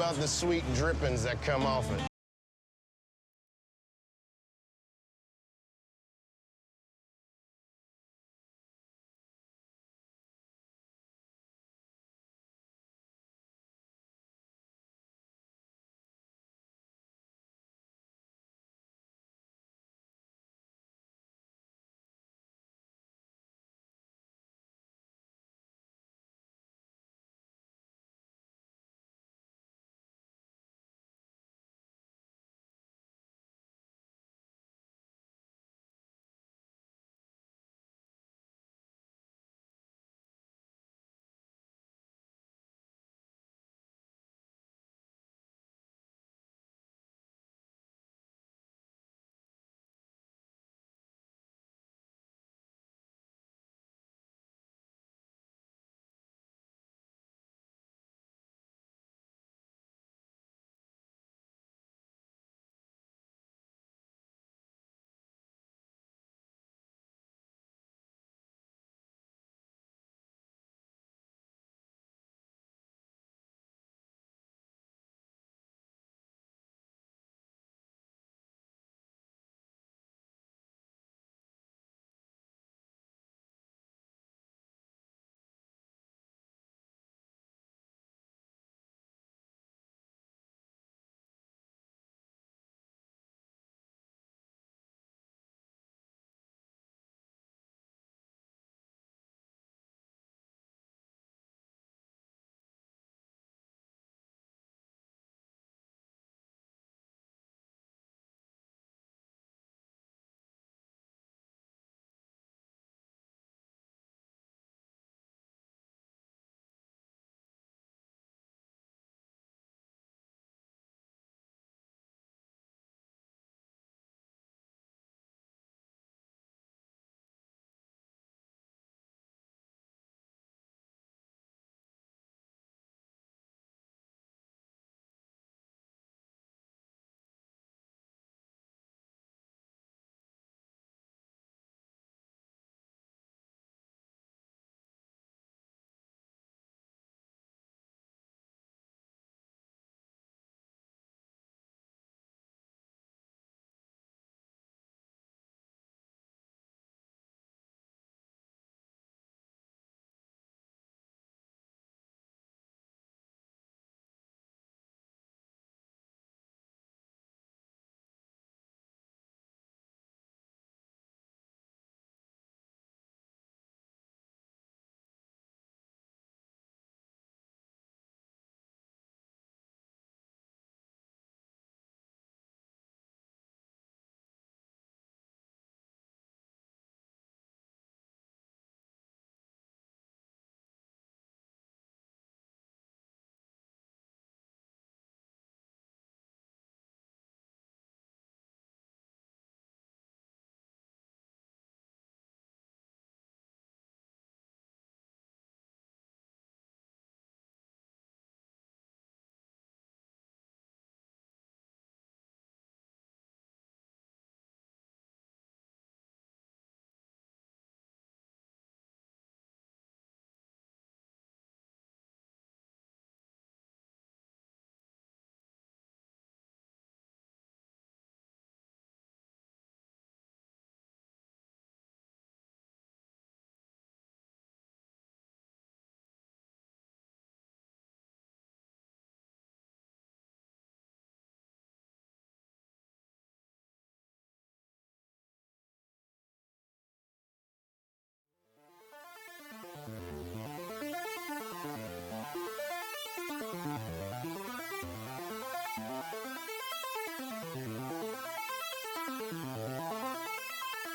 about the sweet drippings that come off it.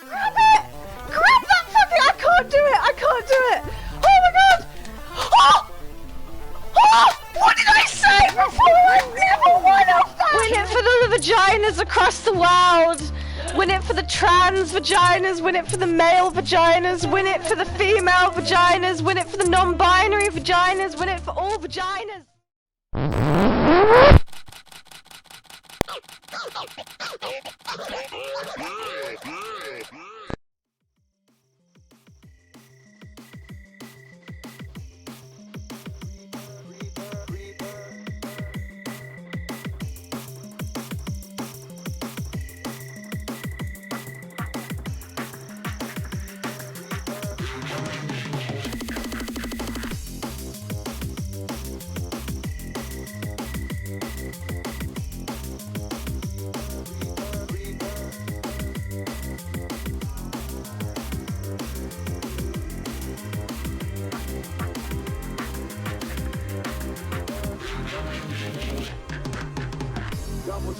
Grab it! Grab that fucking! I can't do it! I can't do it! Oh my god! Oh! Oh! What did I say before? I never won off that! Win it for the vaginas across the world! Win it for the trans vaginas, win it for the male vaginas, win it for the female vaginas, win it for the non-binary vaginas, win it for all vaginas!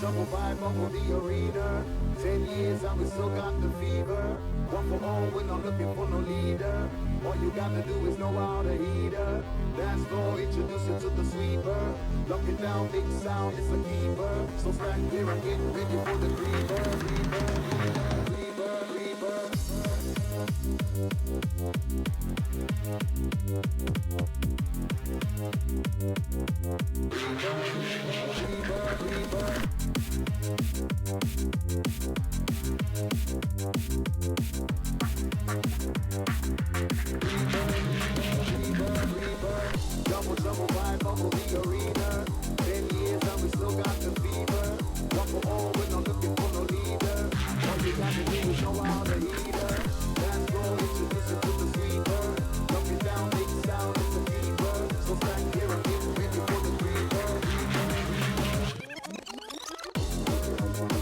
Trouble vibe up with the arena. 10 years and we still got the fever. One for all, we're not looking for no leader. All you gotta do is know how to heater. Dance floor, introduce you to the sweeper. Lock it down, big sound, it's a keeper. So stand clear and get ready for the creeper. Double vibe up with the arena. 10 years and we still got the fever. One for all, we're not looking for no leader. All you gotta do is know how to heater. Dance floor, introduce you to the sweeper. Lock it down, big sound, it's a keeper. So stand here and get ready for the creeper.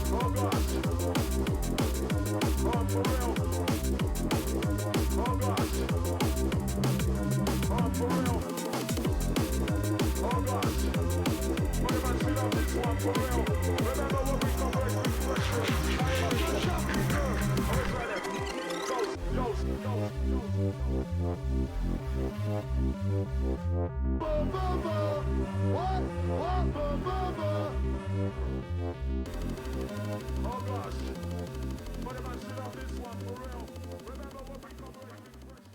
Oh gosh. Oh, for real. Oh gosh. Oh, for real. Oh gosh. What if I sit on this one for real? Remember when we come back with pressure? Oh gosh. What if I sit on this one for real? Remember when we come back with pressure?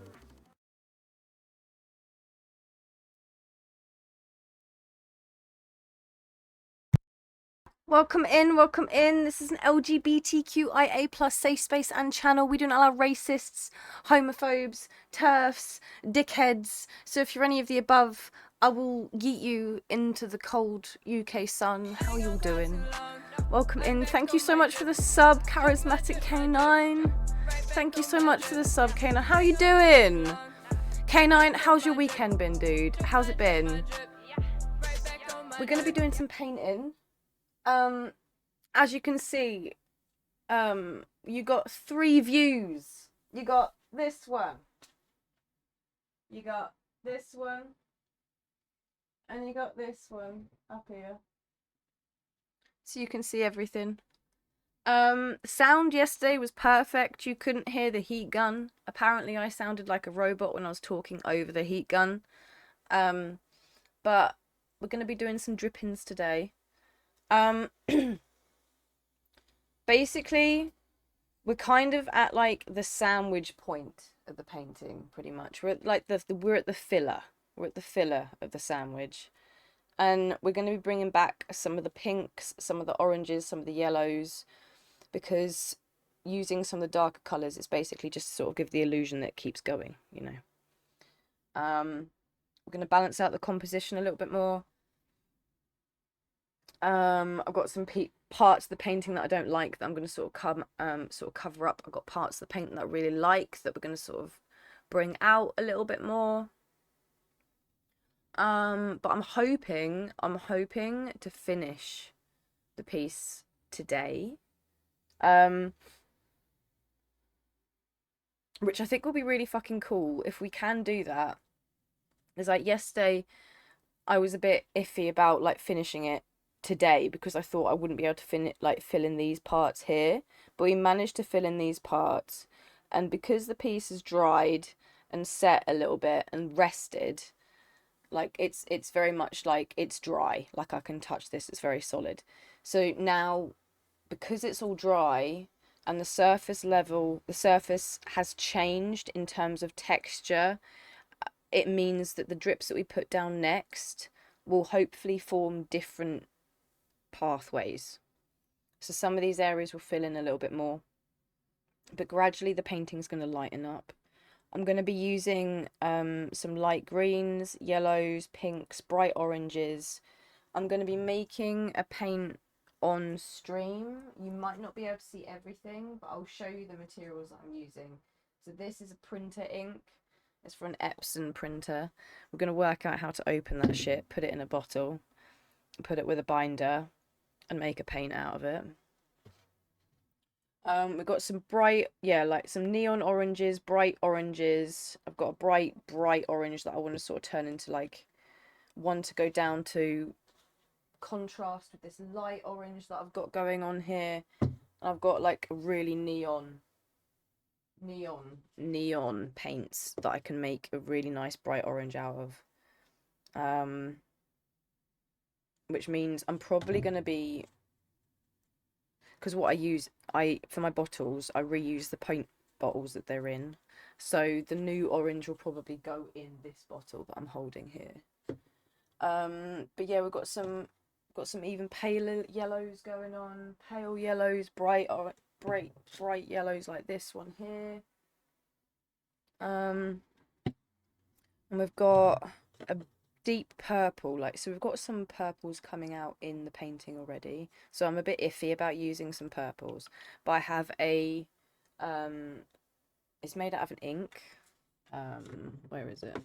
Welcome in, welcome in. This is an LGBTQIA plus safe space and channel. We don't allow racists, homophobes, TERFs, dickheads. So if you're any of the above, I will yeet you into the cold UK sun. How are you all doing? Welcome in. Thank you so much for the sub, Charismatic K9. Thank you so much for the sub, K9. How are you doing? K9, how's your weekend been, dude? How's it been? We're going to be doing some painting. As you can see, you got 3 views. You got this one. You got this one. And you got this one up here. So you can see everything. Sound yesterday was perfect. You couldn't hear the heat gun. Apparently I sounded like a robot when I was talking over the heat gun. But we're going to be doing some drippings today. Basically, we're kind of at like the sandwich point of the painting, pretty much. We're at like we're at the filler. We're at the filler of the sandwich, and we're going to be bringing back some of the pinks, some of the oranges, some of the yellows, because using some of the darker colors is basically just to sort of give the illusion that it keeps going, you know. We're going to balance out the composition a little bit more. I've got some parts of the painting that I don't like that I'm going to sort of cover up. I've got parts of the painting that I really like that we're going to sort of bring out a little bit more. But I'm hoping to finish the piece today. Which I think will be really fucking cool if we can do that. It's like yesterday I was a bit iffy about like finishing it today because I thought I wouldn't be able to fill in these parts here, but we managed to fill in these parts, and because the piece is dried and set a little bit and rested, like it's very much like it's dry, like I can touch this, it's very solid. So now because it's all dry and the surface has changed in terms of texture, it means that the drips that we put down next will hopefully form different pathways. So some of these areas will fill in a little bit more, but gradually the painting's going to lighten up. I'm going to be using some light greens, yellows, pinks, bright oranges. I'm going to be making a paint on stream. You might not be able to see everything, but I'll show you the materials that I'm using. So this is a printer ink. It's for an Epson printer. We're going to work out how to open that shit, put it in a bottle, put it with a binder, and make a paint out of it. We've got some like some neon oranges, bright oranges. I've got a bright orange that I want to sort of turn into like one to go down to contrast with this light orange that I've got going on here. I've got like a really neon paints that I can make a really nice bright orange out of. Which means I'm probably going to be, because what for my bottles, I reuse the paint bottles that they're in. So the new orange will probably go in this bottle that I'm holding here. But yeah, we've got some even paler yellows going on, pale yellows, bright yellows like this one here. And we've got a deep purple, so we've got some purples coming out in the painting already. So I'm a bit iffy about using some purples, but I have a it's made out of an ink. Where is it?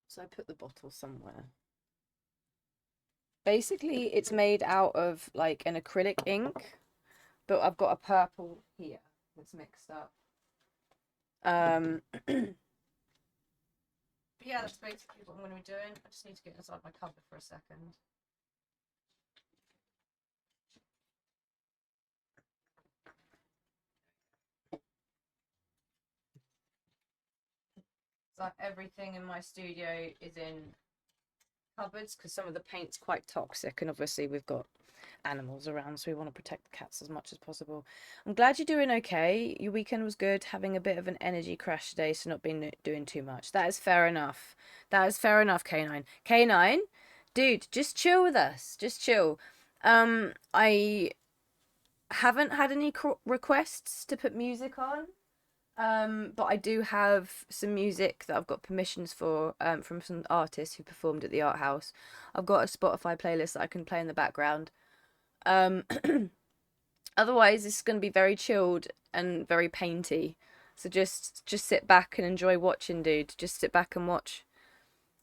So I put the bottle somewhere. Basically, it's made out of like an acrylic ink, but I've got a purple here that's mixed up. But yeah, that's basically what I'm going to be doing. I just need to get inside my cupboard for a second. So everything in my studio is in cupboards because some of the paint's quite toxic, and obviously we've got animals around, so we want to protect the cats as much as possible. I'm glad you're doing okay. Your weekend was good, having a bit of an energy crash today, so not been doing too much. That is fair enough. That is fair enough, K9. K9, dude, just chill with us. Just chill. I haven't had any requests to put music on. But I do have some music that I've got permissions for from some artists who performed at the art house. I've got a Spotify playlist that I can play in the background. Otherwise, it's going to be very chilled and very painty. So just sit back and enjoy watching, dude. Just sit back and watch.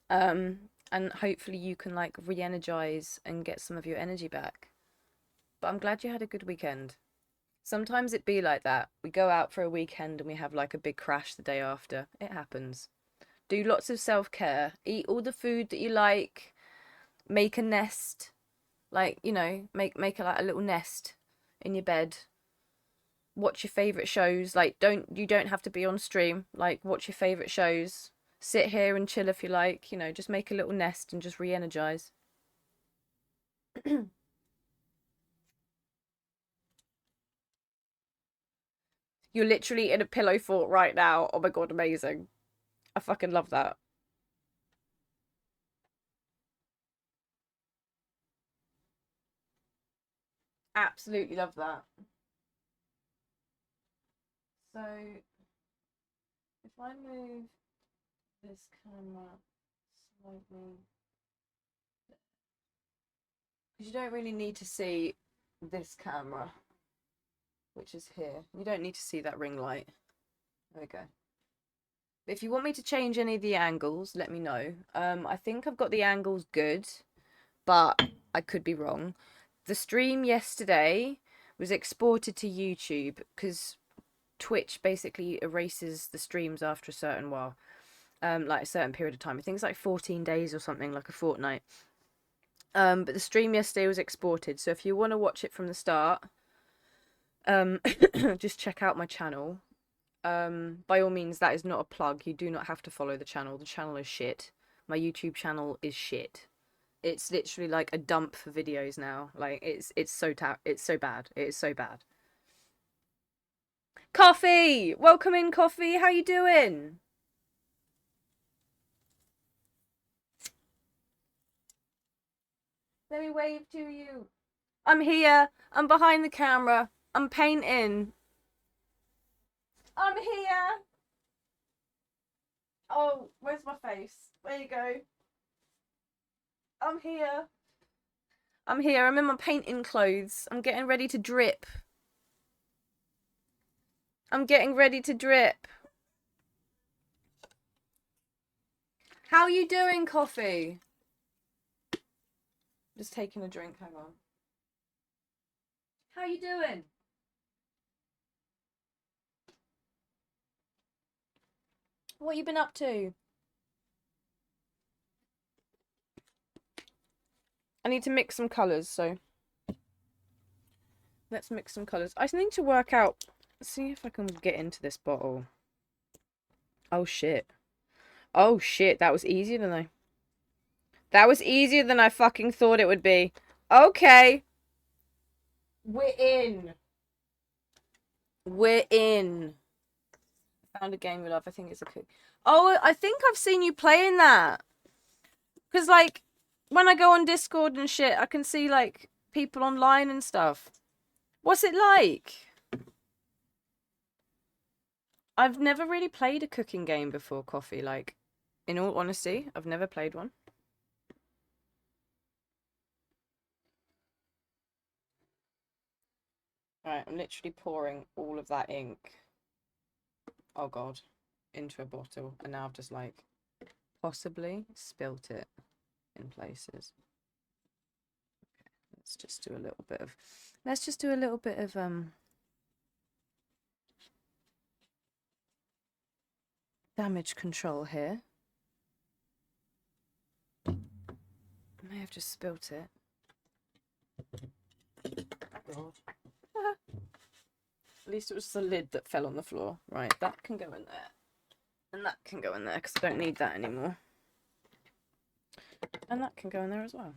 And hopefully you can like re-energize and get some of your energy back. But I'm glad you had a good weekend. Sometimes it be like that. We go out for a weekend and we have like a big crash the day after. It happens. Do lots of self-care. Eat all the food that you like. Make a nest. Like, you know, make a little nest in your bed. Watch your favourite shows. Like, you don't have to be on stream. Like, watch your favourite shows. Sit here and chill if you like. You know, just make a little nest and just re-energize. You're literally in a pillow fort right now. Oh my god, amazing. I fucking love that. Absolutely love that. So, if I move this camera slightly, because you don't really need to see this camera, which is here. You don't need to see that ring light. There we go. But if you want me to change any of the angles, let me know. I think I've got the angles good, but I could be wrong. The stream yesterday was exported to YouTube because Twitch basically erases the streams after a certain while, like a certain period of time. I think it's like 14 days or something, like a fortnight. But the stream yesterday was exported, so if you want to watch it from the start, just check out my channel. By all means, that is not a plug. You do not have to follow the channel. The channel is shit. My YouTube channel is shit. It's literally like a dump for videos now. Like it's so bad. It is so bad. Coffee! Welcome in, Coffee. How you doing? Let me wave to you. I'm here. I'm behind the camera. I'm painting. I'm here. Oh, where's my face? There you go. I'm here. I'm here. I'm in my painting clothes. I'm getting ready to drip. I'm getting ready to drip. How you doing, Coffee? Just taking a drink. Hang on. How you doing? What you been up to? I need to mix some colours, so let's mix some colours. I need to work out, see if I can get into this bottle. Oh shit. Oh shit, that was easier than I fucking thought it would be. Okay. We're in. We're in. Found a game we love. I think it's a cook. Oh, I think I've seen you playing that. Because, like, when I go on Discord and shit, I can see, like, people online and stuff. What's it like? I've never really played a cooking game before, Coffee. Like, in all honesty, I've never played one. Alright, I'm literally pouring all of that ink. Oh god. Into a bottle. And now I've just, like, possibly spilt it in places. Okay, let's just do a little bit of... damage control here. I may have just spilt it. God. At least it was the lid that fell on the floor. Right, that can go in there. And that can go in there, because I don't need that anymore. And that can go in there as well.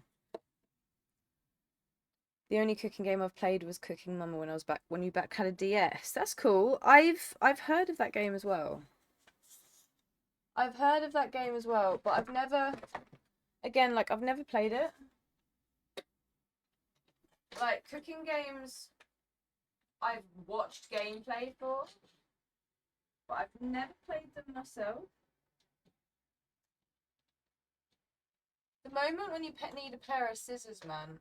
The only cooking game I've played was Cooking Mama when you back had a DS. That's cool. I've heard of that game as well. I've heard of that game as well, but I've never... Again, like, I've never played it. Like, cooking games, I've watched gameplay for, but I've never played them myself. The moment when you need a pair of scissors, man,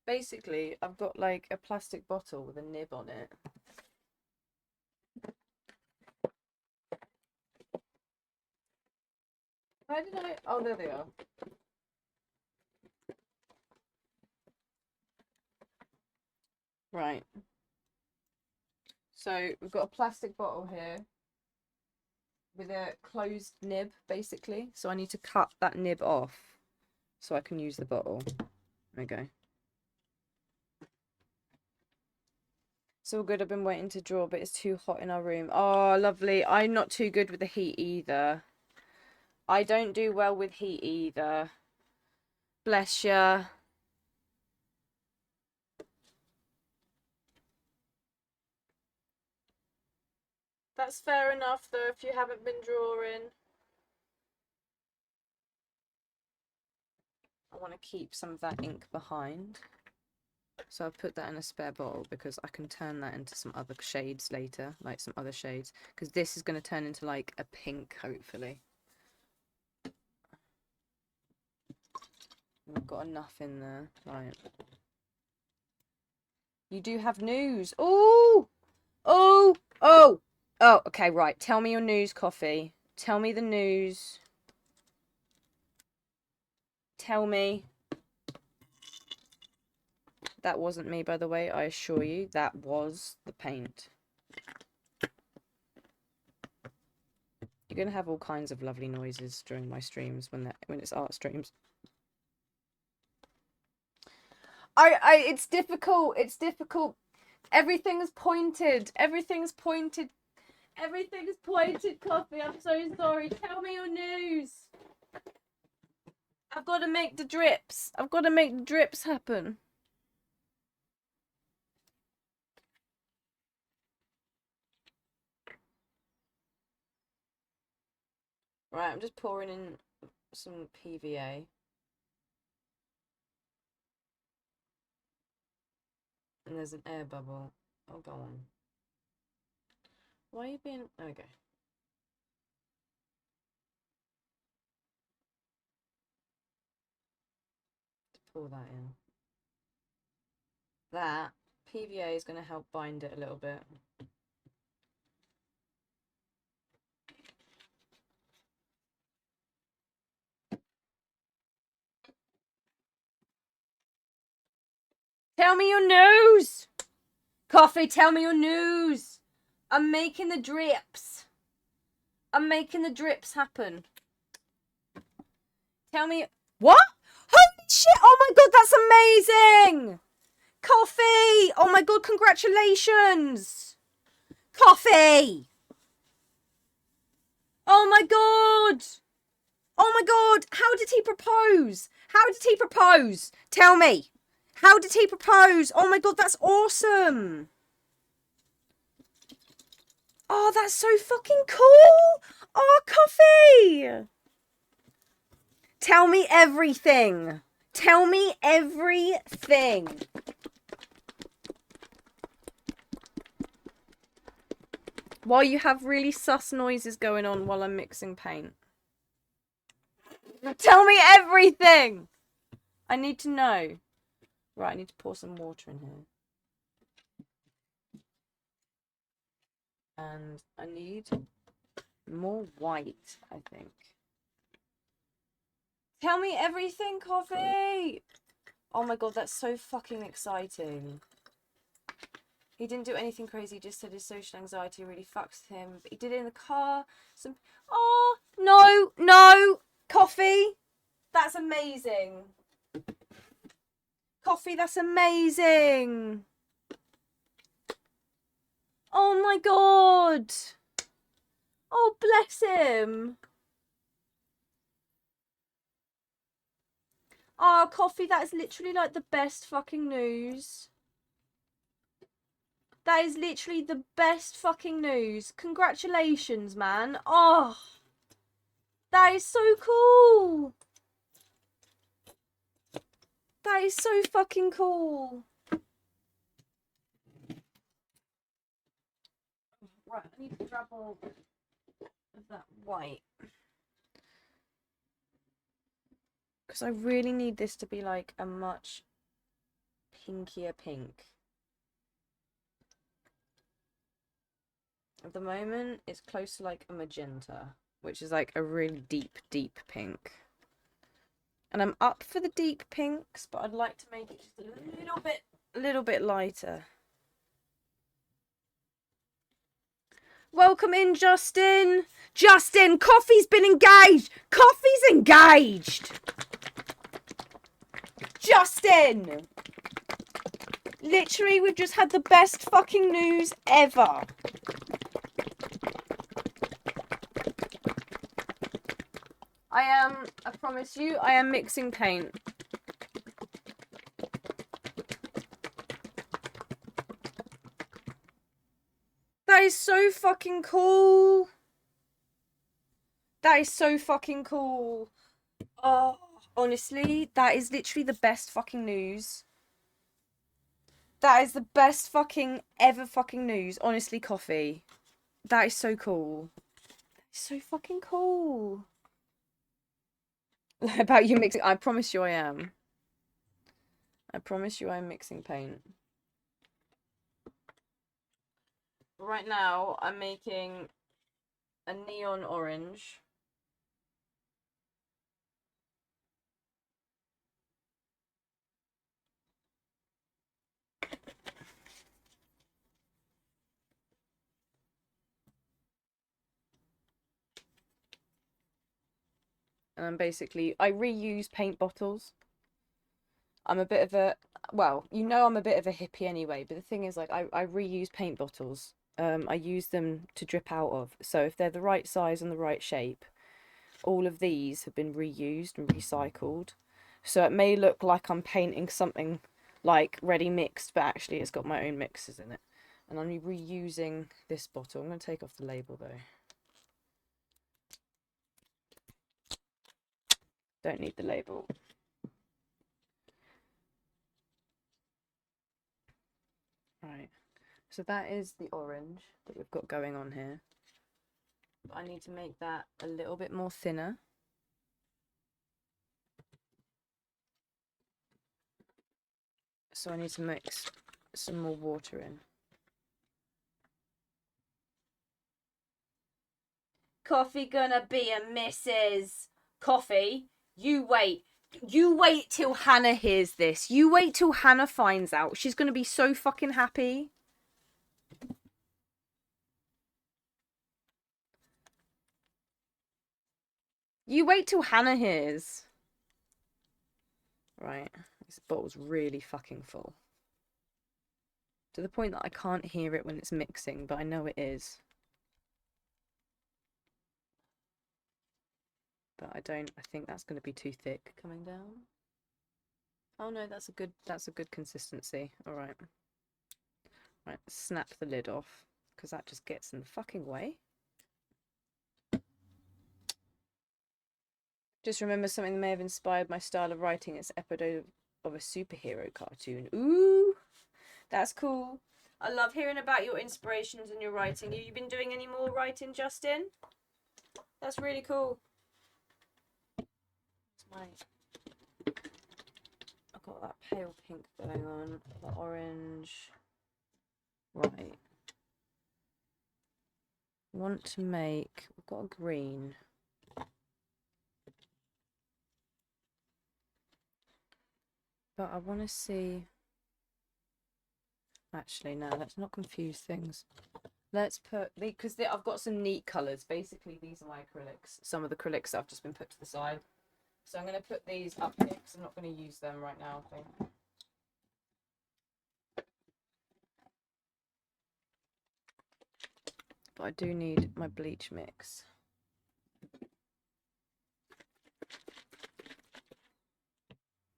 basically, I've got, like, a plastic bottle with a nib on it. Where did I... Oh, there they are. Right. So we've got a plastic bottle here with a closed nib, basically. So I need to cut that nib off so I can use the bottle. There we go. It's all good. I've been waiting to draw, but it's too hot in our room. Oh, lovely. I'm not too good with the heat either. I don't do well with heat either. Bless ya. That's fair enough, though, if you haven't been drawing. I want to keep some of that ink behind. So I've put that in a spare bottle because I can turn that into some other shades later. Like some other shades. Because this is going to turn into like a pink, hopefully. I've got enough in there. Right. You do have news. Oh! Oh! Oh! Oh, okay, right. Tell me your news, Coffee. Tell me the news. Tell me. That wasn't me, by the way. I assure you, that was the paint. You're going to have all kinds of lovely noises during my streams when it's art streams. It's difficult. It's difficult. Everything's pointed. Everything's pointed. Everything's pointed, Coffee. I'm so sorry. Tell me your news. I've got to make the drips. I've got to make the drips happen. Right, I'm just pouring in some PVA. And there's an air bubble. Oh, go on. Why are you being... There we go. Pour that in. That PVA is going to help bind it a little bit. Tell me your news! Coffee, tell me your news! I'm making the drips. I'm making the drips happen. Tell me... What? Holy shit! Oh my god, that's amazing! Coffee! Oh my god, congratulations! Coffee! Oh my god! Oh my god! How did he propose? How did he propose? Tell me. How did he propose? Oh my god, that's awesome! Oh, that's so fucking cool! Oh, Coffee! Tell me everything. Tell me everything. While you have really sus noises going on while I'm mixing paint. Tell me everything! I need to know. Right, I need to pour some water in here. And I need more white, I think. Tell me everything, Coffee! Oh my god, that's so fucking exciting. He didn't do anything crazy, he just said his social anxiety really fucks him. But he did it in the car. Oh, no! Coffee! That's amazing. Coffee, that's amazing. Oh my god. Oh, bless him. Oh, Coffee, that is literally like the best fucking news. That is literally the best fucking news. Congratulations, man. Oh, that is so cool. That is so fucking cool. Right, I need to grab all of that white. Because I really need this to be like a much pinkier pink. At the moment, it's close to like a magenta, which is like a really deep, deep pink. And I'm up for the deep pinks, but I'd like to make it just a little bit lighter. Welcome in, Justin. Justin, Coffee's been engaged. Coffee's engaged. Justin. Literally, we've just had the best fucking news ever. I promise you, I am mixing paint. That is so fucking cool. That is so fucking cool. Oh, honestly, that is literally the best fucking news. That is the best fucking ever fucking news. Honestly, Coffee. That is so cool. That is so fucking cool. About you mixing, I promise you I am. I promise you I'm mixing paint. Right now, I'm making a neon orange. And I'm basically, I reuse paint bottles. I'm a bit of a, well, you know I'm a bit of a hippie anyway, but the thing is, like, I reuse paint bottles. I use them to drip out of. So if they're the right size and the right shape, all of these have been reused and recycled. So it may look like I'm painting something like ready mixed, but actually it's got my own mixes in it. And I'm reusing this bottle. I'm going to take off the label though. Don't need the label. Right, so that is the orange that we've got going on here. But I need to make that a little bit more thinner. So I need to mix some more water in. Coffee gonna be a missus. Coffee, you wait. You wait till Hannah hears this. You wait till Hannah finds out. She's gonna be so fucking happy. You wait till Hannah hears. right? This bottle's really fucking full. To the point that I can't hear it when it's mixing, but I know it is. But I think that's going to be too thick coming down. Oh no, that's a good consistency. All right. Right, snap the lid off because that just gets in the fucking way. Just remember something that may have inspired my style of writing. It's an episode of a superhero cartoon. Ooh, that's cool. I love hearing about your inspirations and your writing. Have you been doing any more writing, Justin? That's really cool. I've got that pale pink going on, the orange. Right. Want to make, we've got a green. But I want to see, actually no, let's not confuse things. Let's put, because I've got some neat colours. Basically these are my acrylics. Some of the acrylics that I've just been put to the side. So I'm going to put these up here because I'm not going to use them right now, I think. But I do need my bleach mix.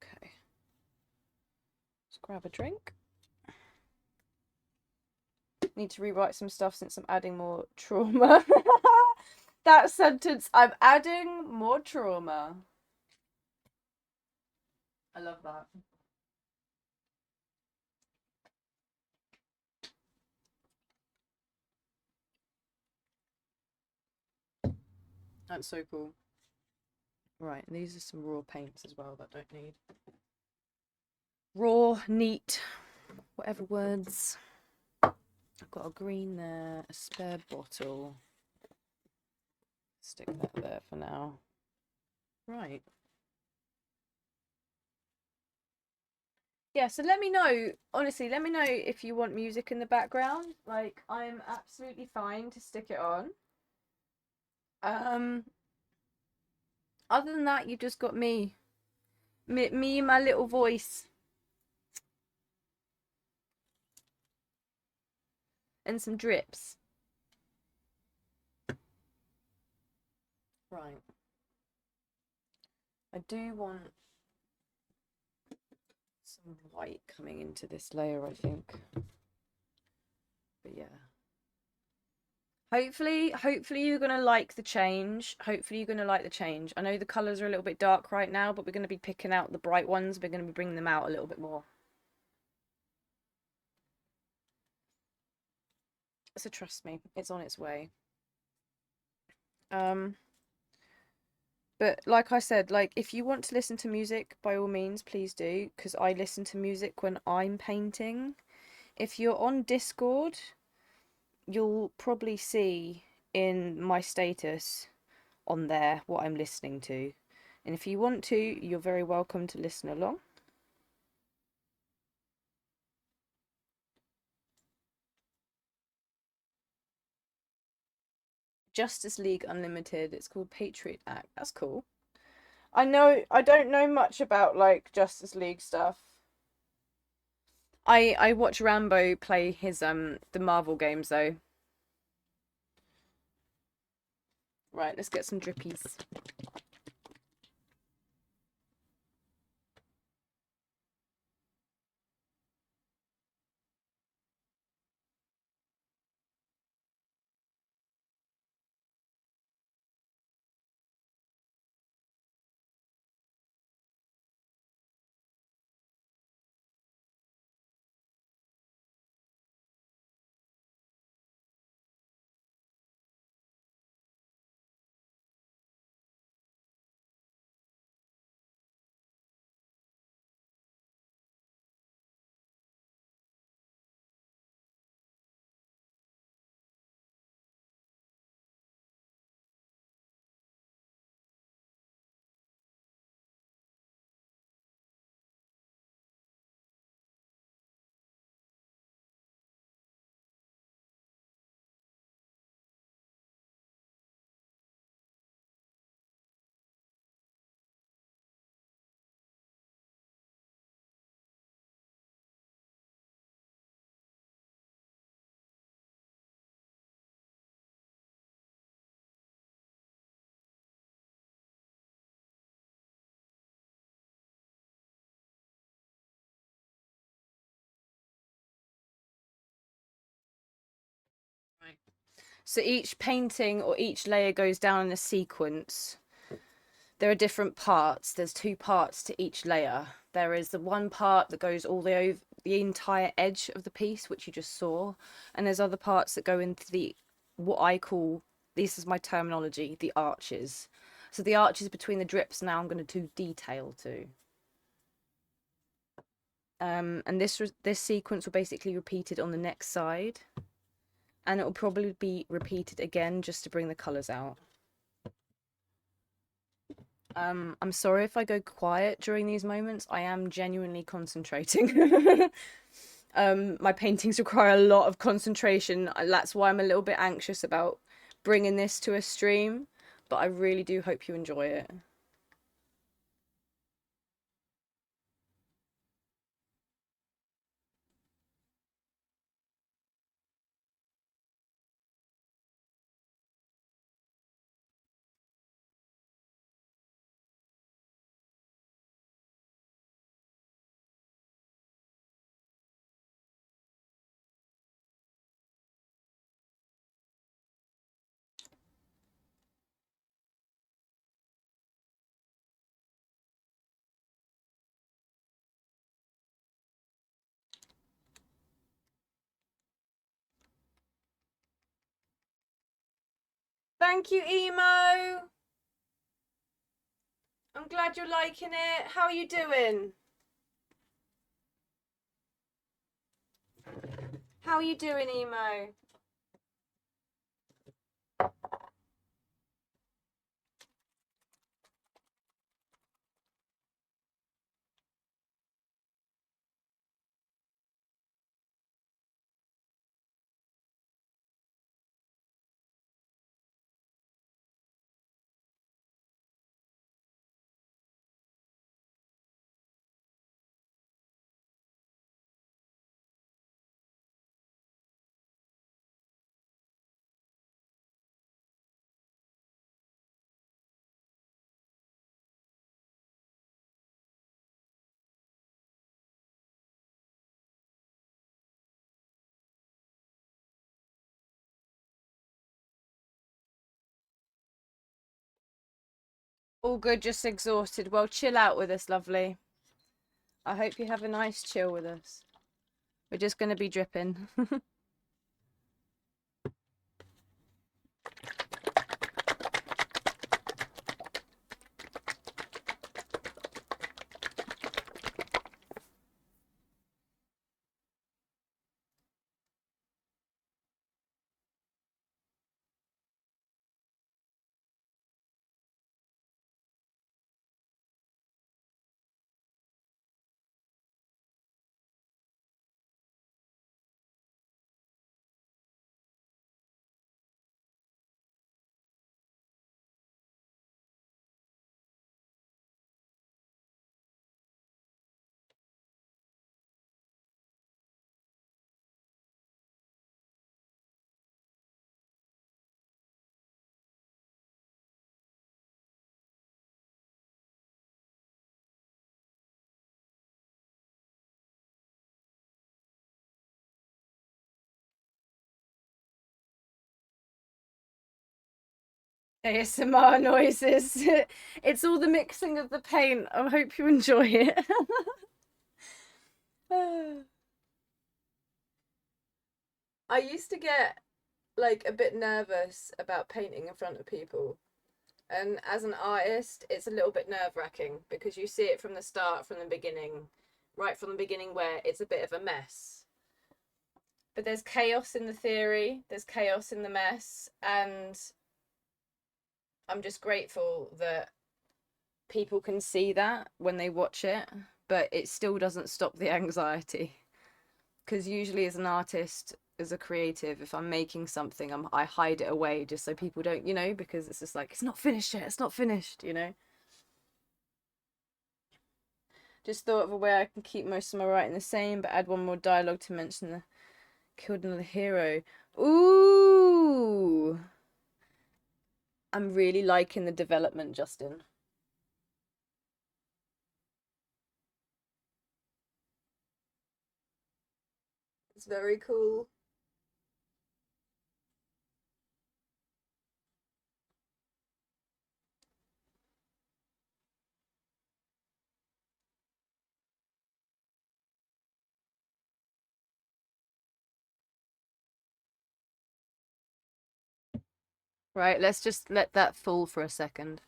Okay. Let's grab a drink. Need to rewrite some stuff since I'm adding more trauma. That sentence, I'm adding more trauma. I love that. That's so cool. Right, and these are some raw paints as well that I don't need. Raw, neat, whatever words. I've got a green there, a spare bottle. Stick that there for now. Right. Yeah, so let me know, honestly, let me know if you want music in the background. Like, I'm absolutely fine to stick it on. Other than that, you've just got me. Me and my little voice. And some drips. Right. I do want some white coming into this layer, I think. But yeah. Hopefully you're going to like the change. Hopefully you're going to like the change. I know the colours are a little bit dark right now, but we're going to be picking out the bright ones. We're going to be bringing them out a little bit more. So trust me, it's on its way. But like I said, like if you want to listen to music, by all means, please do, because I listen to music when I'm painting. If you're on Discord, you'll probably see in my status on there what I'm listening to. And if you want to, you're very welcome to listen along. Justice League Unlimited. It's called Patriot Act. That's cool. I don't know much about like Justice League stuff. I watch Rambo play his the Marvel games though. Right, let's get some drippies. So each painting or each layer goes down in a sequence. There are different parts. There's 2 parts to each layer. There is the one part that goes all the way over the entire edge of the piece, which you just saw, and there's other parts that go into the, what I call, this is my terminology, the arches. So the arches between the drips now I'm going to do detail to. And this sequence will basically repeated on the next side, and it will probably be repeated again just to bring the colours out. I'm sorry if I go quiet during these moments. I am genuinely concentrating. My paintings require a lot of concentration. That's why I'm a little bit anxious about bringing this to a stream, but I really do hope you enjoy it. Thank you, Emo. I'm glad you're liking it. How are you doing? How are you doing, Emo? All good, just exhausted. Well, chill out with us, lovely. I hope you have a nice chill with us. We're just going to be dripping. ASMR noises. It's all the mixing of the paint. I hope you enjoy it. I used to get like a bit nervous about painting in front of people. And as an artist, it's a little bit nerve-wracking because you see it from the start, from the beginning, right from the beginning where it's a bit of a mess. But there's chaos in the theory, there's chaos in the mess, and I'm just grateful that people can see that when they watch it, but it still doesn't stop the anxiety. Because usually as an artist, as a creative, if I'm making something, I hide it away just so people don't, you know, because it's just like, it's not finished yet, it's not finished, you know. Just thought of a way I can keep most of my writing the same, but add one more dialogue to mention the killed another hero. Ooh! I'm really liking the development, Justin. It's very cool. Right, let's just let that fall for a second.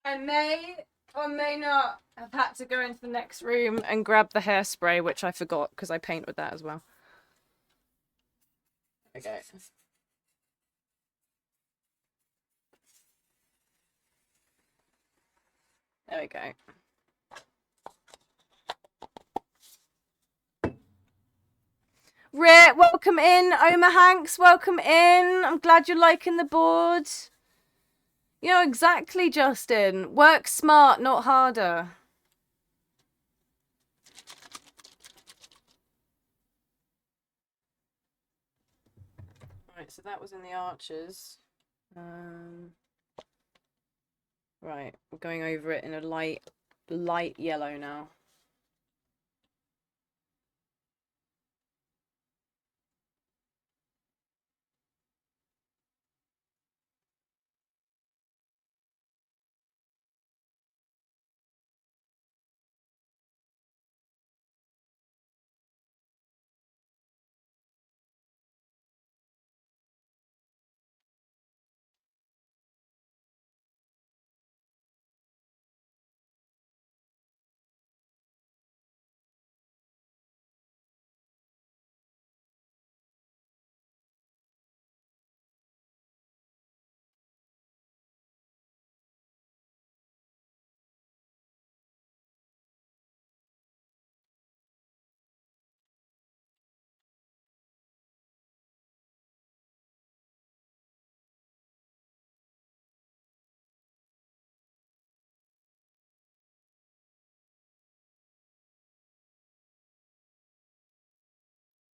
I may or may not have had to go into the next room and grab the hairspray, which I forgot because I paint with that as well. Okay. There we go. Rit, welcome in. Oma Hanks, welcome in. I'm glad you're liking the board. You know exactly, Justin. Work smart, not harder. Right, so that was in the arches. Right, we're going over it in a light yellow now.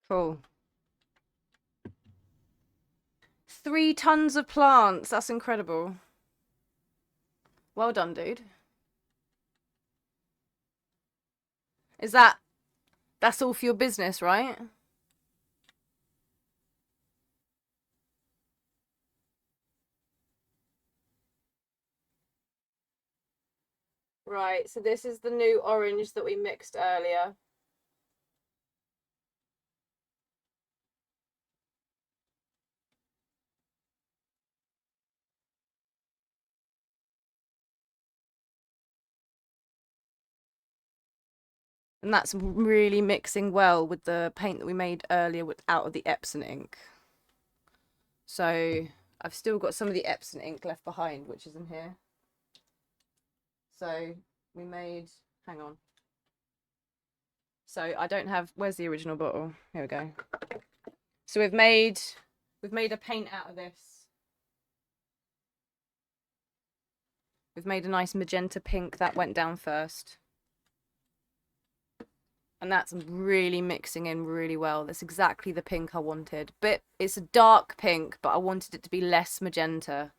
Cool. 3 tons of plants. That's incredible. Well done, dude. That's all for your business, right? Right, so this is the new orange that we mixed earlier. And that's really mixing well with the paint that we made earlier out of the Epsom ink. So I've still got some of the Epsom ink left behind, which is in here. So we made, hang on. So I don't have, where's the original bottle? Here we go. So we've made a paint out of this. We've made a nice magenta pink that went down first. And that's really mixing in really well. That's exactly the pink I wanted. But it's a dark pink, but I wanted it to be less magenta.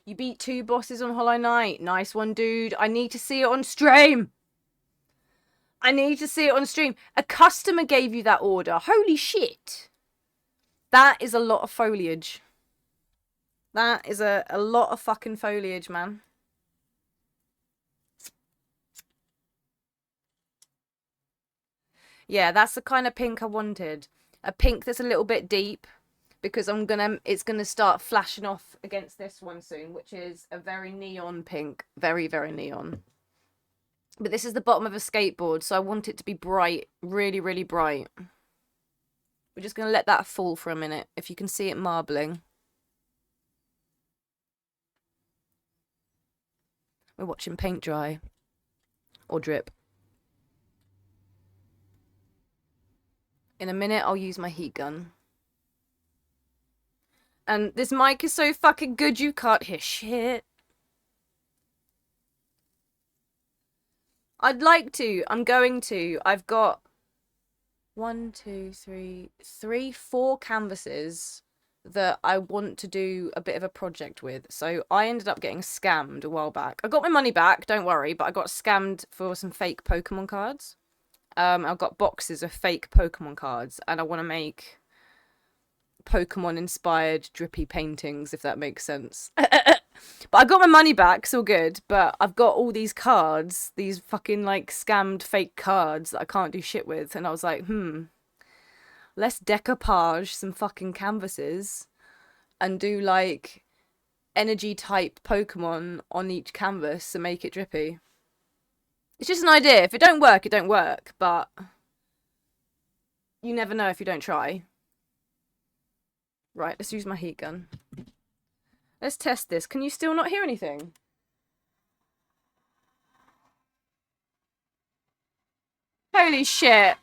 You beat 2 bosses on Hollow Knight. Nice one, dude. I need to see it on stream. I need to see it on stream. A customer gave you that order. Holy shit. That is a lot of foliage. That is a lot of fucking foliage, man. Yeah, that's the kind of pink I wanted. A pink that's a little bit deep, because it's gonna start flashing off against this one soon, which is a very neon pink. Very, very neon. But this is the bottom of a skateboard, so I want it to be bright. Really, really bright. We're just gonna let that fall for a minute, if you can see it marbling. We're watching paint dry. Or drip. In a minute, I'll use my heat gun. And this mic is so fucking good you can't hear shit. I'd like to. I'm going to. I've got 1, 2, 3, 4 canvases that I want to do a bit of a project with. So I ended up getting scammed a while back. I got my money back, don't worry, but I got scammed for some fake Pokemon cards. I've got boxes of fake Pokemon cards, and I want to make Pokemon inspired drippy paintings, if that makes sense. But I got my money back, it's all good. But I've got all these cards, these fucking like scammed fake cards that I can't do shit with. And I was like, let's decoupage some fucking canvases and do like energy type Pokemon on each canvas and make it drippy. It's just an idea. If it don't work, it don't work. But you never know if you don't try. Right, let's use my heat gun. Let's test this. Can you still not hear anything? Holy shit.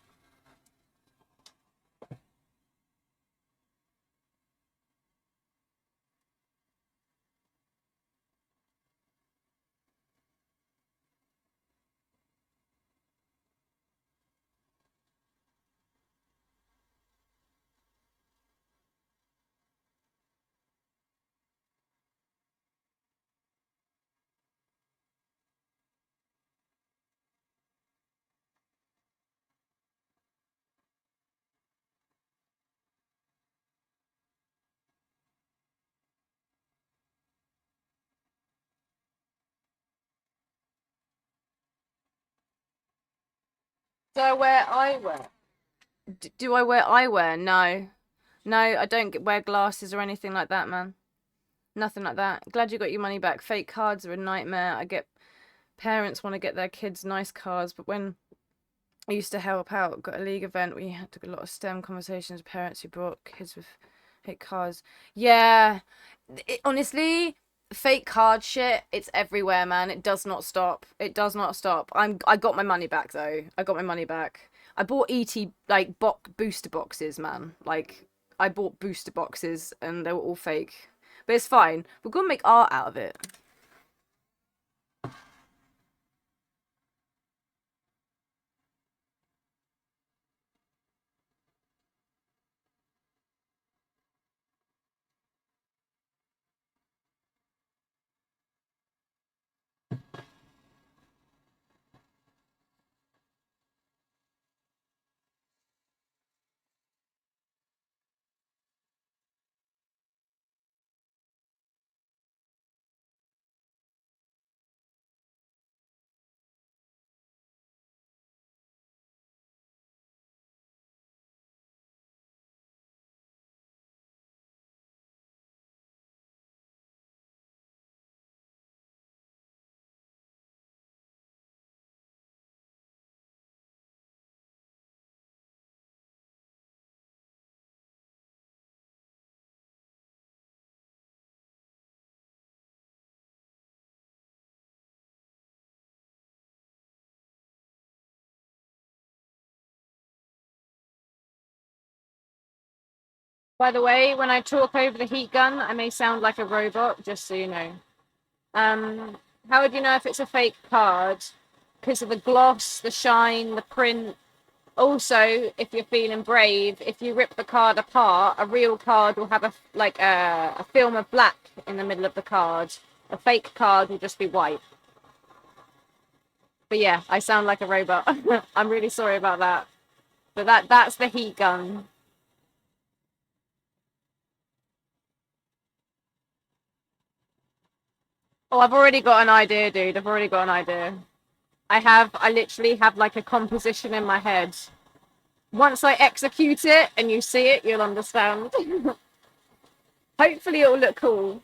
Do I wear eyewear? Do I wear eyewear? No. No, I don't wear glasses or anything like that, man. Nothing like that. Glad you got your money back. Fake cards are a nightmare. I get parents want to get their kids nice cards, but when I used to help out, got a league event, we had a lot of STEM conversations with parents who brought kids with fake cards. Yeah, honestly, fake card shit, it's everywhere, man. It does not stop. It does not stop. I got my money back though. I got my money back. I bought ET like booster boxes, man. Like I bought booster boxes and they were all fake. But it's fine. We're gonna make art out of it. By the way, when I talk over the heat gun, I may sound like a robot, just so you know. How would you know if it's a fake card? Because of the gloss, the shine, the print. Also, if you're feeling brave, if you rip the card apart, a real card will have a film of black in the middle of the card. A fake card will just be white. But yeah, I sound like a robot. I'm really sorry about that. But that's the heat gun. Oh, I've already got an idea, dude. I've already got an idea. I literally have like a composition in my head. Once I execute it and you see it, you'll understand. Hopefully it'll look cool.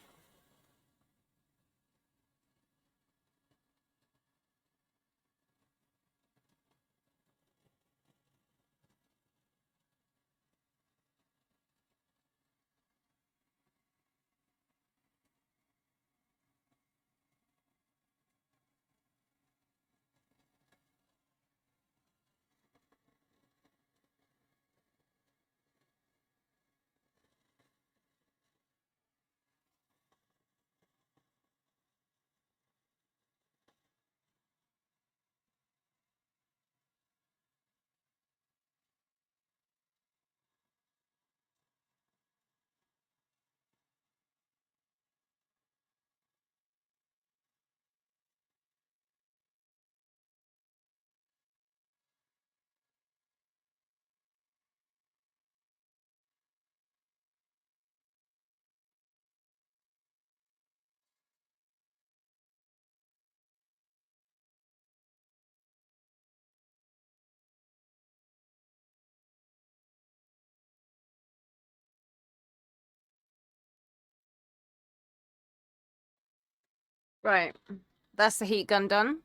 Right. That's the heat gun done.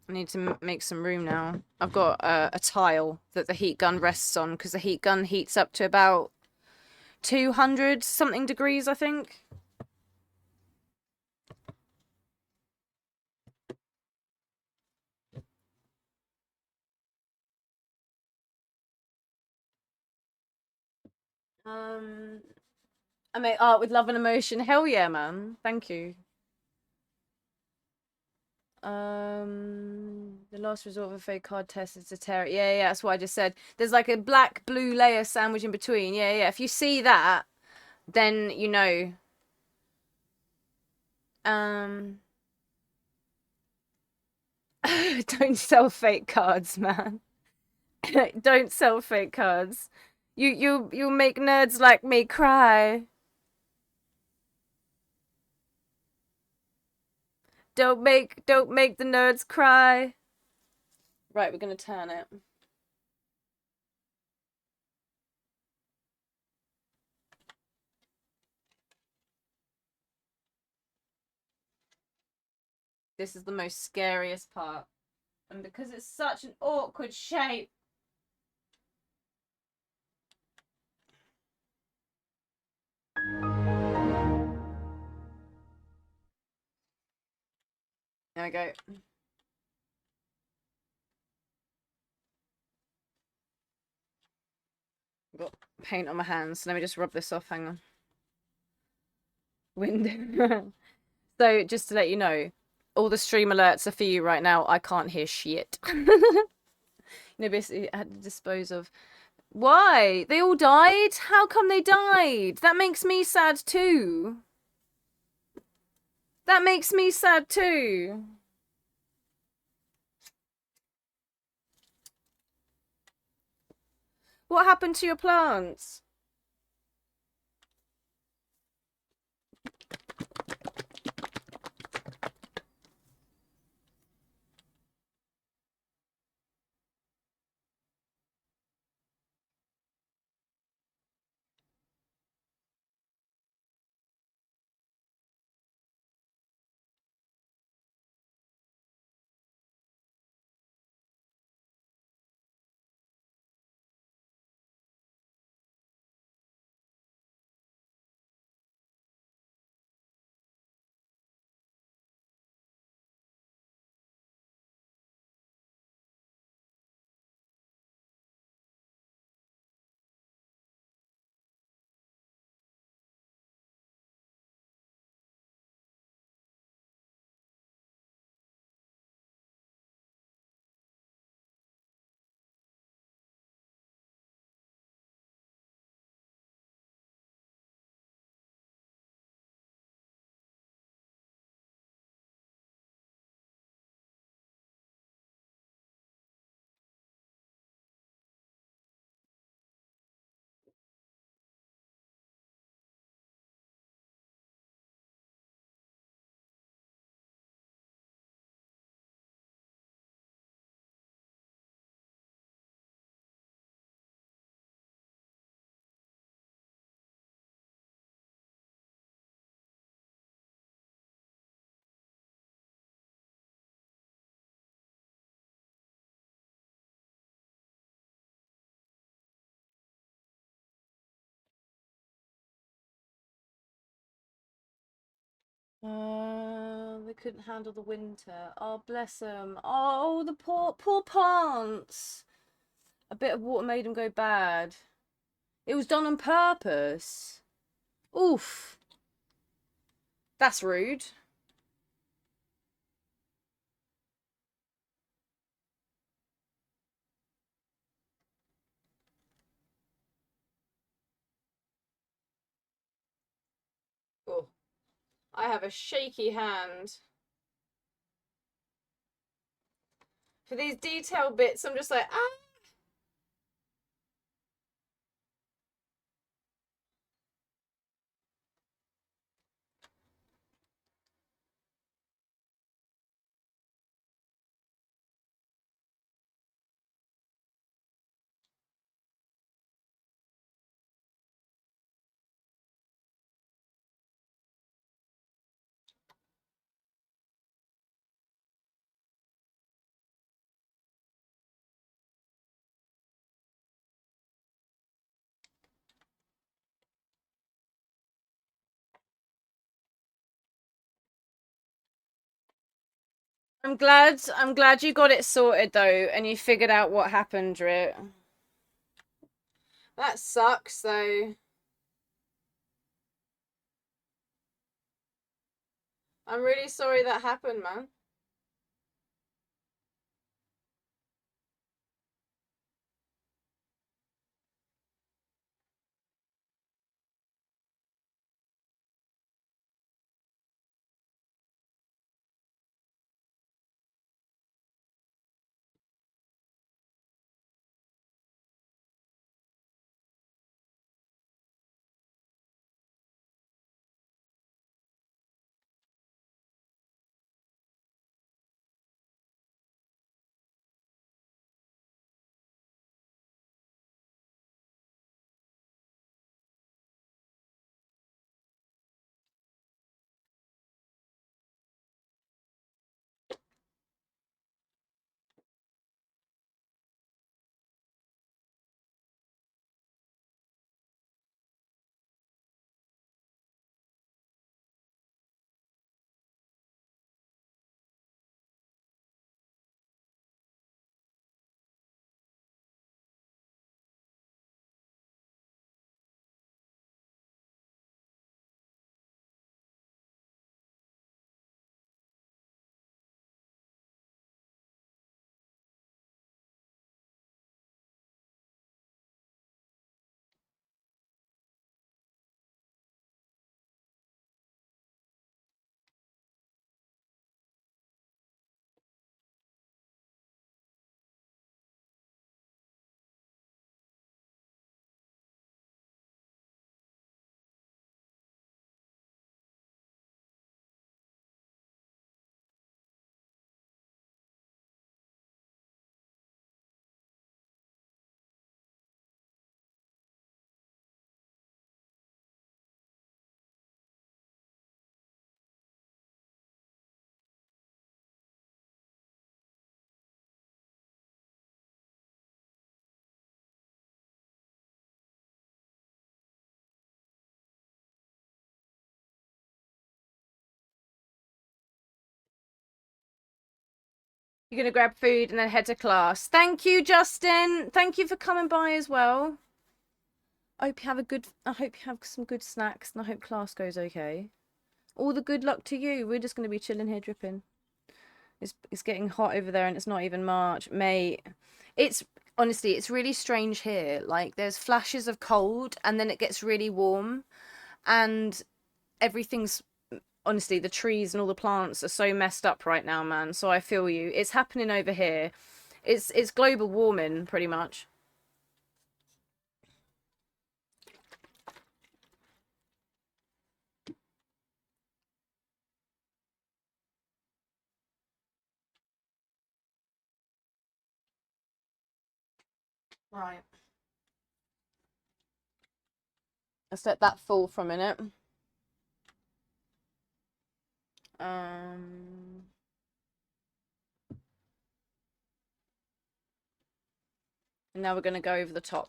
I need to make some room now. I've got a tile that the heat gun rests on because the heat gun heats up to about 200 something degrees, I think. I make art with love and emotion. Hell yeah, man. Thank you. The last resort of a fake card test is to tear it. Yeah, yeah, that's what I just said. There's like a black blue layer sandwich in between. Yeah, yeah. If you see that, then you know. Um, don't sell fake cards, man. Don't sell fake cards. You'll make nerds like me cry. Don't make the nerds cry. Right, we're gonna turn it. This is the most scariest part. And because it's such an awkward shape. There we go. Got paint on my hands. Let me just rub this off. Hang on. Wind. So, just to let you know, all the stream alerts are for you right now. I can't hear shit. Basically, I had to dispose of. Why? They all died? How come they died? That makes me sad too. That makes me sad too. What happened to your plants? They couldn't handle the winter. Oh, bless them. Oh, the poor plants. A bit of water made them go bad. It was done on purpose. Oof. That's rude. Oh, I have a shaky hand. For these detail bits, I'm just like, ah. I'm glad you got it sorted though, and you figured out what happened, Drit. That sucks though. I'm really sorry that happened, man. You're gonna grab food and then head to class. Thank you, Justin. Thank you for coming by as well. I hope you have some good snacks, and I hope class goes okay. All the good luck to you. We're just gonna be chilling here, dripping. It's getting hot over there, and it's not even March, mate. It's honestly, it's really strange here. Like there's flashes of cold, and then it gets really warm, and everything's honestly, the trees and all the plants are so messed up right now, man. So I feel you. It's happening over here. It's global warming pretty much. Right. Let's let that fall for a minute. Um and now we're gonna go over the top.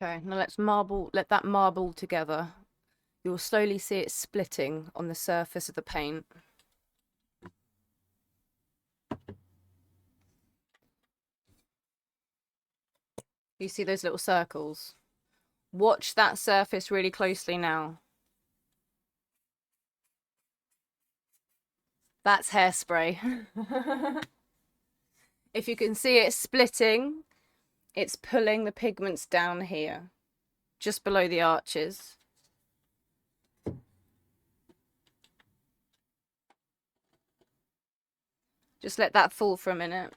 Okay, now let that marble together. You'll slowly see it splitting on the surface of the paint. You see those little circles? Watch that surface really closely now. That's hairspray. If you can see it splitting, it's pulling the pigments down here, just below the arches. Just let that fall for a minute.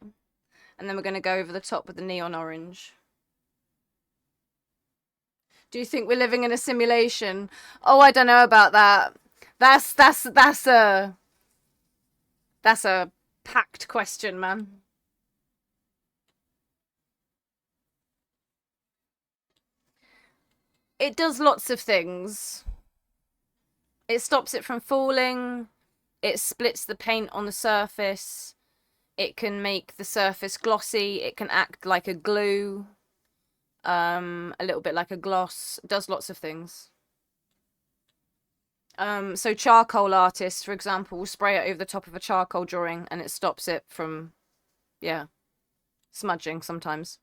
And then we're going to go over the top with the neon orange. Do you think we're living in a simulation? Oh, I don't know about that. That's a packed question, man. It does lots of things. It stops it from falling. It splits the paint on the surface. It can make the surface glossy. It can act like a glue. A little bit like a gloss. It does lots of things. So charcoal artists, for example, will spray it over the top of a charcoal drawing and it stops it from, yeah, smudging sometimes.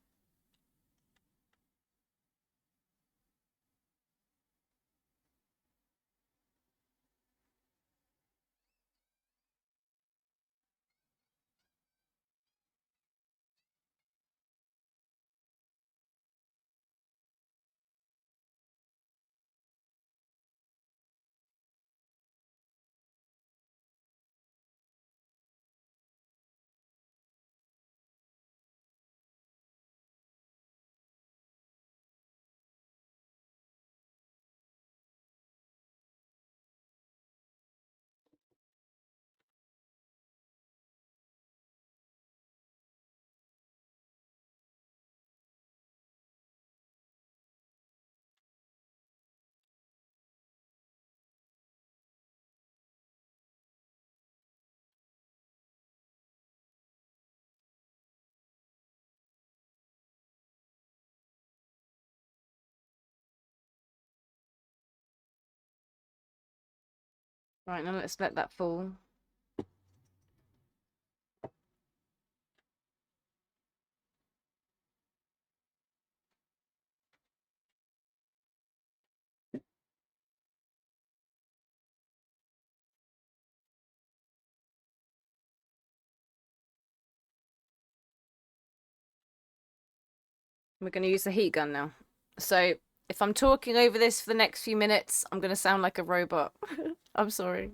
Right, now let's let that fall. We're going to use the heat gun now. So if I'm talking over this for the next few minutes, I'm going to sound like a robot. I'm sorry.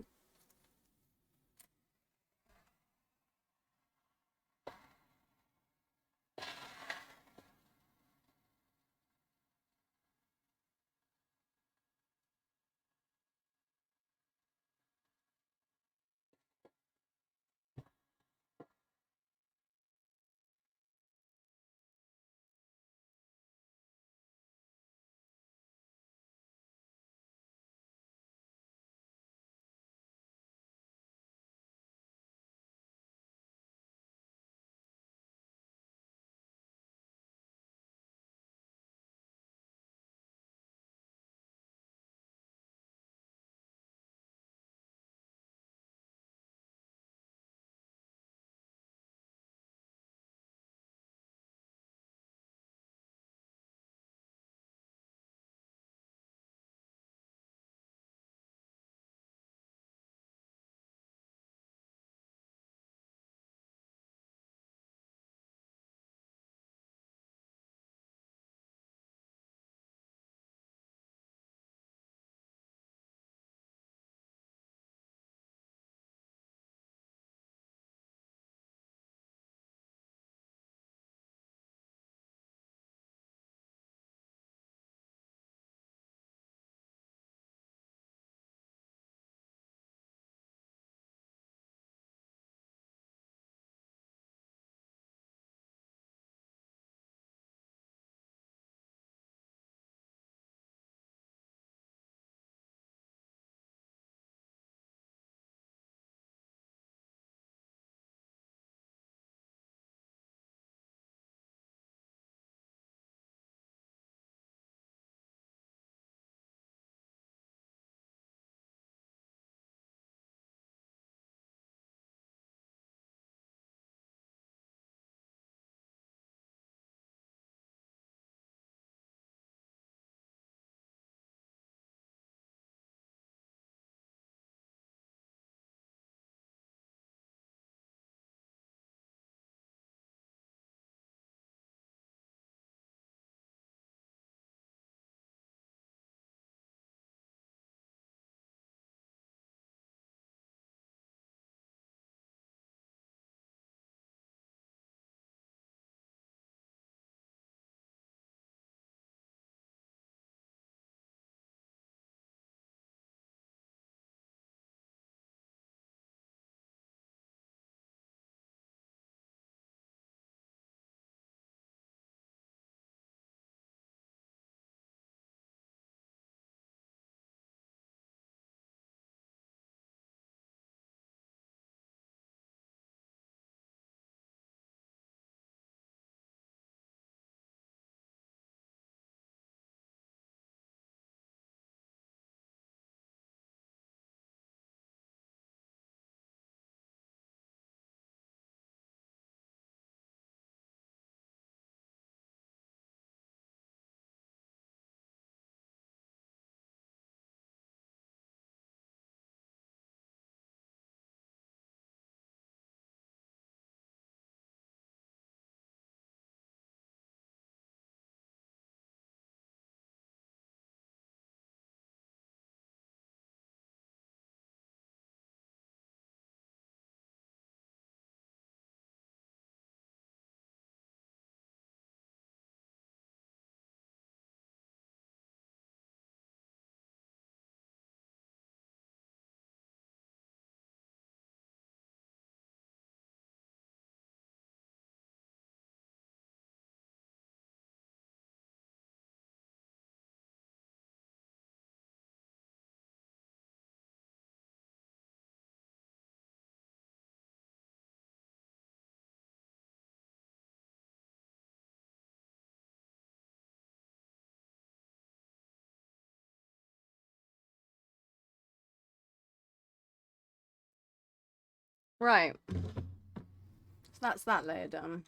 Right. So that's that layer done.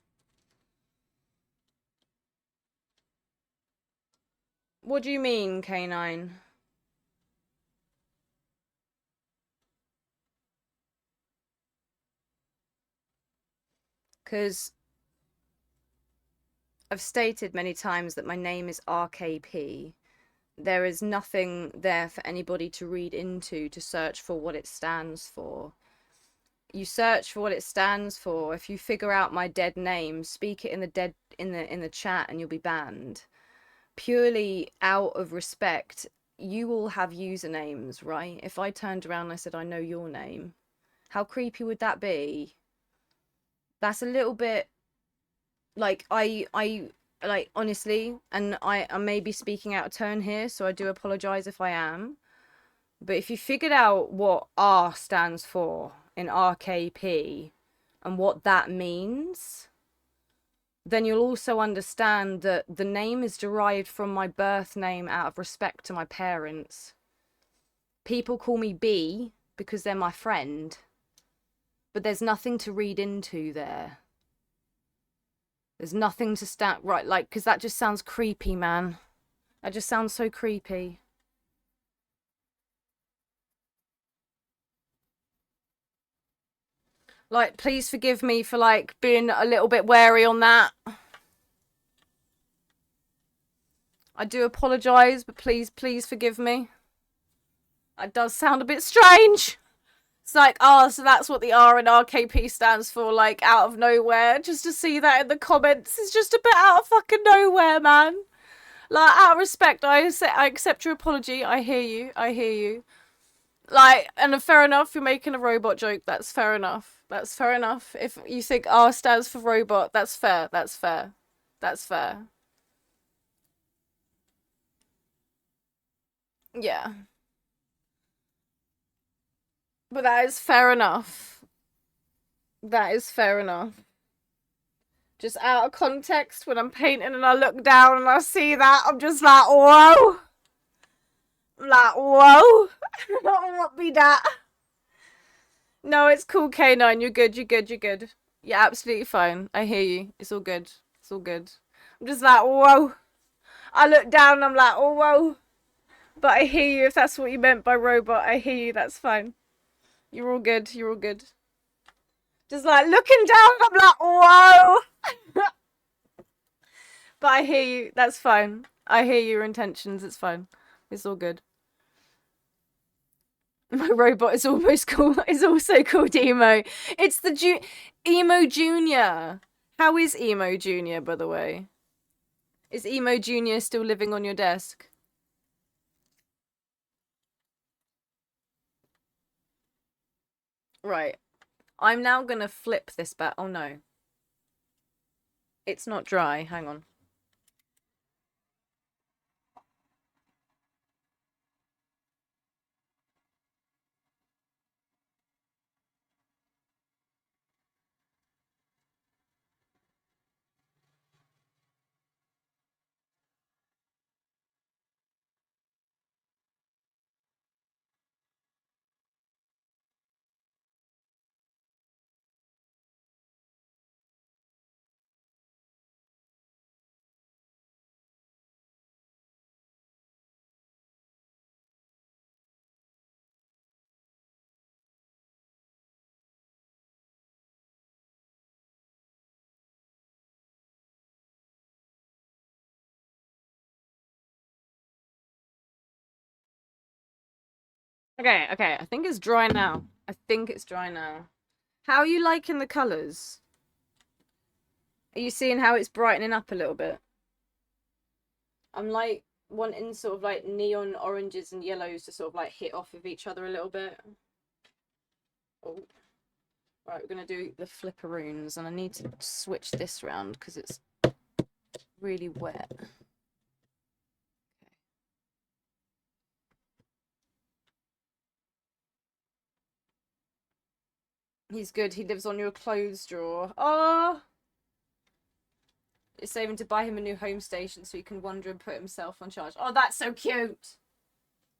What do you mean, K9? Because I've stated many times that my name is RKP. There is nothing there for anybody to read into to search for what it stands for. You search for what it stands for. If you figure out my dead name, speak it in the chat and you'll be banned. Purely out of respect, you all have usernames, right? If I turned around and I said I know your name, how creepy would that be? That's a little bit like I like, honestly, and I may be speaking out of turn here, so I do apologize if I am. But if you figured out what R stands for in RKP and what that means, then you'll also understand that the name is derived from my birth name out of respect to my parents. People call me B because they're my friend, but there's nothing to read into there. There's nothing to stand right, like, because that just sounds creepy, man. That just sounds so creepy. Like, please forgive me for, like, being a little bit wary on that. I do apologise, but please forgive me. It does sound a bit strange. It's like, oh, so that's what the R in RKP stands for, like, out of nowhere. Just to see that in the comments is just a bit out of fucking nowhere, man. Like, out of respect, I accept your apology. I hear you. Like, and fair enough, you're making a robot joke. That's fair enough. That's fair enough. If you think R stands for robot, that's fair. That's fair. That's fair. Yeah. But that is fair enough. That is fair enough. Just out of context, when I'm painting and I look down and I see that, I'm just like, whoa. I'm like, whoa. I don't want me that. No, it's cool, K9. You're good. You're absolutely fine. I hear you. It's all good. I'm just like, whoa. I look down and I'm like, oh, whoa. But I hear you if that's what you meant by robot. I hear you. That's fine. You're all good. Just like looking down, I'm like, whoa. But I hear you. That's fine. I hear your intentions. It's fine. It's all good. My robot is almost cool. It's also called Emo. It's the Emo Junior. How is Emo Junior, by the way? Is Emo Junior still living on your desk? Right. I'm now gonna flip this back. Oh no. It's not dry. Hang on. Okay. I think it's dry now. How are you liking the colours? Are you seeing how it's brightening up a little bit? I'm like wanting sort of like neon oranges and yellows to sort of like hit off of each other a little bit. Oh. Right, we're gonna do the flipperoons, and I need to switch this round because it's really wet. He's good. He lives on your clothes drawer. Oh! It's saving to buy him a new home station so he can wander and put himself on charge. Oh, that's so cute!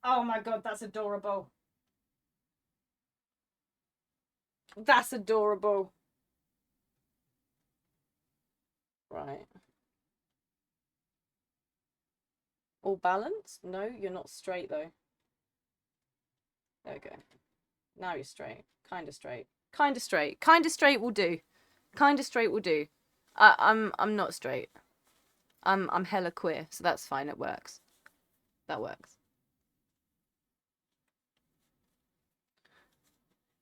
Oh my god, that's adorable. That's adorable. Right. All balanced? No, you're not straight though. There we go. Now you're straight. Kind of straight. Kind of straight. Kind of straight will do. Kind of straight will do. I'm not straight. I'm hella queer, so that's fine. It works. That works.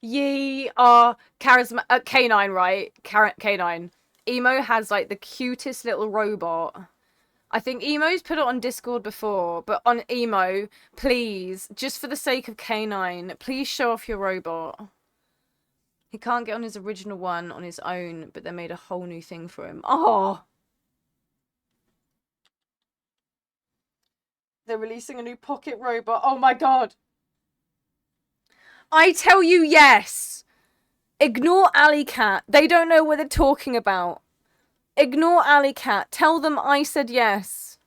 Ye are charisma Canine, right? Canine. Emo has like the cutest little robot. I think Emo's put it on Discord before, but on Emo, please, just for the sake of Canine, please show off your robot. He can't get on his original one on his own, but they made a whole new thing for him. Oh! They're releasing a new pocket robot. Oh my god! I tell you yes! Ignore Alley Cat. They don't know what they're talking about. Ignore Alley Cat. Tell them I said yes.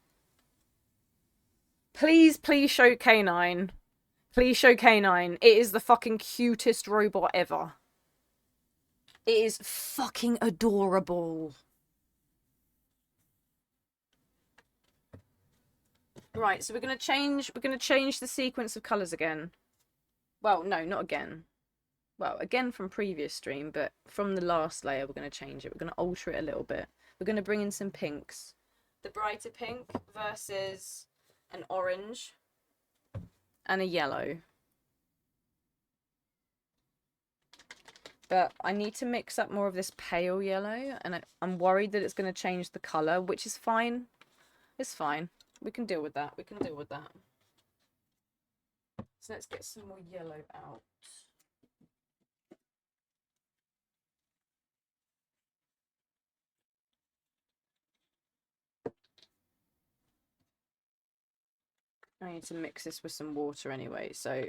Please, please show Canine. Please show Canine. It is the fucking cutest robot ever. It is fucking adorable. Right, so we're gonna change the sequence of colours again. Well, no, not again. Well, again from previous stream, but from the last layer we're gonna change it. We're gonna alter it a little bit. We're gonna bring in some pinks. The brighter pink versus an orange and a yellow. But I need to mix up more of this pale yellow, and I'm worried that it's going to change the colour, which is fine. It's fine. We can deal with that. We can deal with that. So let's get some more yellow out. I need to mix this with some water anyway, so I'm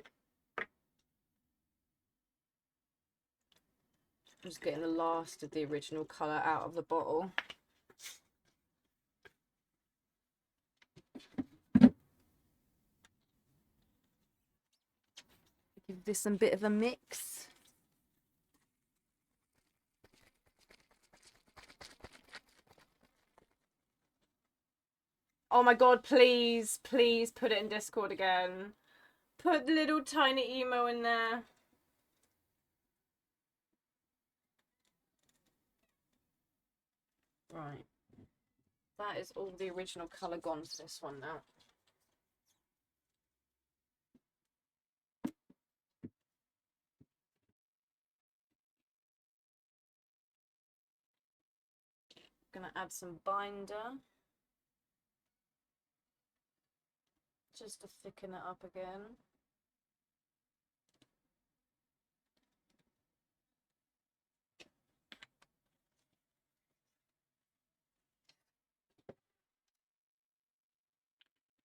just getting the last of the original colour out of the bottle. Give this a bit of a mix. Oh my god, please, please put it in Discord again. Put the little tiny emo in there. Right. That is all the original colour gone for this one now. Gonna add some binder. Just to thicken it up again.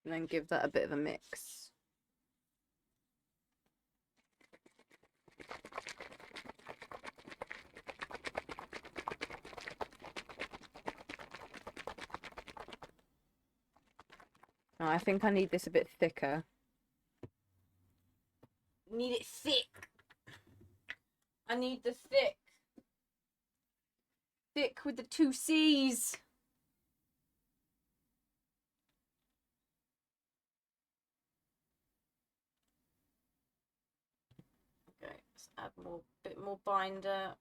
And then give that a bit of a mix. Oh, I think I need this a bit thicker. Need it thick. I need the thick. Thick with the 2 C's. Okay, let's add more, bit more binder.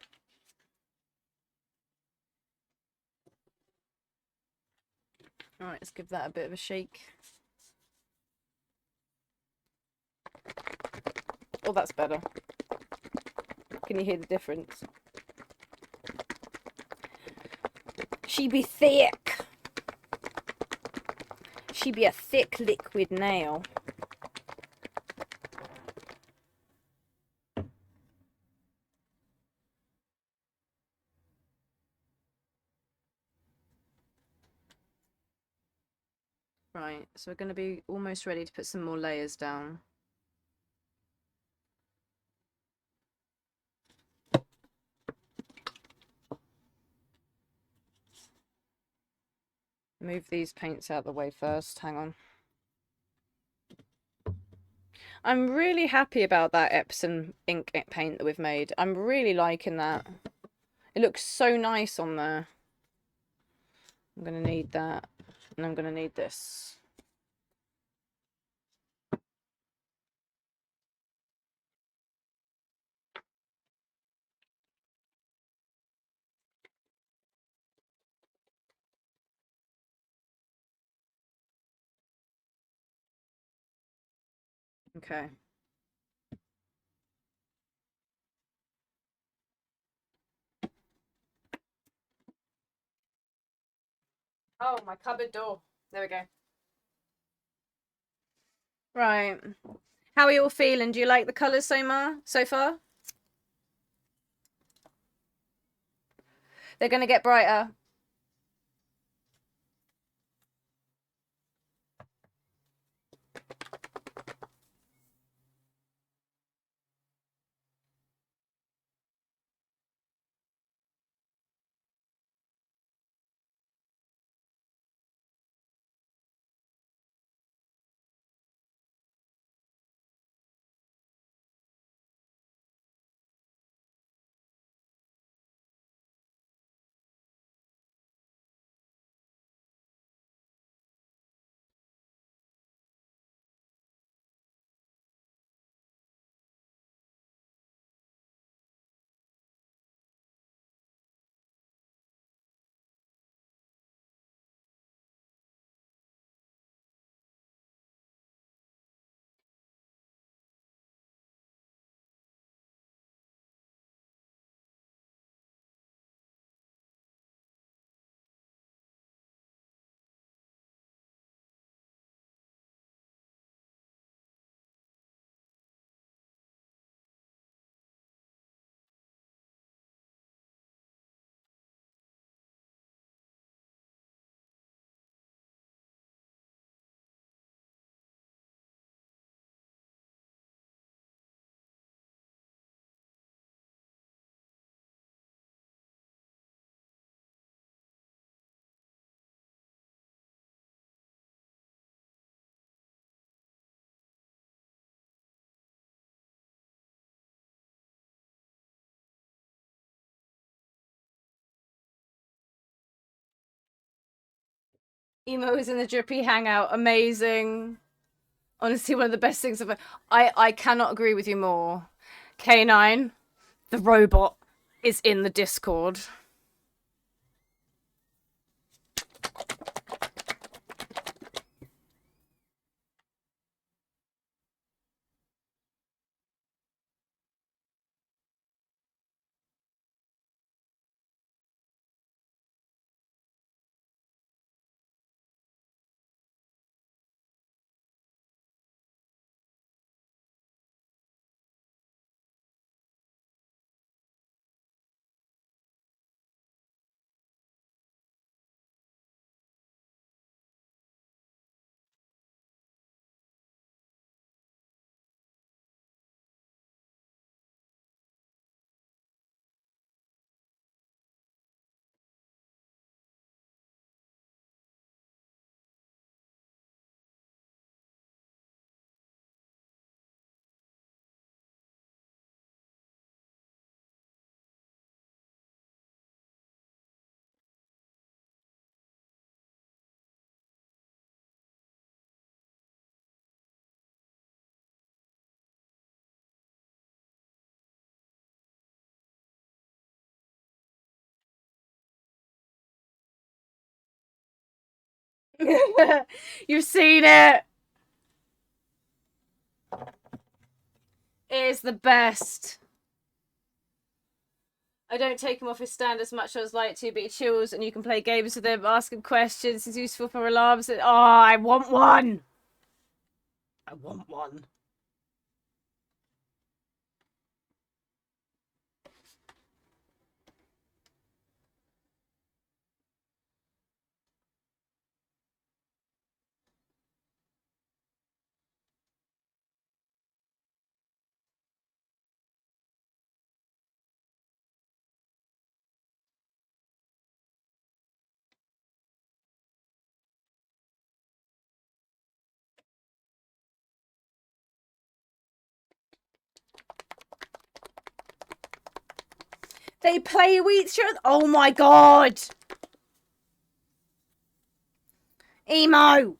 All right, let's give that a bit of a shake. Oh, that's better. Can you hear the difference? She be thick. She be a thick liquid now. Right, so we're going to be almost ready to put some more layers down. Move these paints out of the way first, hang on. I'm really happy about that Epsom ink paint that we've made. I'm really liking that. It looks so nice on there. I'm going to need that. And I'm going to need this. Okay. Oh, my cupboard door. There we go. Right. How are you all feeling? Do you like the colours so far? They're going to get brighter. Emo is in the drippy hangout. Amazing. Honestly, one of the best things ever. I cannot agree with you more. K9, the robot, is in the Discord. You've seen it. It is the best. I don't take him off his stand as much as I'd like to, but he chills and you can play games with him, ask him questions. He's useful for alarms. Oh, I want one. I want one. They play with each other. Oh my god. Emo.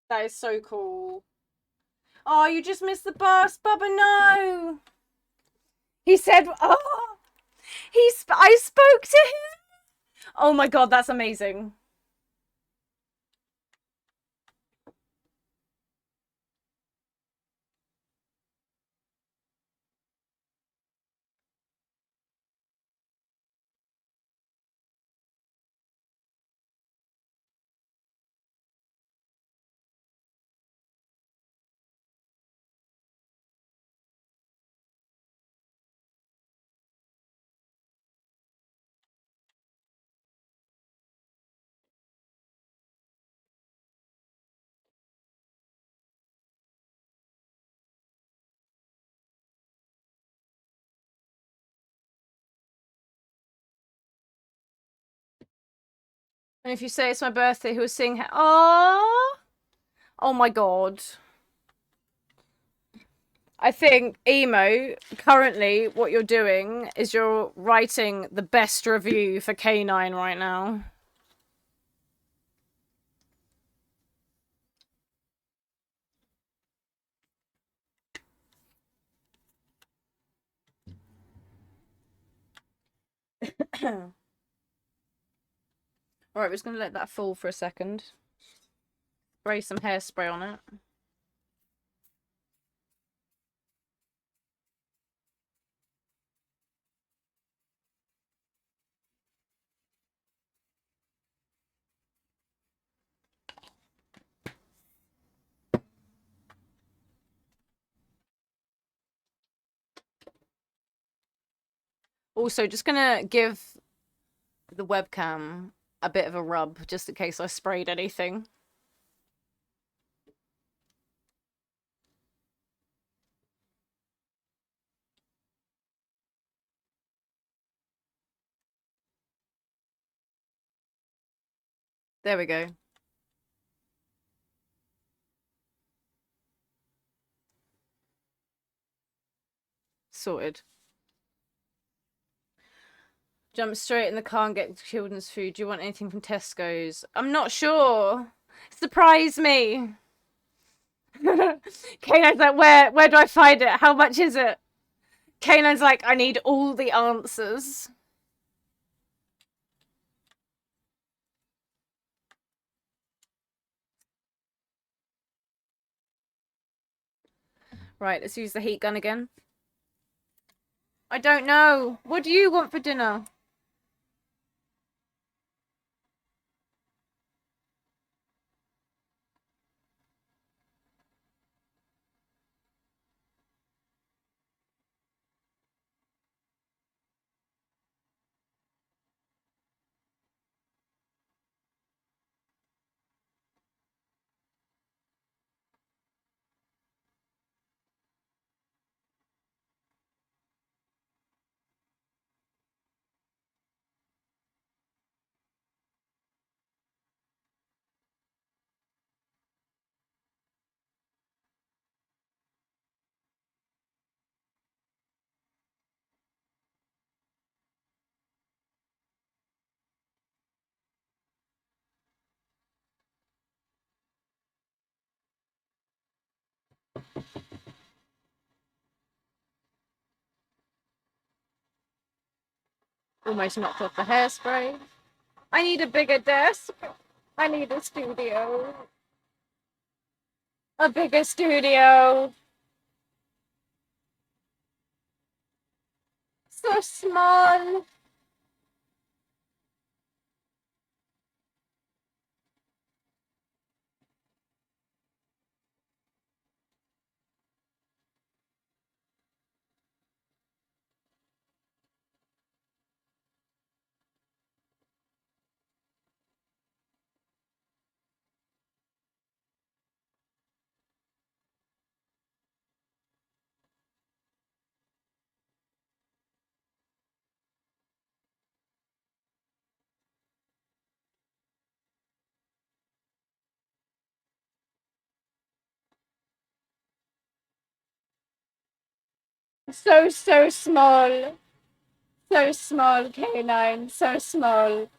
That is so cool. Oh, you just missed the bus, Bubba. No. He said, oh, I spoke to him. Oh my god, that's amazing. And if you say it's my birthday, he'll sing. Oh, oh my god. I think, Emo, currently what you're doing is you're writing the best review for K9 right now. Alright, we're just going to let that fall for a second. Spray some hairspray on it. Also, just gonna give the webcam a bit of a rub, just in case I sprayed anything. There we go. Sorted. Jump straight in the car and get children's food. Do you want anything from Tesco's? I'm not sure. Surprise me. K9's like, where do I find it? How much is it? K9's like, I need all the answers. Right, let's use the heat gun again. I don't know. What do you want for dinner? Almost knocked off the hairspray. I need a bigger desk. I need a studio. A bigger studio. So small. So small. So small, K9. So small.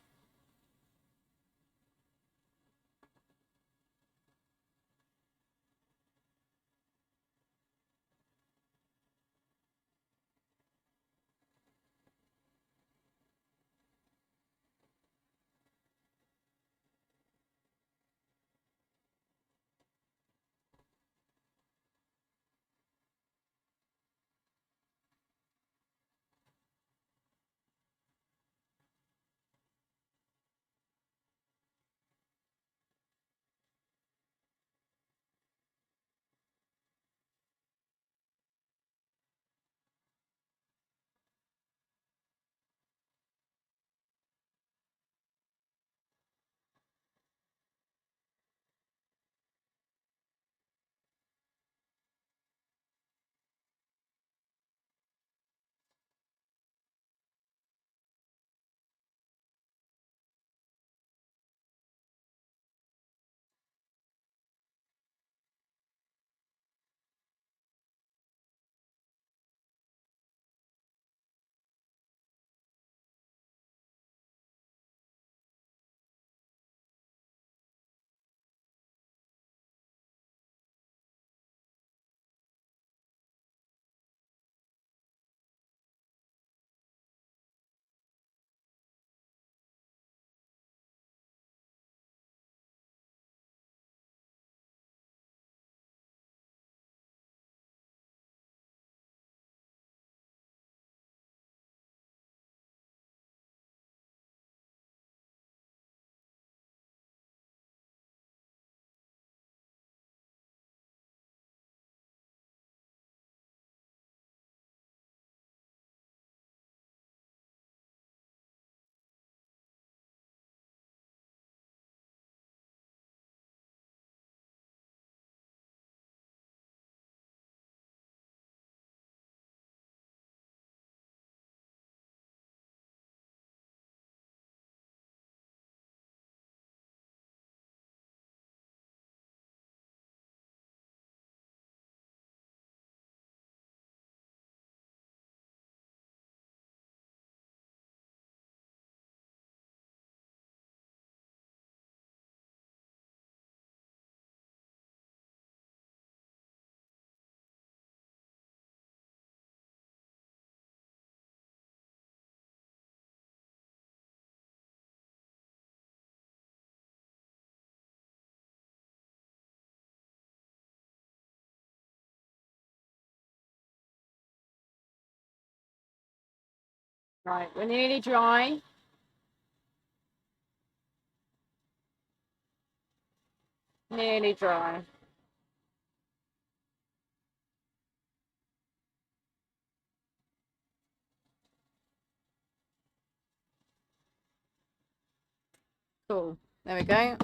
Right, we're nearly dry. Nearly dry. Cool. There we go.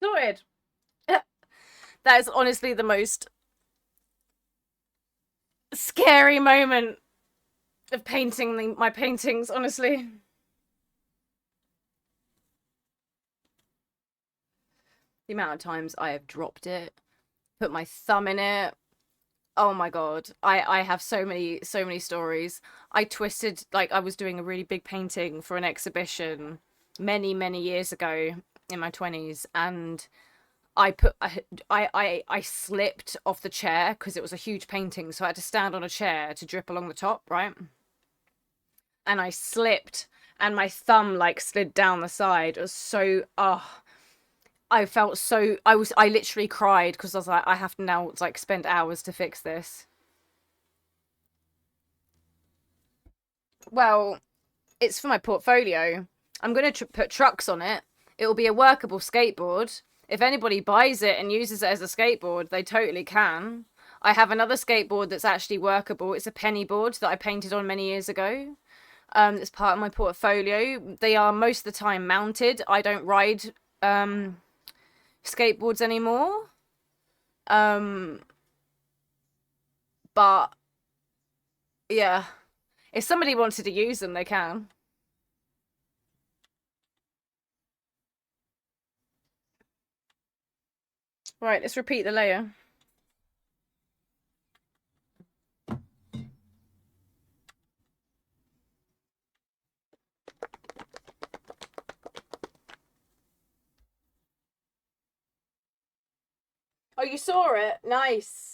Sorted. That is honestly the most scary moment of painting my paintings, honestly. The amount of times I have dropped it, put my thumb in it. Oh my god. I have so many stories. I twisted, like, I was doing a really big painting for an exhibition many years ago in my 20s, and I slipped off the chair because it was a huge painting, so I had to stand on a chair to drip along the top, right? And I slipped and my thumb like slid down the side. It was so I felt so I literally cried because I was like, I have to now like spend hours to fix this. Well, it's for my portfolio. I'm going to put trucks on it. It will be a workable skateboard. If anybody buys it and uses it as a skateboard, they totally can. I have another skateboard that's actually workable. It's a penny board that I painted on many years ago. It's part of my portfolio. They are most of the time mounted. I don't ride skateboards anymore. But yeah, if somebody wanted to use them, they can. Right, let's repeat the layer. Oh, you saw it? Nice.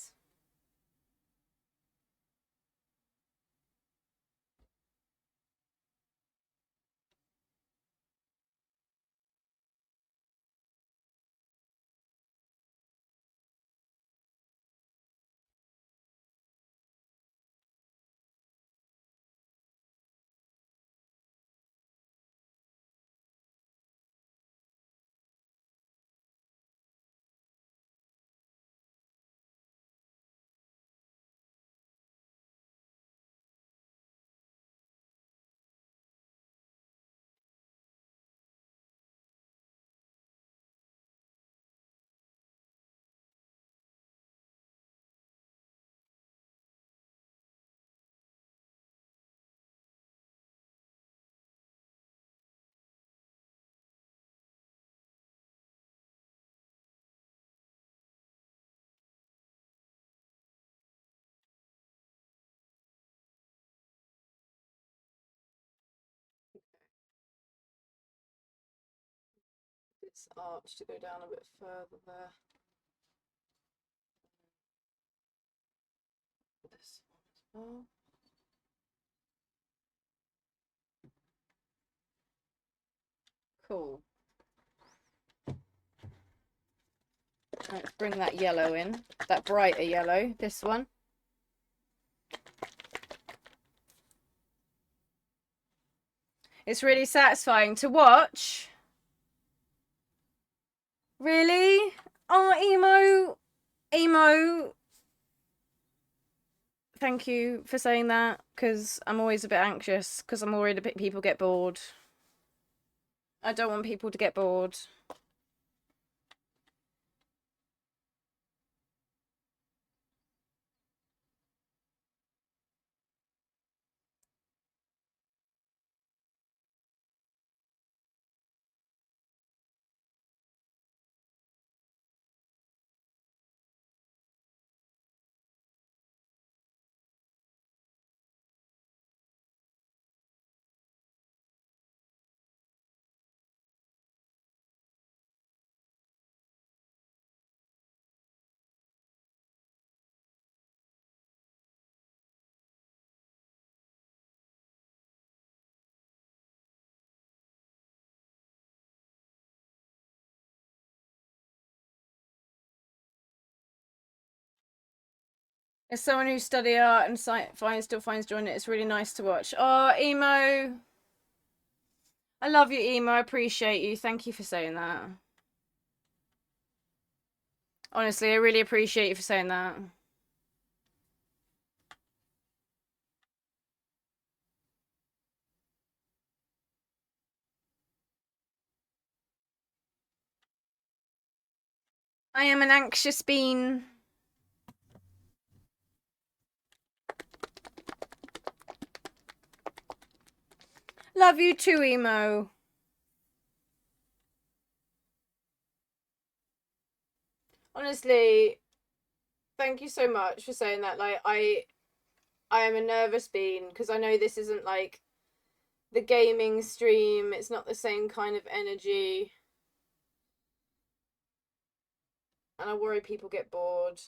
This arch to go down a bit further there. This one as well. Cool. Let's bring that yellow in. That brighter yellow. This one. It's really satisfying to watch. Really? Oh, emo. Thank you for saying that, because I'm always a bit anxious, because I'm worried that people get bored. I don't want people to get bored. As someone who study art and still finds joy in it, it's really nice to watch. Oh, emo. I love you, emo. I appreciate you. Thank you for saying that. Honestly, I really appreciate you for saying that. I am an anxious bean. Love you too, Emo. Honestly, thank you so much for saying that. Like, I am a nervous bean because I know this isn't like the gaming stream. It's not the same kind of energy. And I worry people get bored.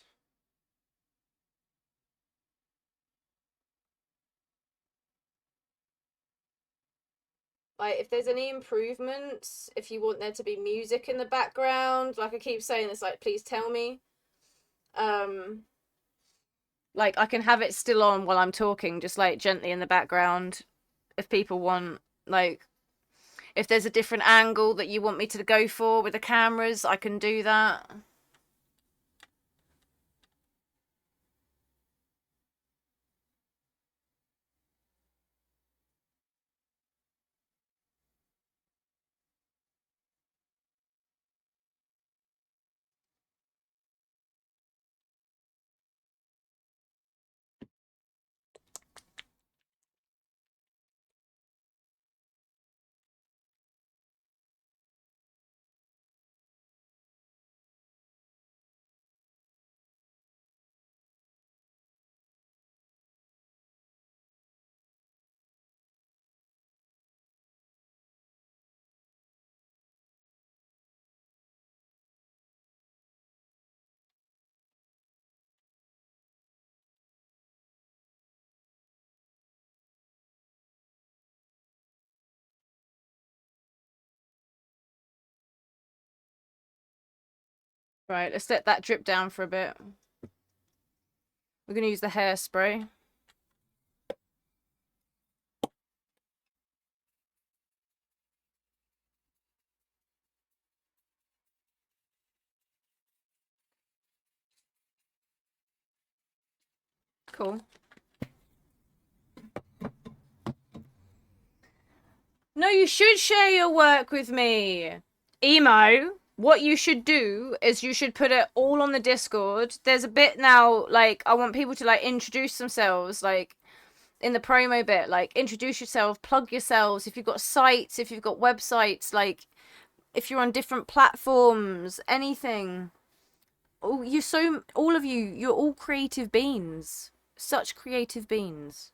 Like, if there's any improvements, if you want there to be music in the background, like I keep saying, it's like, please tell me. Like, I can have it still on while I'm talking, just like gently in the background. If people want, like, if there's a different angle that you want me to go for with the cameras, I can do that. Right, let's let that drip down for a bit. We're going to use the hairspray. Cool. No, you should share your work with me. Emo, what you should do is you should put it all on the Discord. There's a bit now, like, I want people to, like, introduce themselves, like, in the promo bit, like, introduce yourself, plug yourselves. If you've got sites, if you've got websites, like, if you're on different platforms, anything. Oh, all of you, you're all creative beings. Such creative beings.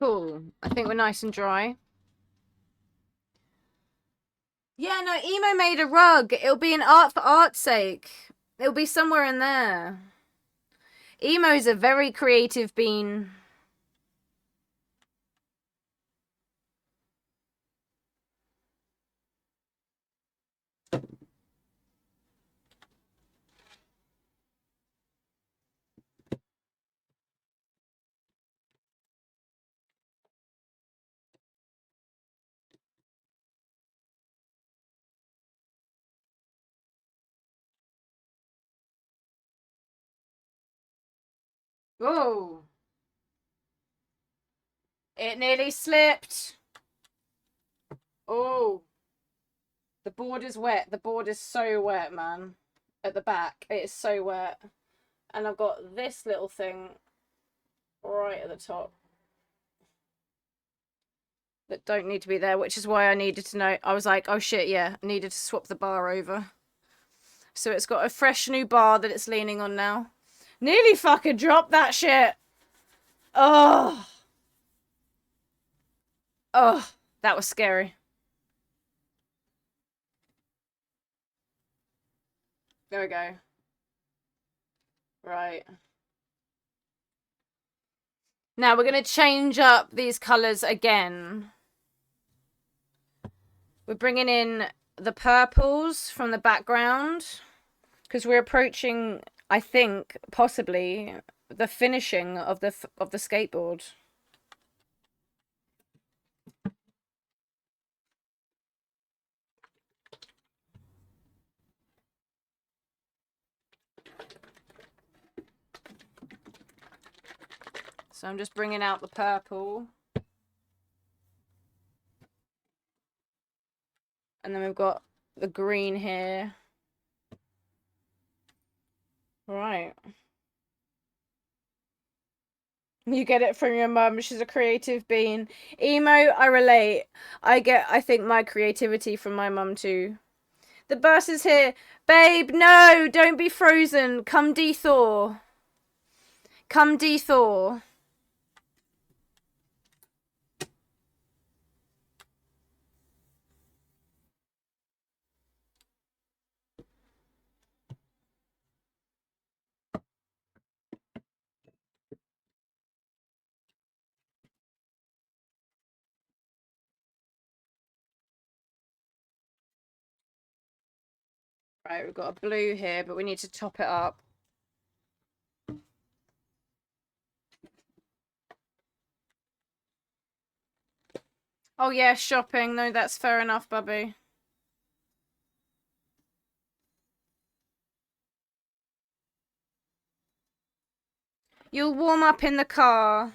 Cool. I think we're nice and dry. Yeah, no, Emo made a rug. It'll be an art for art's sake. It'll be somewhere in there. Emo's a very creative bean. Whoa. It nearly slipped. Oh. The board is wet. The board is so wet, man. At the back. It is so wet. And I've got this little thing right at the top that don't need to be there, which is why I needed to know. I was like, oh shit, yeah. I needed to swap the bar over. So it's got a fresh new bar that it's leaning on now. Nearly fucking dropped that shit. Oh. Oh, that was scary. There we go. Right. Now we're going to change up these colours again. We're bringing in the purples from the background because we're approaching, I think, possibly the finishing of the skateboard. So I'm just bringing out the purple. And then we've got the green here. Right. You get it from your mum. She's a creative being. Emo, I relate. I think my creativity from my mum too. The bus is here. Babe, no, don't be frozen. Come de-thaw. Come de-thaw. Right, we've got a blue here, but we need to top it up. Oh yeah, shopping. No, that's fair enough, Bubby. You'll warm up in the car.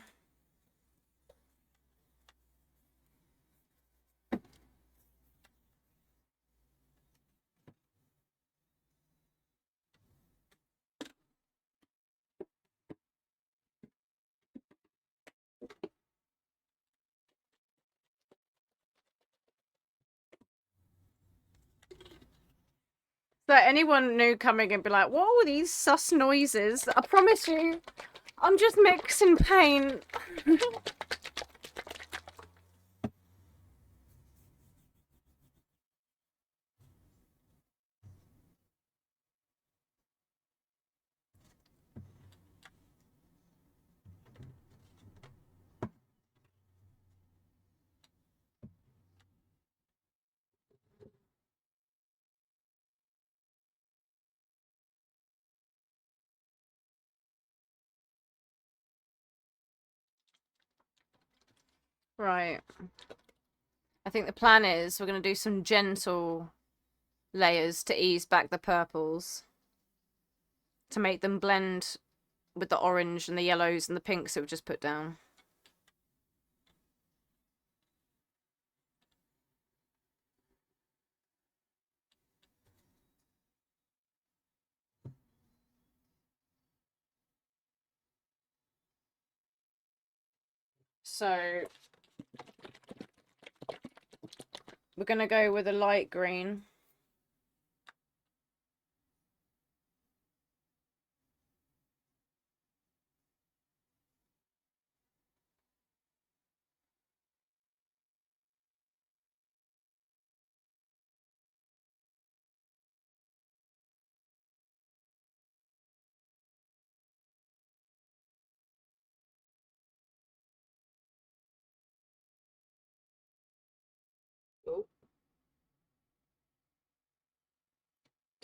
So anyone new coming and be like, what are these sus noises? I promise you, I'm just mixing paint. Right. I think the plan is we're going to do some gentle layers to ease back the purples. To make them blend with the orange and the yellows and the pinks that we just put down. So we're going to go with a light green.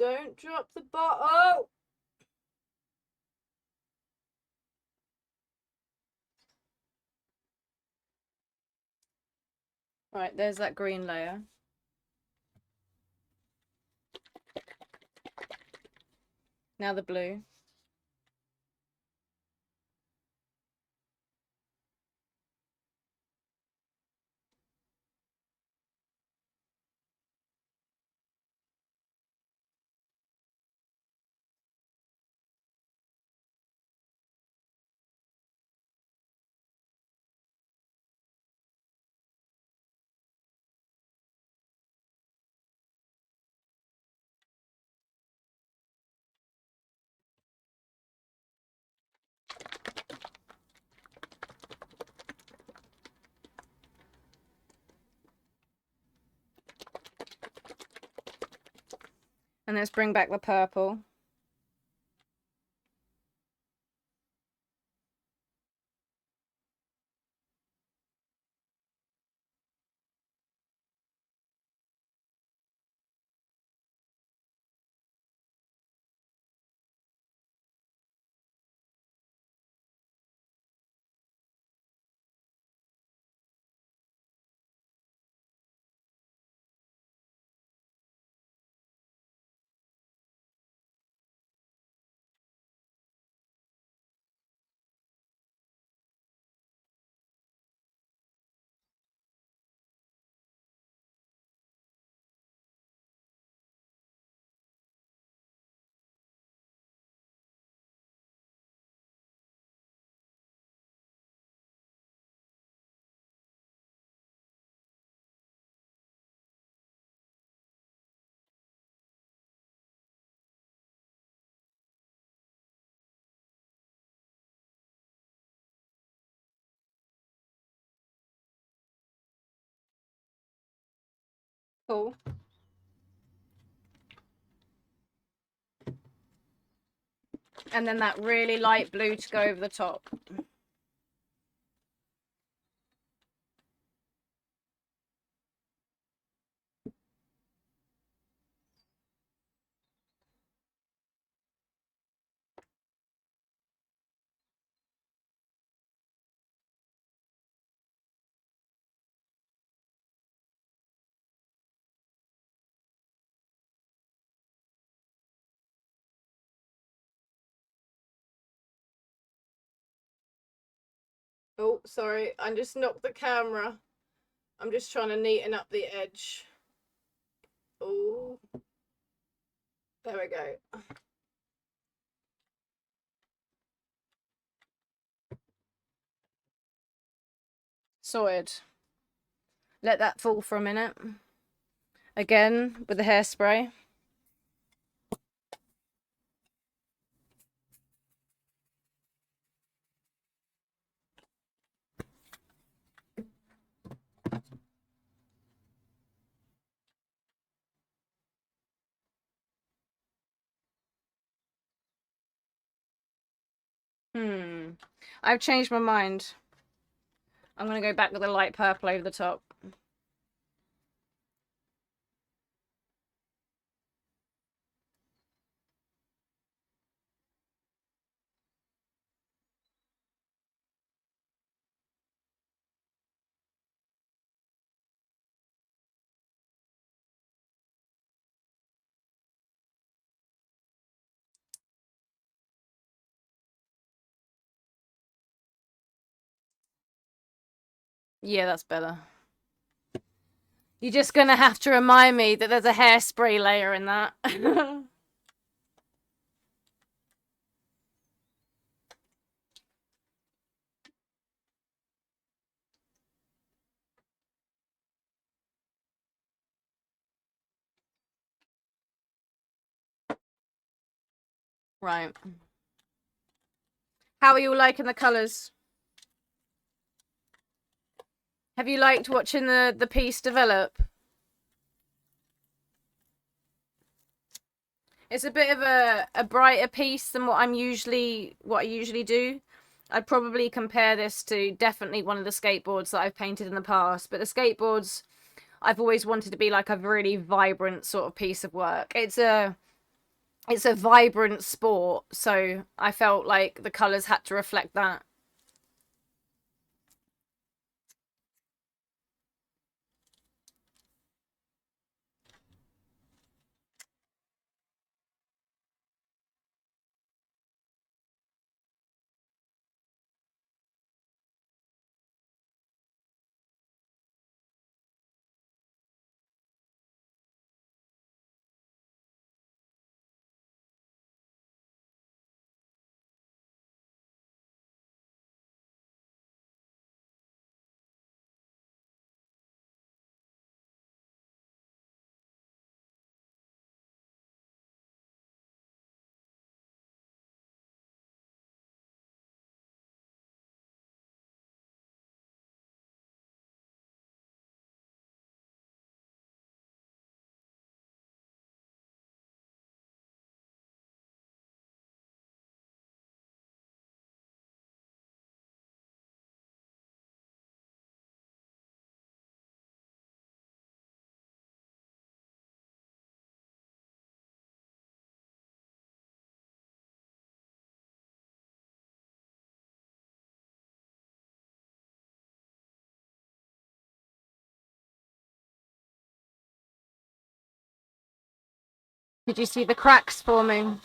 Don't drop the bottle. Right, there's that green layer. Now the blue. And let's bring back the purple. Cool. And then that really light blue to go over the top. Oh, sorry, I just knocked the camera. I'm just trying to neaten up the edge. Oh, there we go. Sorted. Let that fall for a minute. Again, with the hairspray. I've changed my mind. I'm going to go back with the light purple over the top. Yeah, that's better. You're just going to have to remind me that there's a hairspray layer in that. Right. How are you all liking the colours? Have you liked watching the piece develop? It's a bit of a brighter piece than what I usually do. I'd probably compare this to definitely one of the skateboards that I've painted in the past, but the skateboards I've always wanted to be like a really vibrant sort of piece of work. It's a it's a vibrant sport, so I felt like the colours had to reflect that. Did you see the cracks forming?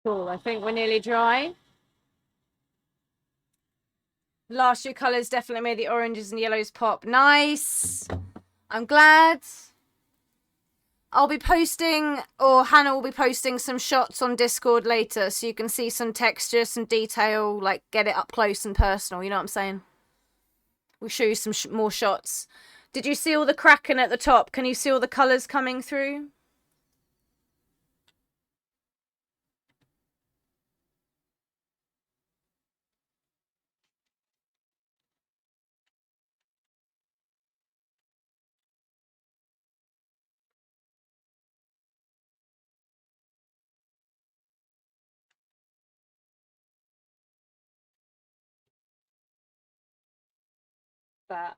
Cool, I think we're nearly dry. Last few colours definitely made the oranges and yellows pop. Nice. I'm glad. I'll be posting, or Hannah will be posting some shots on Discord later so you can see some texture, some detail, like get it up close and personal, you know what I'm saying? We'll show you some more shots. Did you see all the cracking at the top? Can you see all the colours coming through? That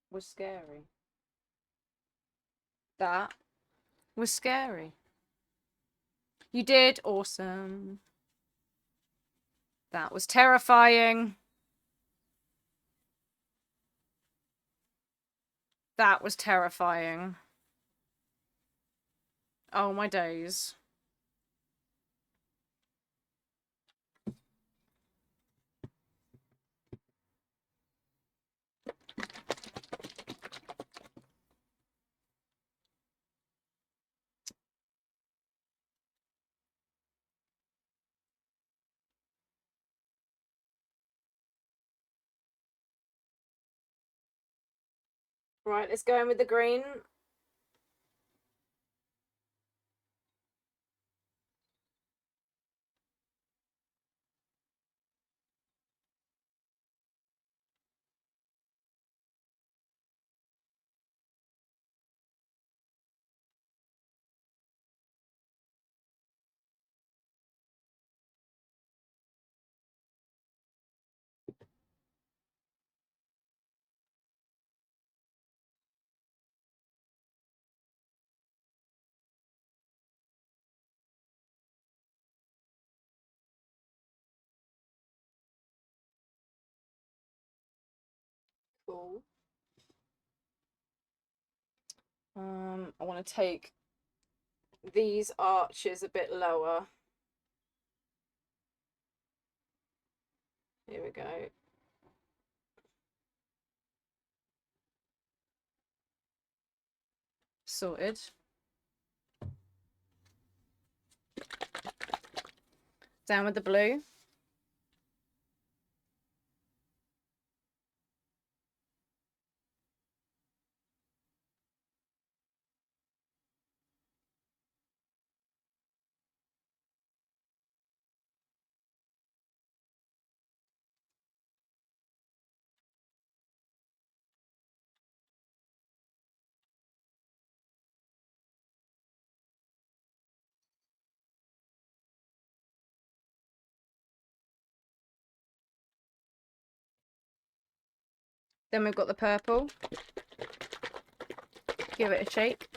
was scary. That was scary. You did awesome. That was terrifying. That was terrifying. Oh my days. Right, let's go in with the green. Cool. I want to take these arches a bit lower. Here we go. Sorted. Down with the blue. Then we've got the purple. Give it a shake.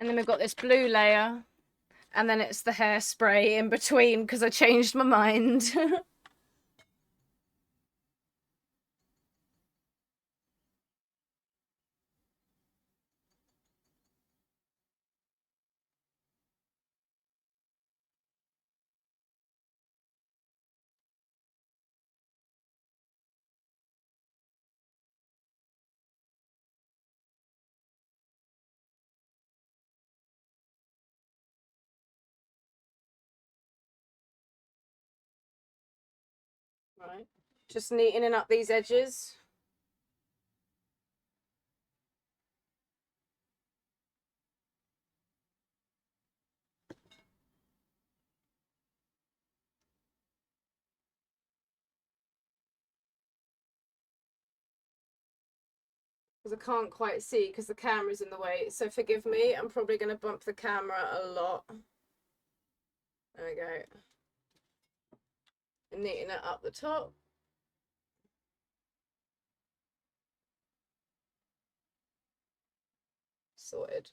And then we've got this blue layer. And then it's the hairspray in between because I changed my mind. Right. Just neatening up these edges. Because I can't quite see because the camera's in the way. So forgive me, I'm probably going to bump the camera a lot. There we go. And neaten it up the top. Sorted.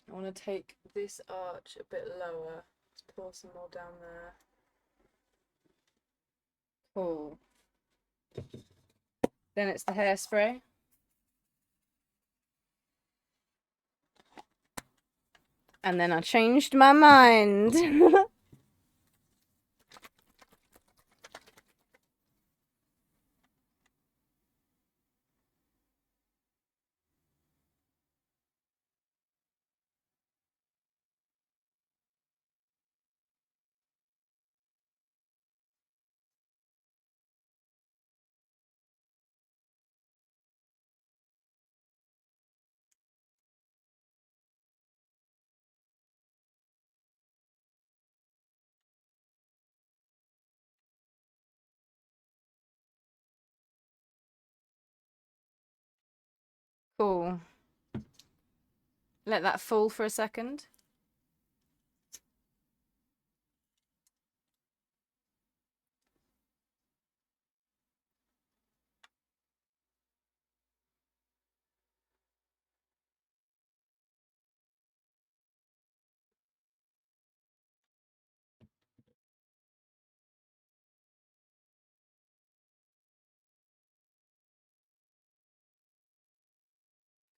I want to take this arch a bit lower. Let's pour some more down there. Cool. Then it's the hairspray. And then I changed my mind. Cool. Let that fall for a second.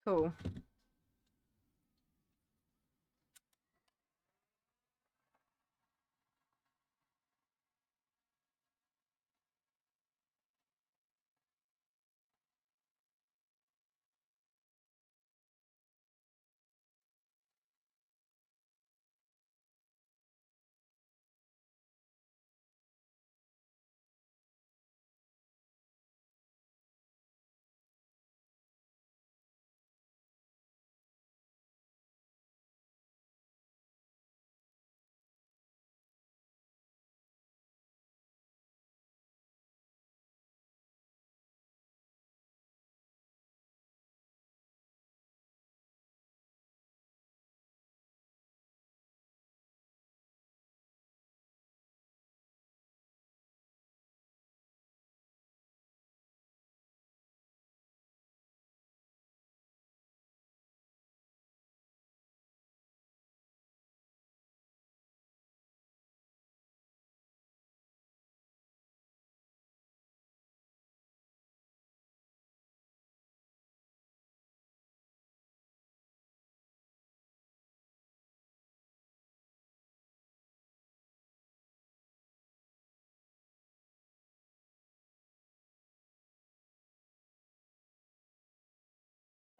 Cool.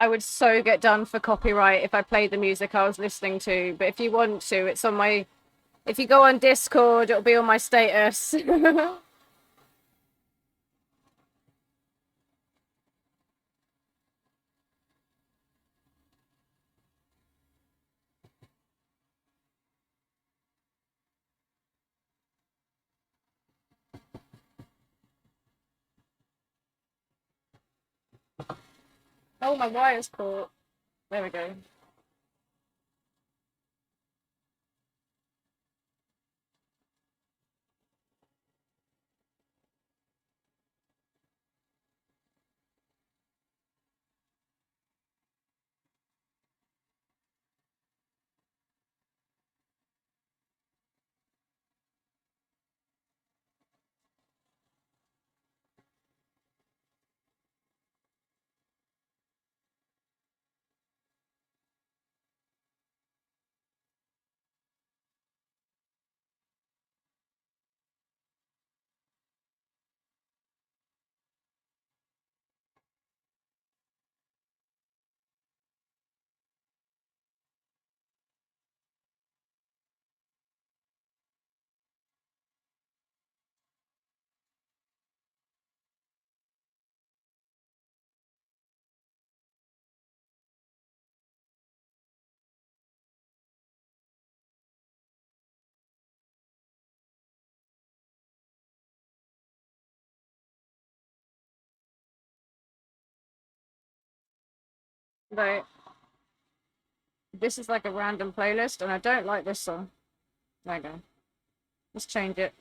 I would so get done for copyright if I played the music I was listening to. But if you want to, it's on my... If you go on Discord, it'll be on my status. Oh, my wire's caught. There we go. But this is like a random playlist, and I don't like this song. There you go. Let's change it.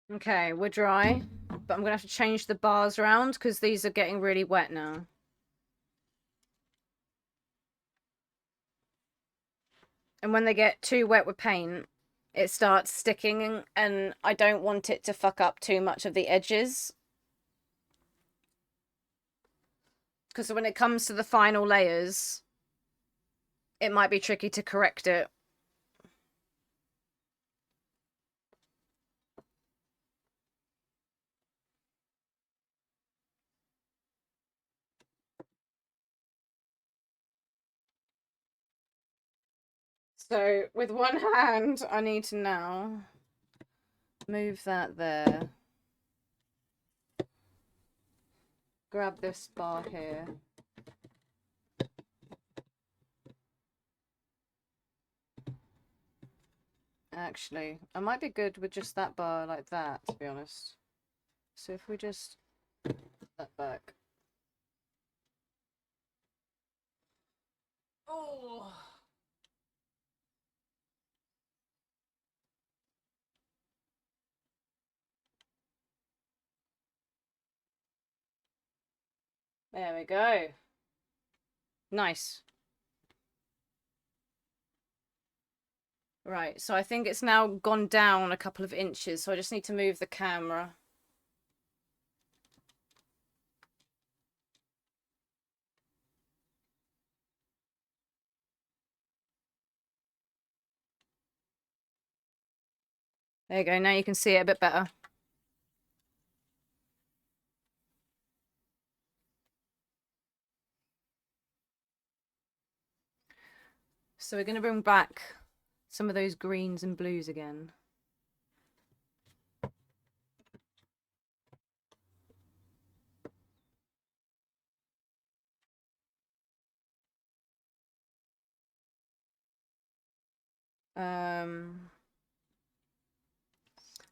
Okay, we're dry, but I'm gonna have to change the bars around because these are getting really wet now. And when they get too wet with paint, it starts sticking, and I don't want it to fuck up too much of the edges. Because when it comes to the final layers, it might be tricky to correct it. So with one hand, I need to now move that there. Grab this bar here. Actually, I might be good with just that bar like that, to be honest. So if we just put that back. Oh. There we go. Nice. Right, so I think it's now gone down a couple of inches, so I just need to move the camera. There you go, now you can see it a bit better. So we're going to bring back some of those greens and blues again.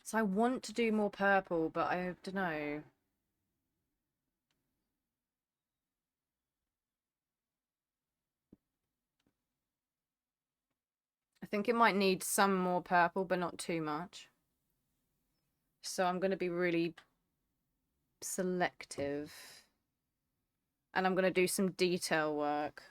So I want to do more purple, but I don't know. I think it might need some more purple, but not too much. So I'm going to be really selective. And I'm going to do some detail work.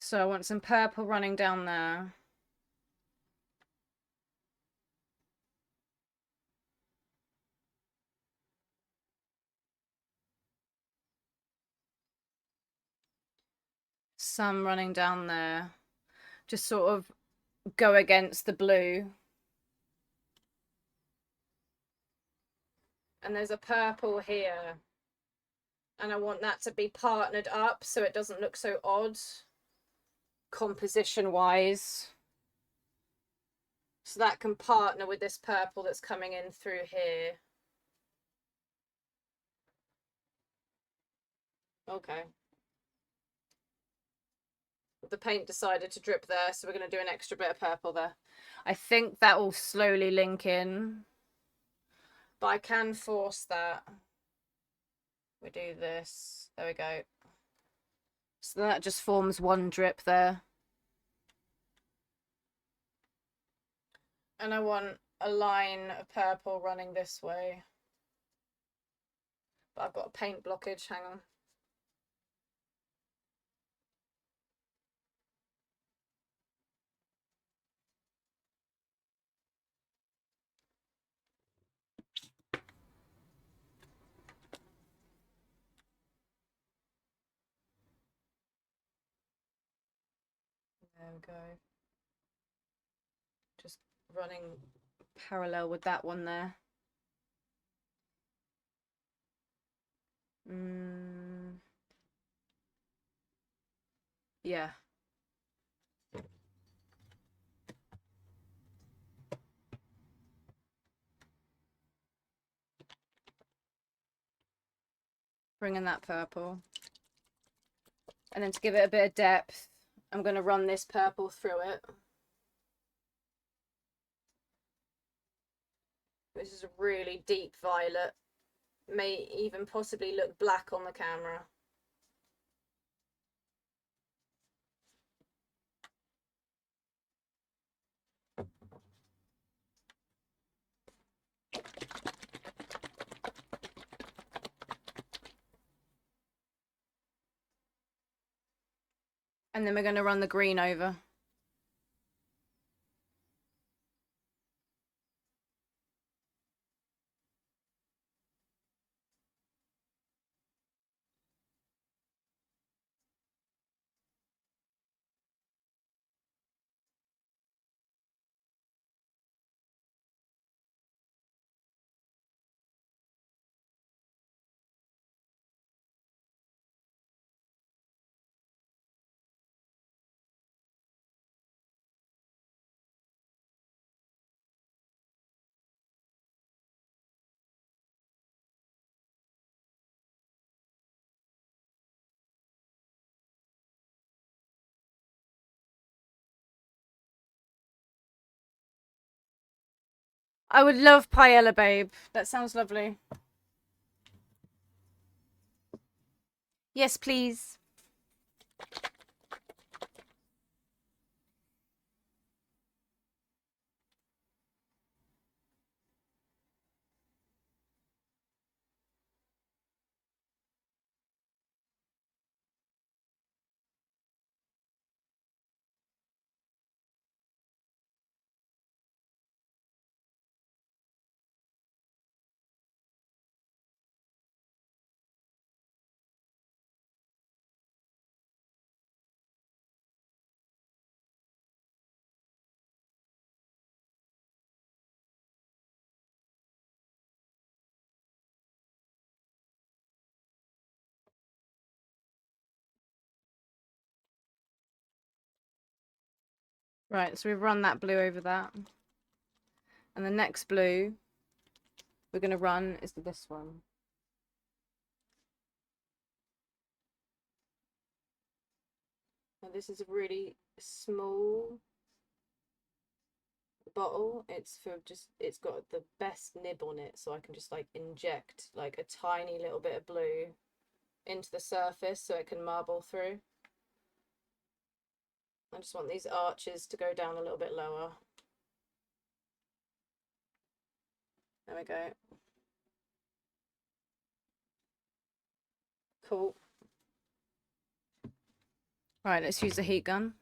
So I want some purple running down there. Some running down there. Just sort of go against the blue. And there's a purple here. And I want that to be partnered up so it doesn't look so odd, composition-wise. So that can partner with this purple that's coming in through here. Okay. The paint decided to drip there, so we're going to do an extra bit of purple there. I think that will slowly link in, but I can force that. We do this. There we go. So that just forms one drip there. And I want a line of purple running this way. But I've got a paint blockage, hang on. There we go. Just running parallel with that one there. Yeah. Bring in that purple. And then to give it a bit of depth, I'm going to run this purple through it. This is a really deep violet. May even possibly look black on the camera. And then we're going to run the green over. I would love paella, babe. That sounds lovely. Yes, please. Right, so we've run that blue over that. And the next blue we're going to run is this one. Now this is a really small bottle. It's got the best nib on it, so I can just like inject like a tiny little bit of blue into the surface so it can marble through. I just want these arches to go down a little bit lower. There we go. Cool. Right, let's use the heat gun.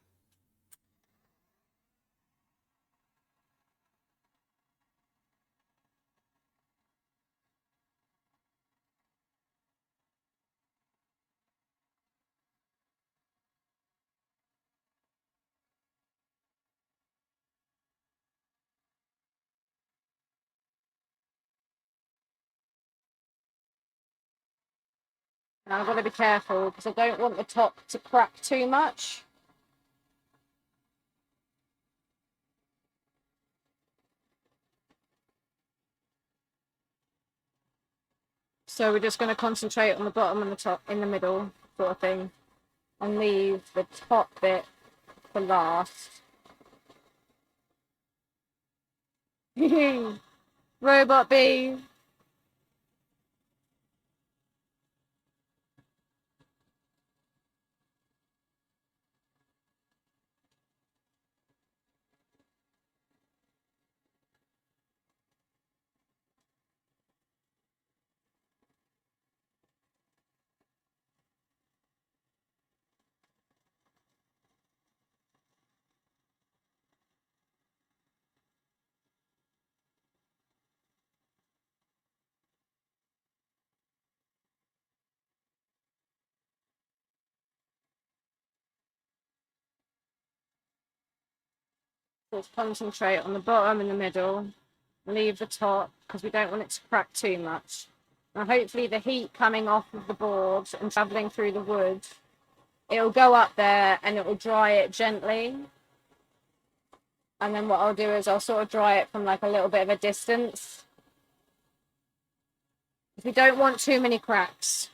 Now I've got to be careful because I don't want the top to crack too much. So we're just going to concentrate on the bottom and the top in the middle sort of thing and leave the top bit for last. Robot bee. Let's concentrate on the bottom and the middle. Leave the top because we don't want it to crack too much. Now hopefully the heat coming off of the board and travelling through the wood, it'll go up there and it will dry it gently. And then what I'll do is I'll sort of dry it from like a little bit of a distance. We don't want too many cracks.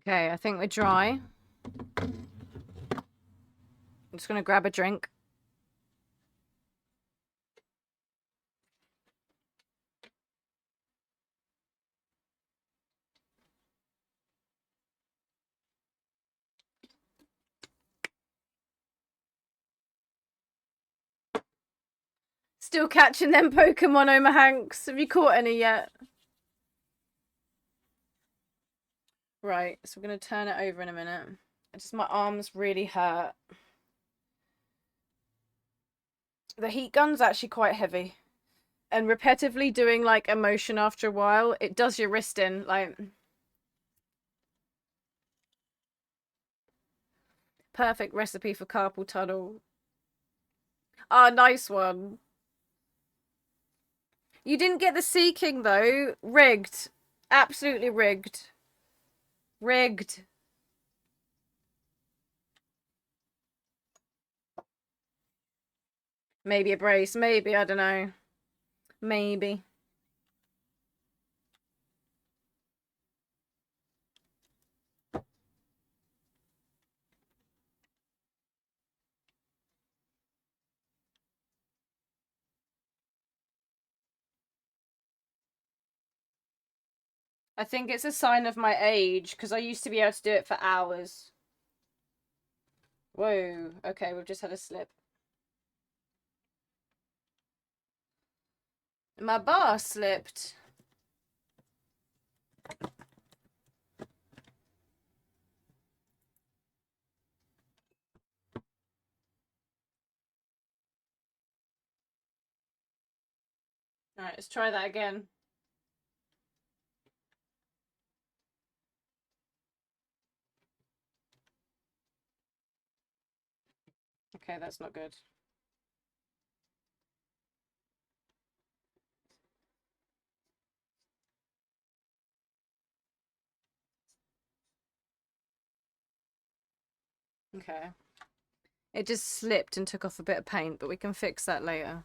Okay, I think we're dry. I'm just gonna grab a drink. Still catching them Pokemon, Oma Hanks. Have you caught any yet? Right, so we're gonna turn it over in a minute. Just my arms really hurt. The heat gun's actually quite heavy. And repetitively doing like a motion after a while, it does your wrist in. Like, perfect recipe for carpal tunnel. Ah, nice one. You didn't get the Seeking though. Rigged. Absolutely rigged. Rigged. Maybe a brace. Maybe. I don't know. Maybe. I think it's a sign of my age because I used to be able to do it for hours. Whoa. Okay, we've just had a slip. My bar slipped. Alright, let's try that again. Okay, that's not good. Okay. It just slipped and took off a bit of paint, but we can fix that later.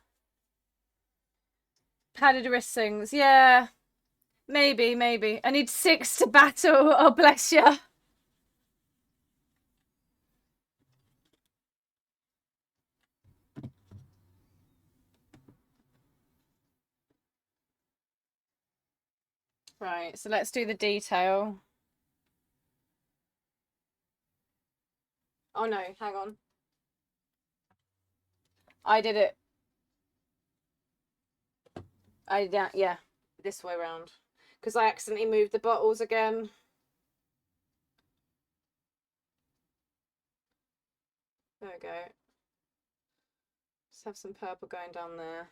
Padded wrist things. Yeah. Maybe, maybe. I need 6 to battle. Oh, bless you. Right, so let's do the detail. Oh no, hang on. I did it. Yeah, this way around. Because I accidentally moved the bottles again. There we go. Just have some purple going down there.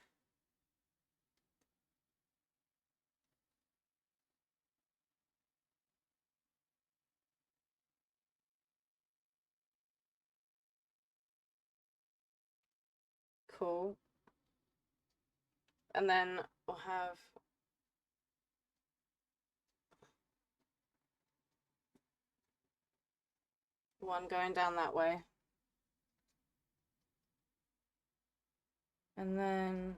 Cool. And then we'll have one going down that way. And then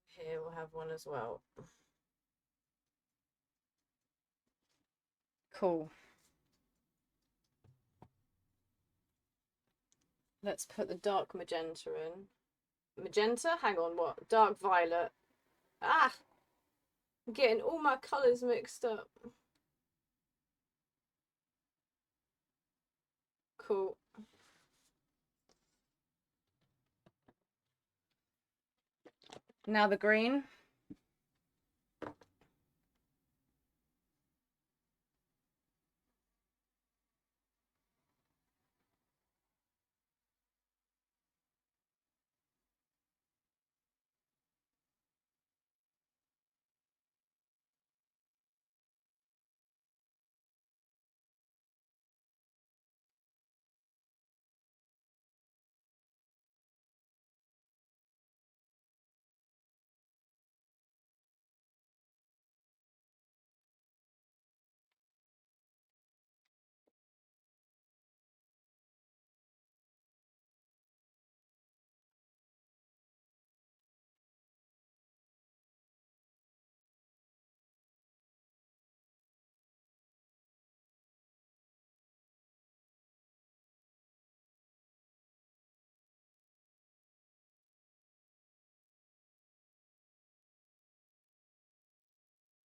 here we'll have one as well. Cool. Let's put the dark magenta in. Magenta? Hang on, what? Dark violet. Ah! I'm getting all my colours mixed up. Cool. Now the green.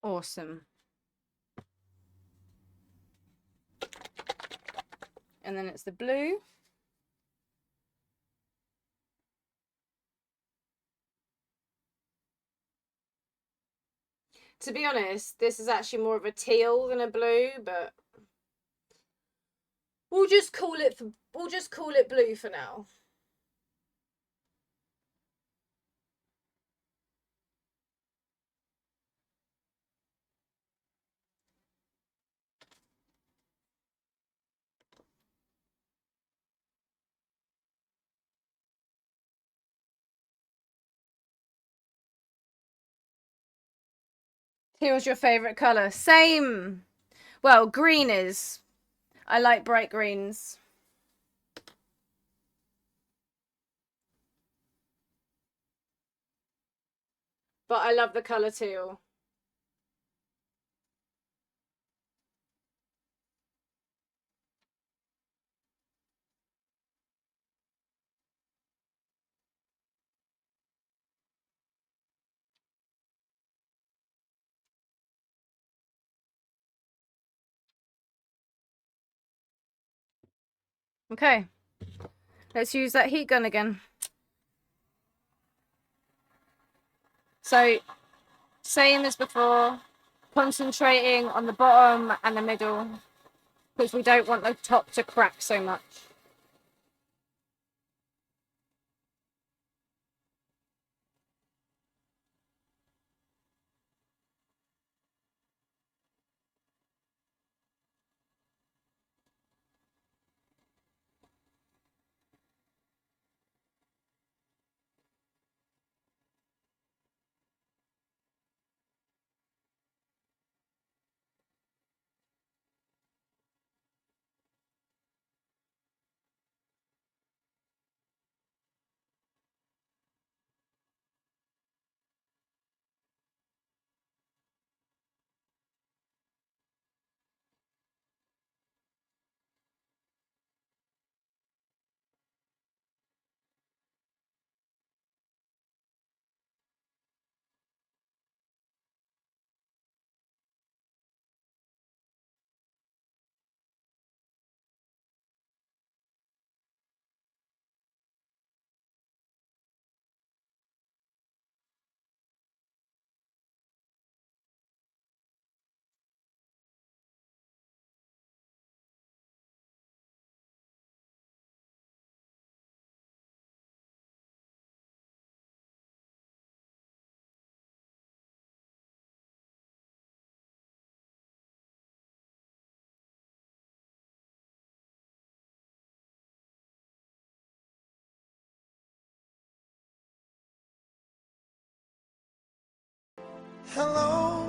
Awesome. And then it's the blue. To be honest, this is actually more of a teal than a blue, but we'll just call it blue for now. Teal's your favorite color? Same. Well, green is. I like bright greens. But I love the color teal. Okay. Let's use that heat gun again. So, same as before, concentrating on the bottom and the middle, because we don't want the top to crack so much. Hello,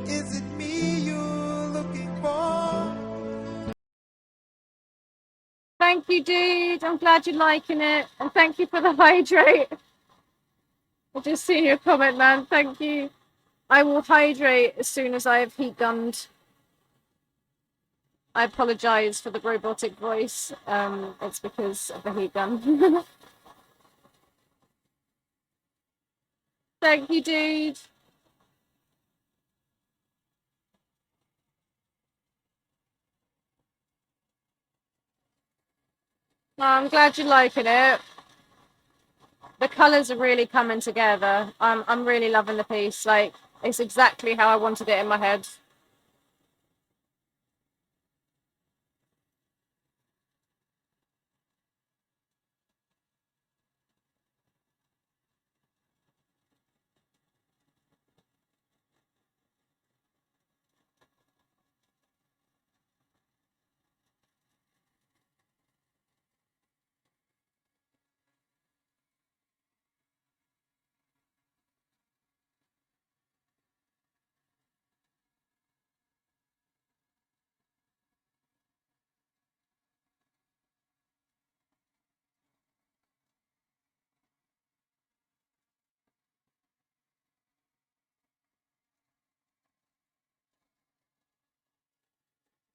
is it me you're looking for? Thank you, dude. I'm glad you're liking it. And thank you for the hydrate. I just seen your comment, man. Thank you. I will hydrate as soon as I have heat gunned. I apologize for the robotic voice. It's because of the heat gun. Thank you, dude. Oh, I'm glad you're liking it. The colours are really coming together. I'm really loving the piece. Like, it's exactly how I wanted it in my head.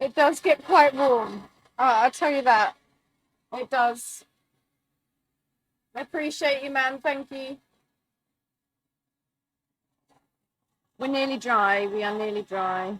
It does get quite warm. I'll tell you that. It does. I appreciate you, man. Thank you. We're nearly dry. We are nearly dry.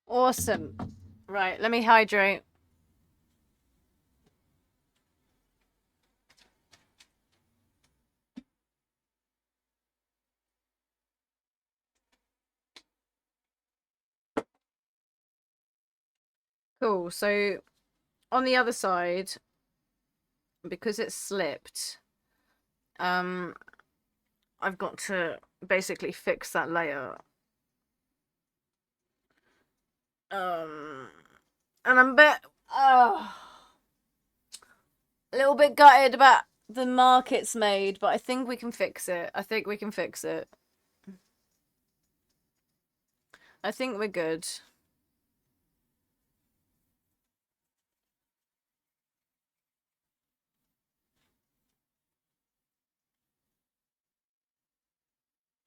Awesome. Right, let me hydrate. Cool. So on the other side, because it's slipped, I've got to basically fix that layer. And I'm a bit, a little bit gutted about the mark it's made, but I think we can fix it. I think we can fix it. I think we're good.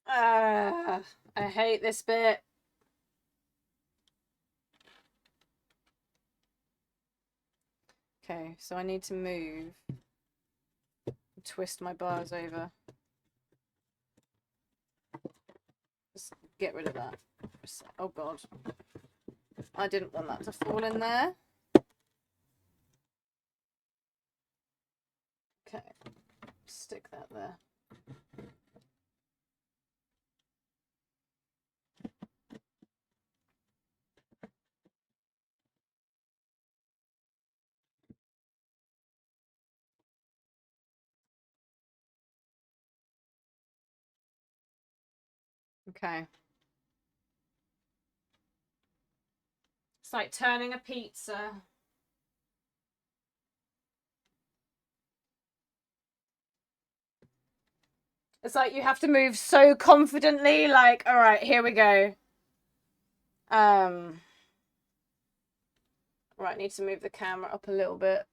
I hate this bit. Okay, so I need to move. Twist my bars over. Just get rid of that. Oh god. I didn't want that to fall in there. Okay. Stick that there. Okay. It's like turning a pizza. It's like you have to move so confidently, like, all right, here we go. Right, need to move the camera up a little bit.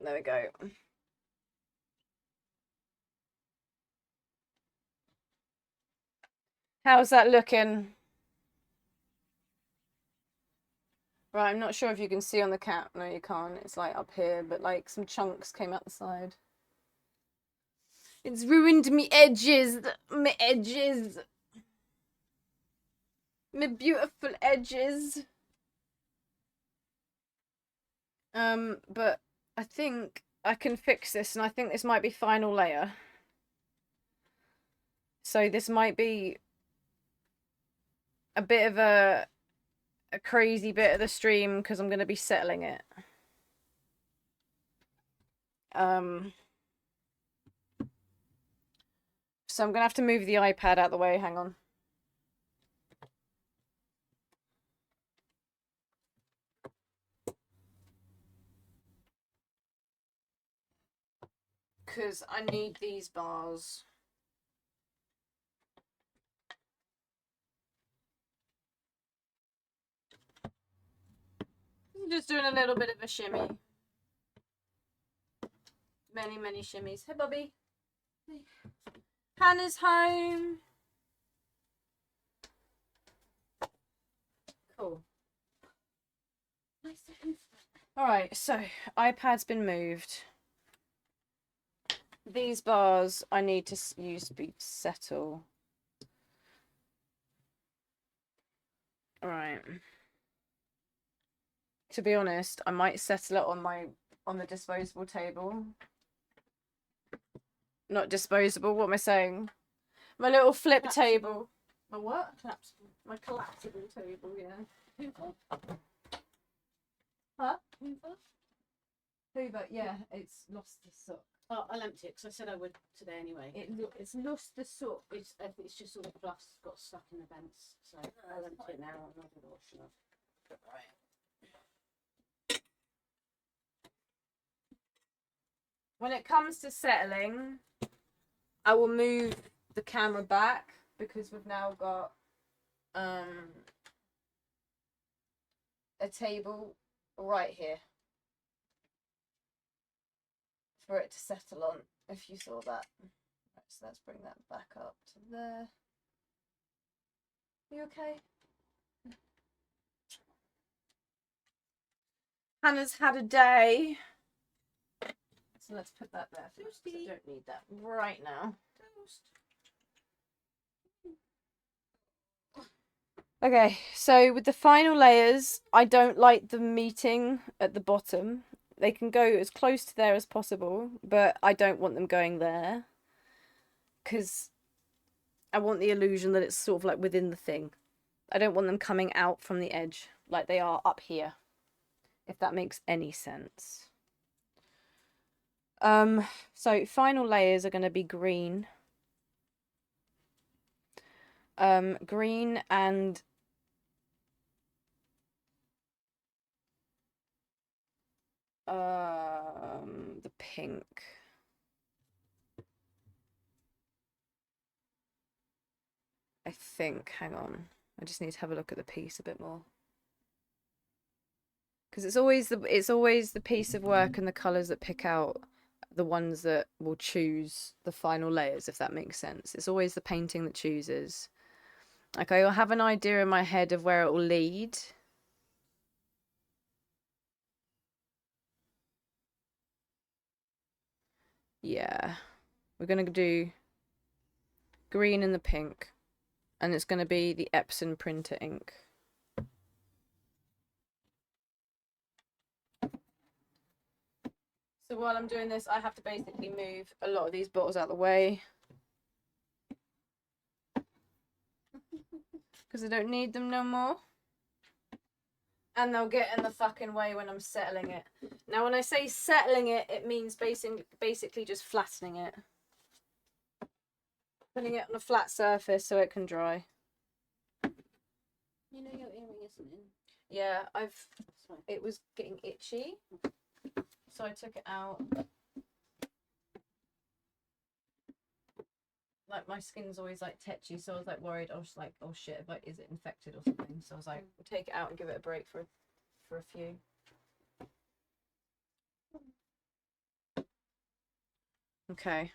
There we go. How's that looking? Right, I'm not sure if you can see on the cap. No, you can't. It's like up here, but like some chunks came out the side. It's ruined me edges. My edges. My beautiful edges. But I think I can fix this, and I think this might be final layer. So this might be a bit of a crazy bit of the stream because I'm going to be settling it. So I'm going to have to move the iPad out the way. Hang on. Because I need these bars. I'm just doing a little bit of a shimmy. Many, many shimmies. Hey, Bobby. Hey. Hannah's home. Cool. Alright, so iPad's been moved. These bars I need to use to settle. Alright. To be honest, I might settle it on the disposable table. Not disposable, what am I saying? My little flip table. My what? Collapsible. My collapsible table, yeah. Huh? Hoover, yeah, it's lost the sock. Oh, I'll empty it because I said I would today anyway. It's lost the sock. It's just all the fluff's got stuck in the vents, so I'll empty it now and I'll do the washing off. Right. When it comes to settling, I will move the camera back because we've now got a table right here for it to settle on, if you saw that. Right, so let's bring that back up to there. Are you okay? Hannah's had a day. So let's put that there first, because I don't need that right now. Okay, so with the final layers, I don't like them meeting at the bottom. They can go as close to there as possible, but I don't want them going there. Because I want the illusion that it's sort of like within the thing. I don't want them coming out from the edge like they are up here. If that makes any sense. So final layers are going to be green. Green and the pink. I think, hang on. I just need to have a look at the piece a bit more. Because it's always the piece of work and the colours that pick out the ones that will choose the final layers, if that makes sense. It's always the painting that chooses. Like, I'll have an idea in my head of where it will lead. Yeah. We're going to do green and the pink. And it's going to be the Epson printer ink. So while I'm doing this, I have to basically move a lot of these bottles out of the way. Because I don't need them no more. And they'll get in the fucking way when I'm settling it. Now, when I say settling it, it means basically just flattening it. Putting it on a flat surface so it can dry. You know your earring isn't in. Yeah, it was getting itchy. So I took it out. Like, my skin's always like tetchy, so I was like worried. I was like, oh shit, like, is it infected or something? So I was like, we'll take it out and give it a break for a few. Okay.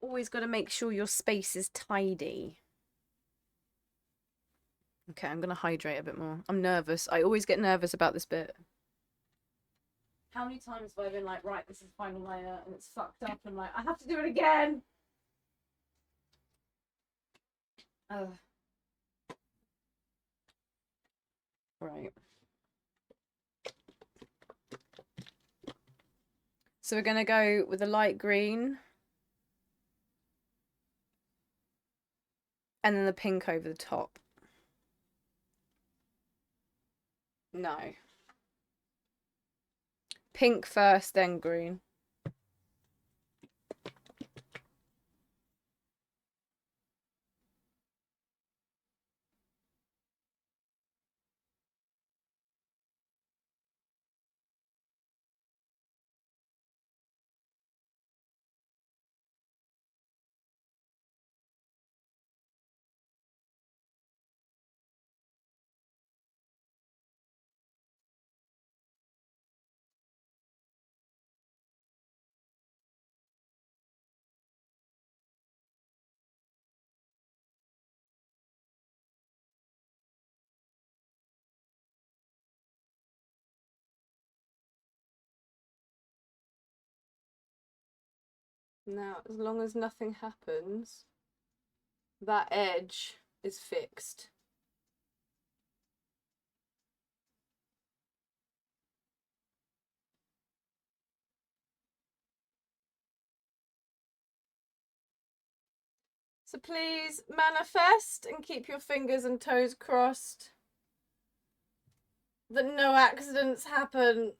Always got to make sure your space is tidy. Okay, I'm going to hydrate a bit more. I'm nervous. I always get nervous about this bit. How many times have I been like, right, this is the final layer, and it's fucked up, and like, I have to do it again! Right. So we're going to go with a light green. And then the pink over the top. No. Pink first, then green. Now, as long as nothing happens, that edge is fixed. So please manifest and keep your fingers and toes crossed that no accidents happen.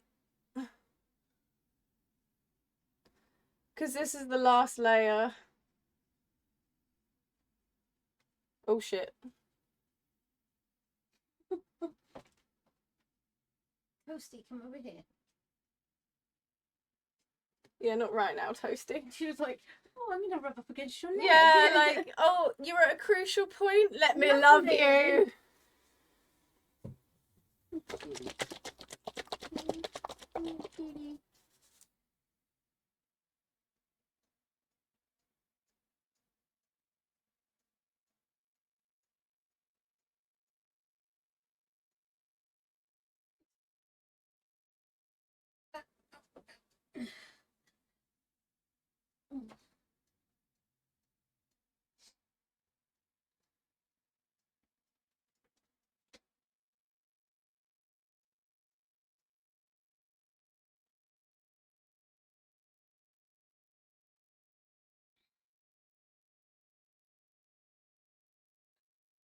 Because this is the last layer. Oh shit. Toasty, come over here. Yeah, not right now, Toasty. She was like, oh, I'm gonna rub up against your neck. Yeah, like, oh, you're at a crucial point. Let me love you.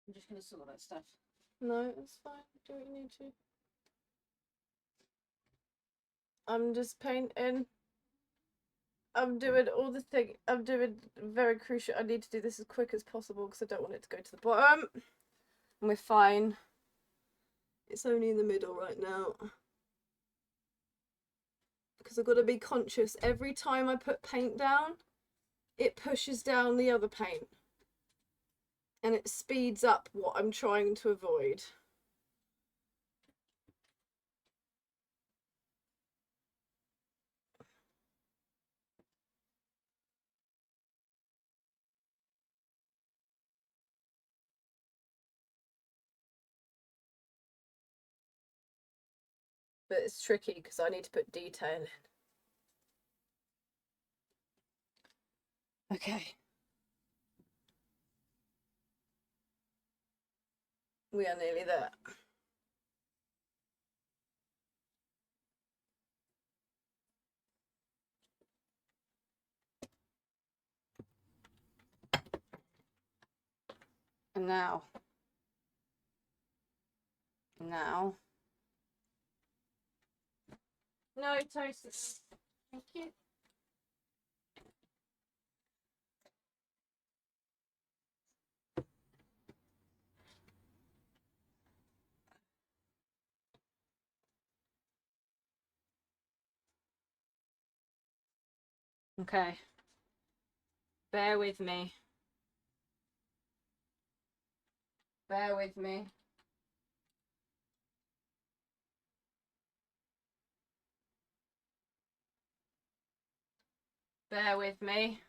I'm just gonna sort that stuff. No, it's fine. Do what you need to. I'm just painting. I'm doing all the thing. I'm doing very crucial. I need to do this as quick as possible because I don't want it to go to the bottom. And we're fine. It's only in the middle right now. Because I've got to be conscious. Every time I put paint down, it pushes down the other paint. And it speeds up what I'm trying to avoid. But it's tricky because I need to put detail in. Okay. We are nearly there. And now. No, toast. Thank you. Okay. Bear with me. Bear with me. Bear with me.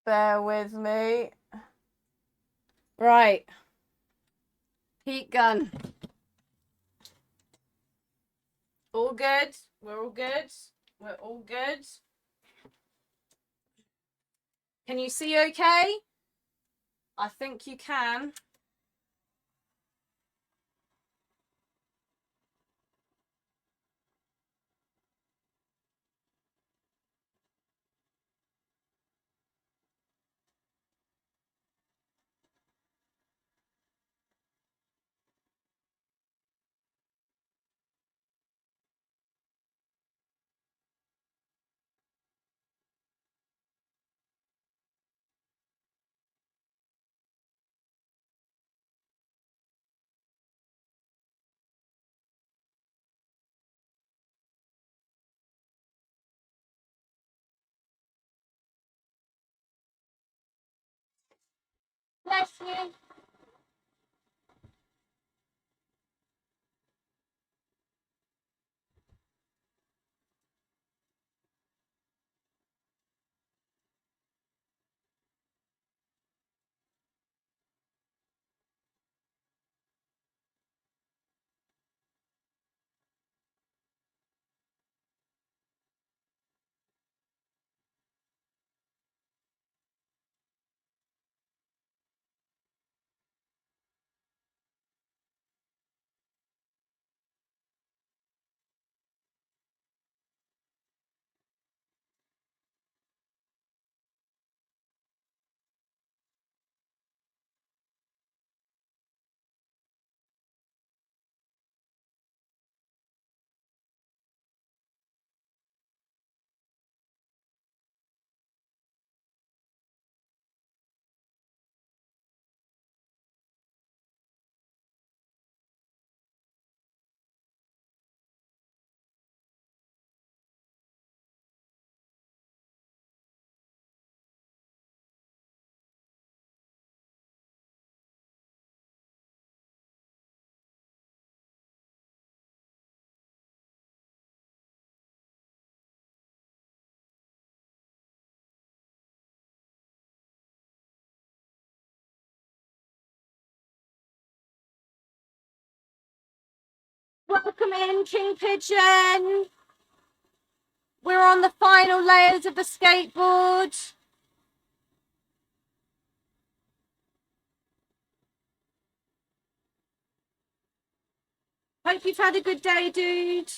Bear with me. Right. Heat gun. All good. We're all good. We're all good. Can you see okay? I think you can. Bless you. Welcome in, King Pigeon. We're on the final layers of the skateboard. Hope you've had a good day, dude.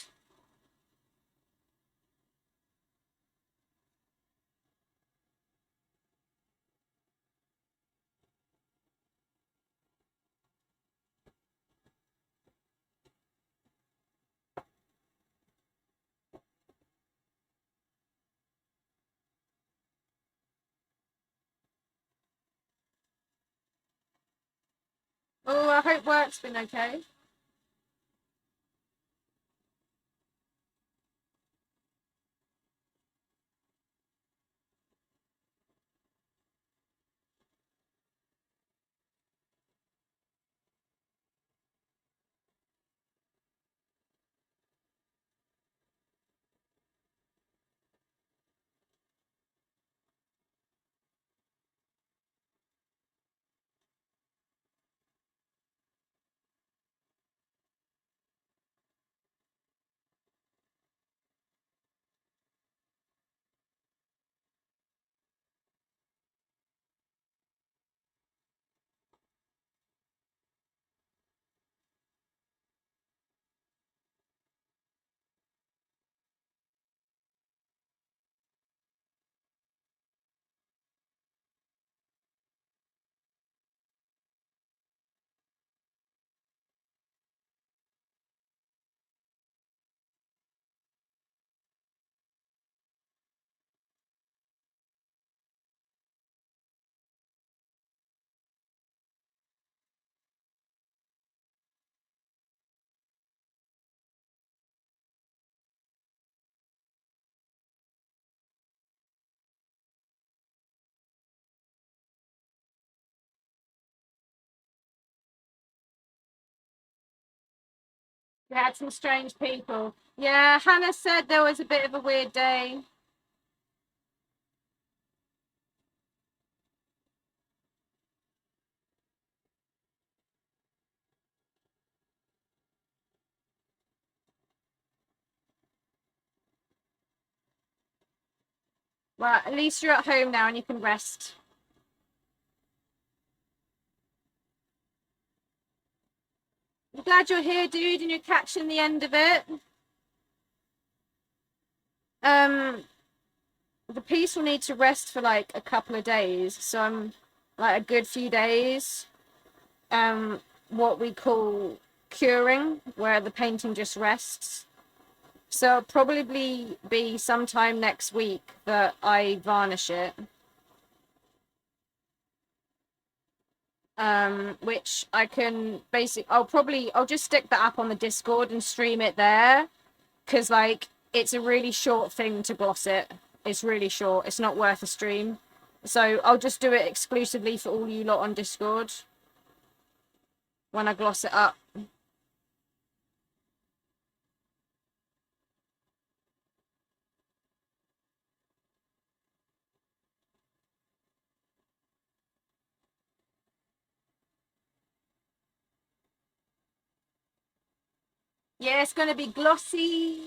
Oh, I hope work's been okay. We had some strange people. Yeah, Hannah said there was a bit of a weird day. Well, at least you're at home now and you can rest. I'm glad you're here, dude, and you're catching the end of it. The piece will need to rest for like a couple of days, so I'm like a good few days. What we call curing, where the painting just rests. So it'll probably be sometime next week that I varnish it. Which I can I'll just stick that up on the Discord and stream it there, because like it's a really short thing to gloss it. It's really short. It's not worth a stream. So I'll just do it exclusively for all you lot on Discord when I gloss it up. Yeah, it's gonna be glossy.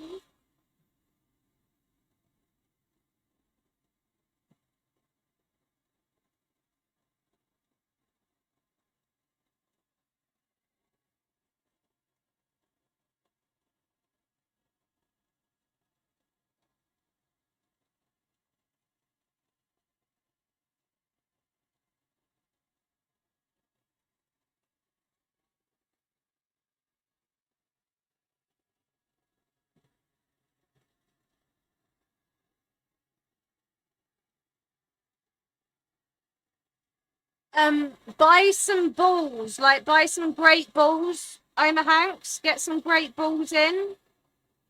Buy some balls, like buy some great balls. Oma Hanks, get some great balls in.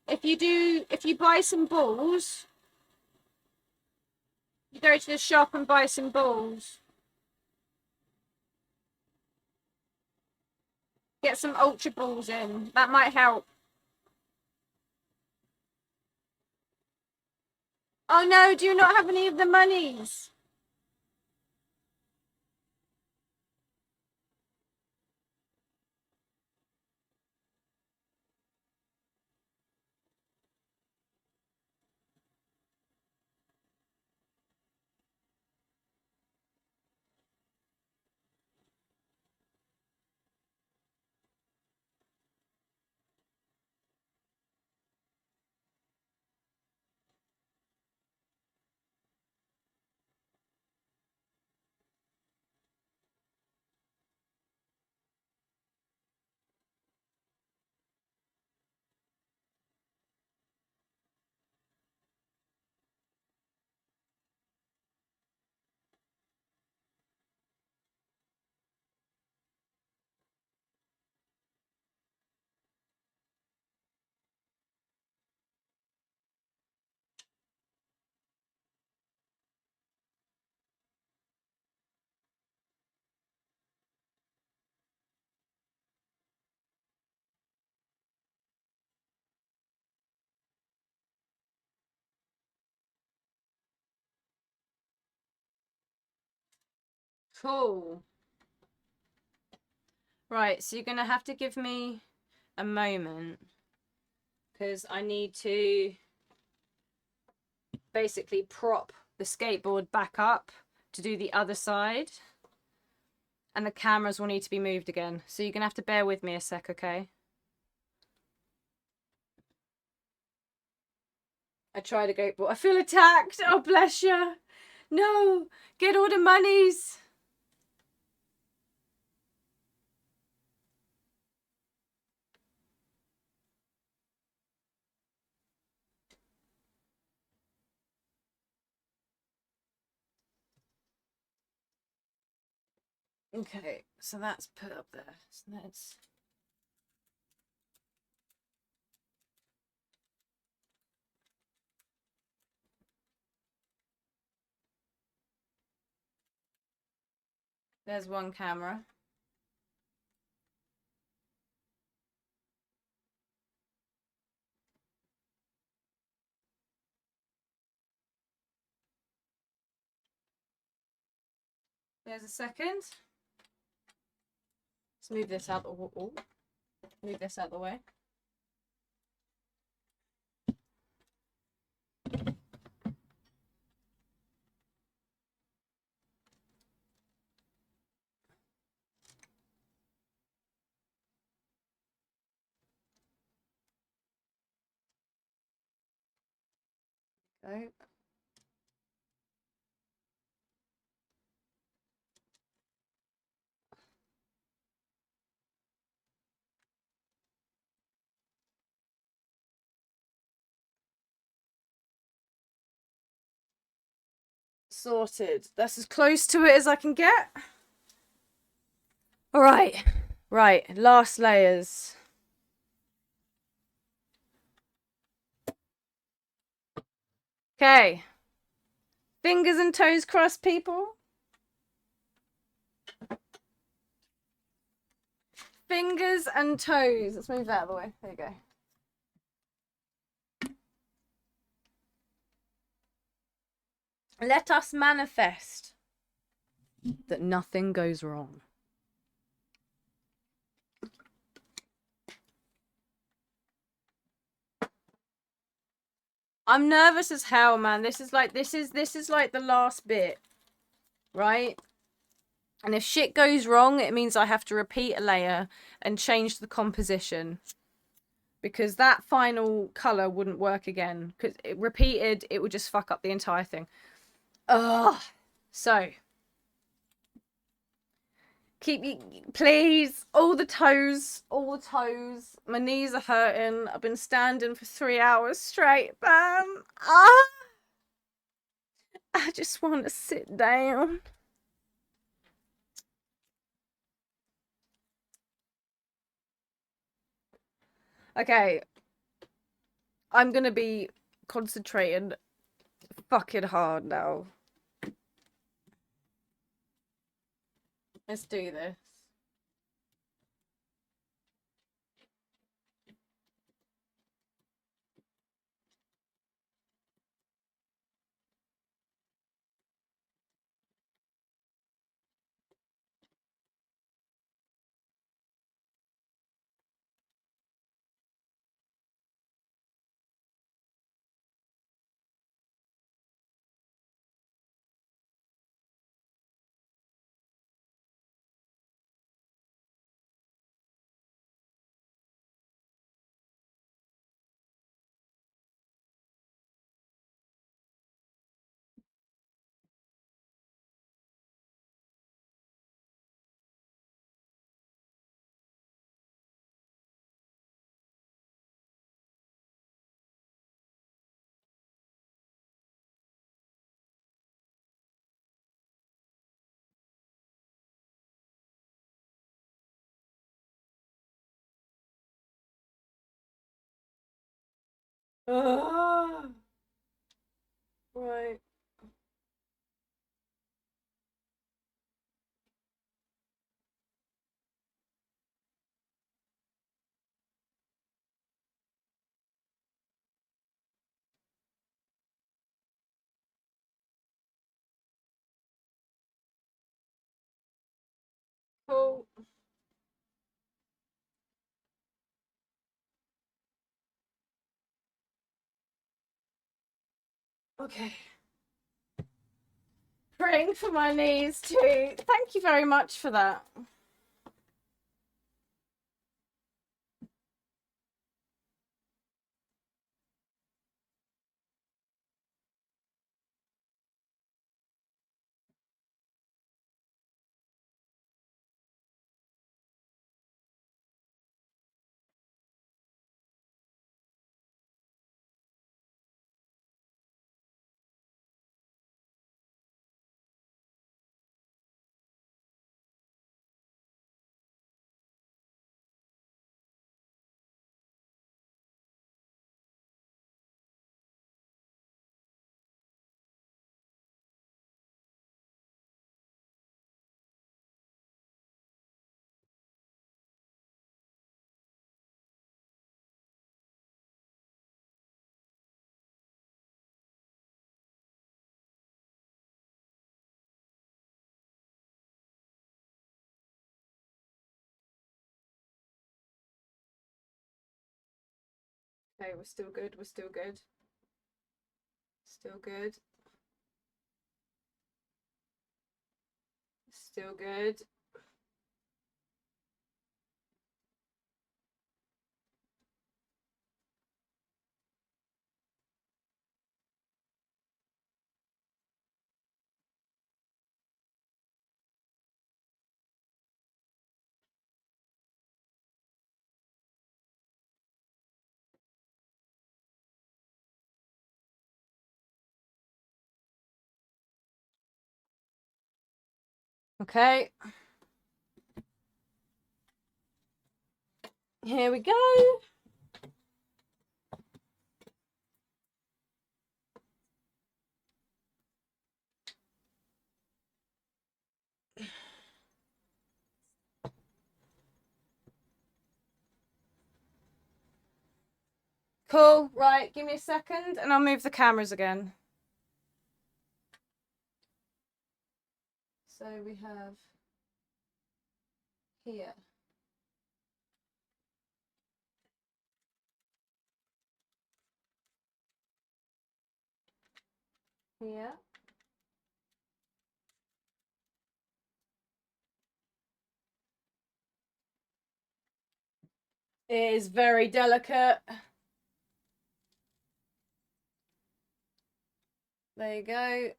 If you buy some balls, you go to the shop and buy some balls. Get some ultra balls in. That might help. Oh no, do you not have any of the monies? Cool. Right, so you're gonna have to give me a moment because I need to basically prop the skateboard back up to do the other side, and the cameras will need to be moved again. So you're gonna have to bear with me a sec, okay? I tried to go, but I feel attacked. Oh, bless you. No, get all the monies. Okay, so that's put up there. So that's... There's one camera. There's a second. Let's move this out the wall. Move this out the way. Go. Sorted. That's as close to it as I can get. All right. Right. Last layers. Okay. Fingers and toes crossed, people. Fingers and toes. Let's move that out of the way. There you go. Let us manifest that nothing goes wrong. I'm nervous as hell, man. This is like the last bit, right? And if shit goes wrong, it means I have to repeat a layer and change the composition, because that final color wouldn't work again. Because it repeated, it would just fuck up the entire thing. Ugh. So keep you, please. All the toes. My knees are hurting. I've been standing for 3 hours straight, man. I just want to sit down. Okay. I'm gonna be concentrating fucking hard now. Let's do this. Right. Okay. Praying for my knees too. Thank you very much for that. Okay, we're still good. We're still good. Still good. Still good. Okay. Here we go. Cool. Right, give me a second and I'll move the cameras again. So we have here. Here. It is very delicate. There you go.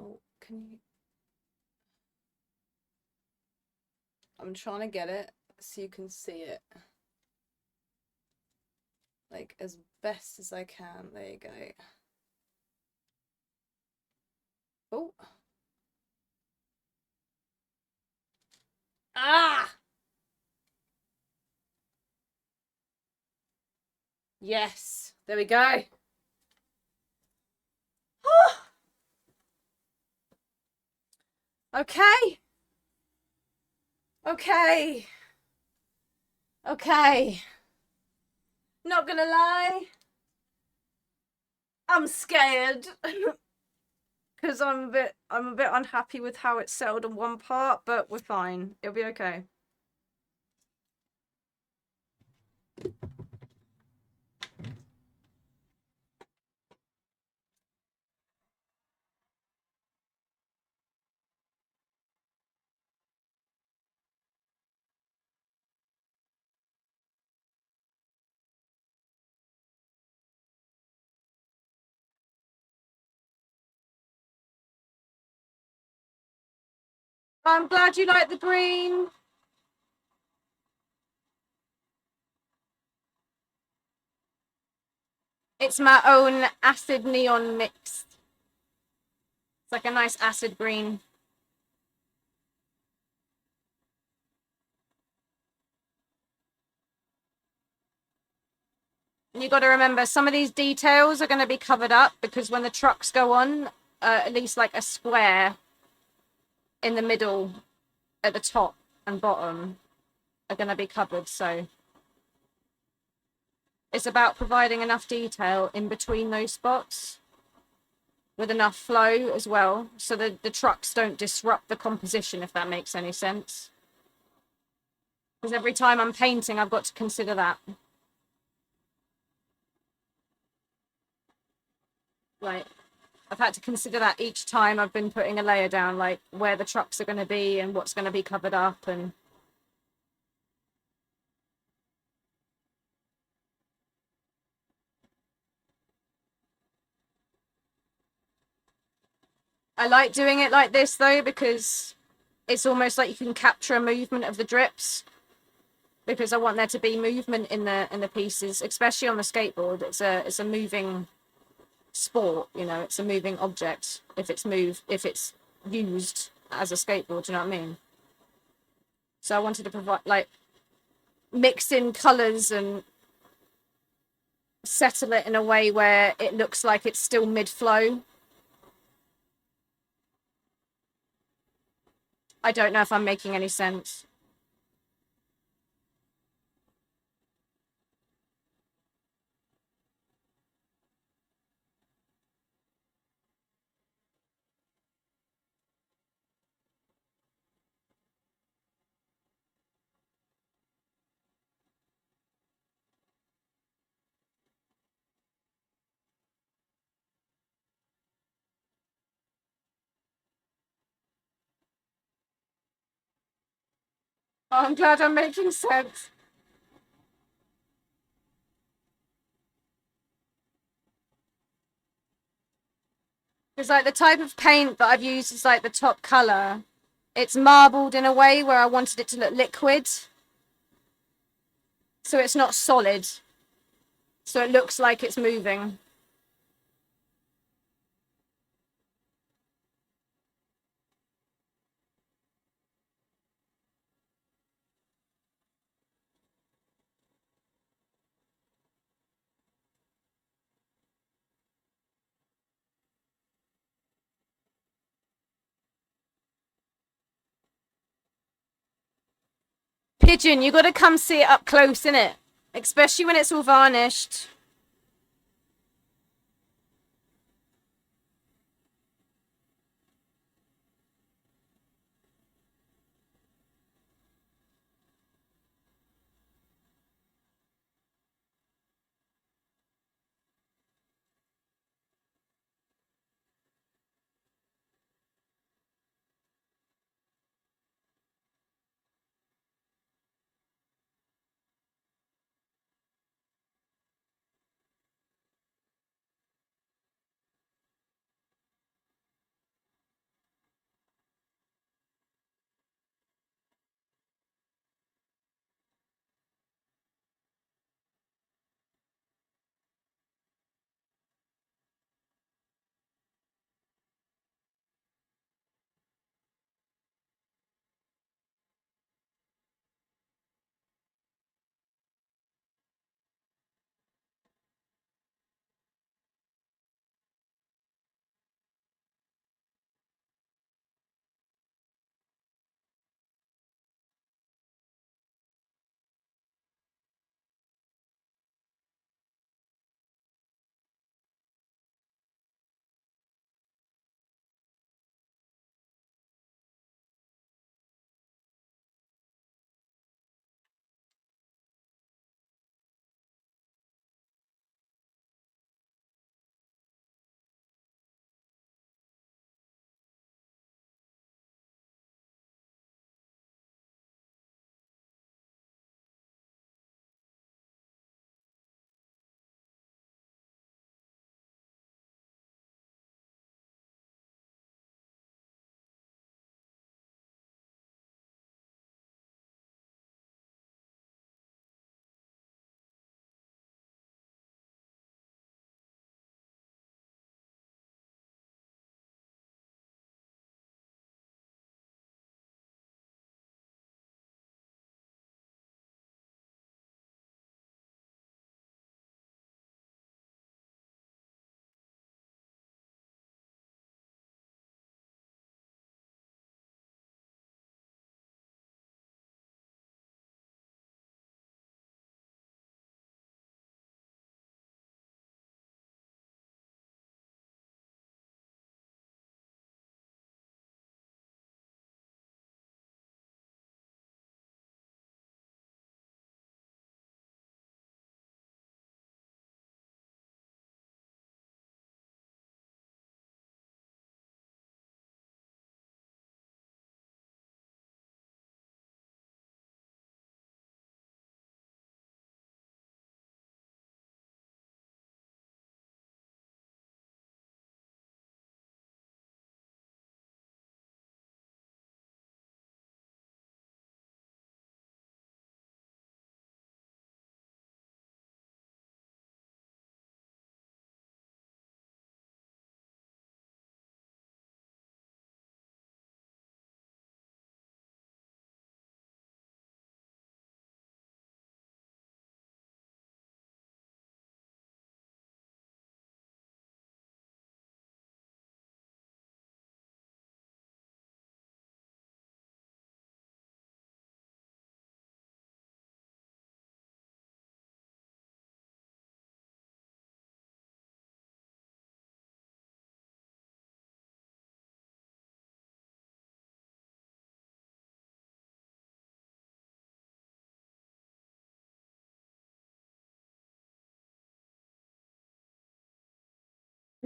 Oh, can you? I'm trying to get it so you can see it. Like as best as I can. There you go. Oh. Ah! Yes. There we go. Okay. Okay. Okay. Not gonna lie. I'm scared. Because I'm a bit unhappy with how it settled on one part, but we're fine. It'll be okay. I'm glad you like the green. It's my own acid neon mix. It's like a nice acid green. And you got to remember, some of these details are going to be covered up because when the trucks go on, at least like a square in the middle, at the top and bottom, are going to be covered. So it's about providing enough detail in between those spots with enough flow as well, so that the trucks don't disrupt the composition, if that makes any sense. Because every time I'm painting, I've got to consider that. Like, I've had to consider that each time I've been putting a layer down, like where the trucks are going to be and what's going to be covered up. And I like doing it like this though, because it's almost like you can capture a movement of the drips, because I want there to be movement in the pieces, especially on the skateboard. It's a moving sport, you know, it's a moving object if it's used as a skateboard, you know what I mean? So I wanted to provide, like, mix in colors and settle it in a way where it looks like it's still mid-flow. I don't know if I'm making any sense. Oh, I'm glad I'm making sense. Because, like, the type of paint that I've used is, like, the top color. It's marbled in a way where I wanted it to look liquid. So it's not solid. So it looks like it's moving. Pigeon, you gotta come see it up close, innit? Especially when it's all varnished.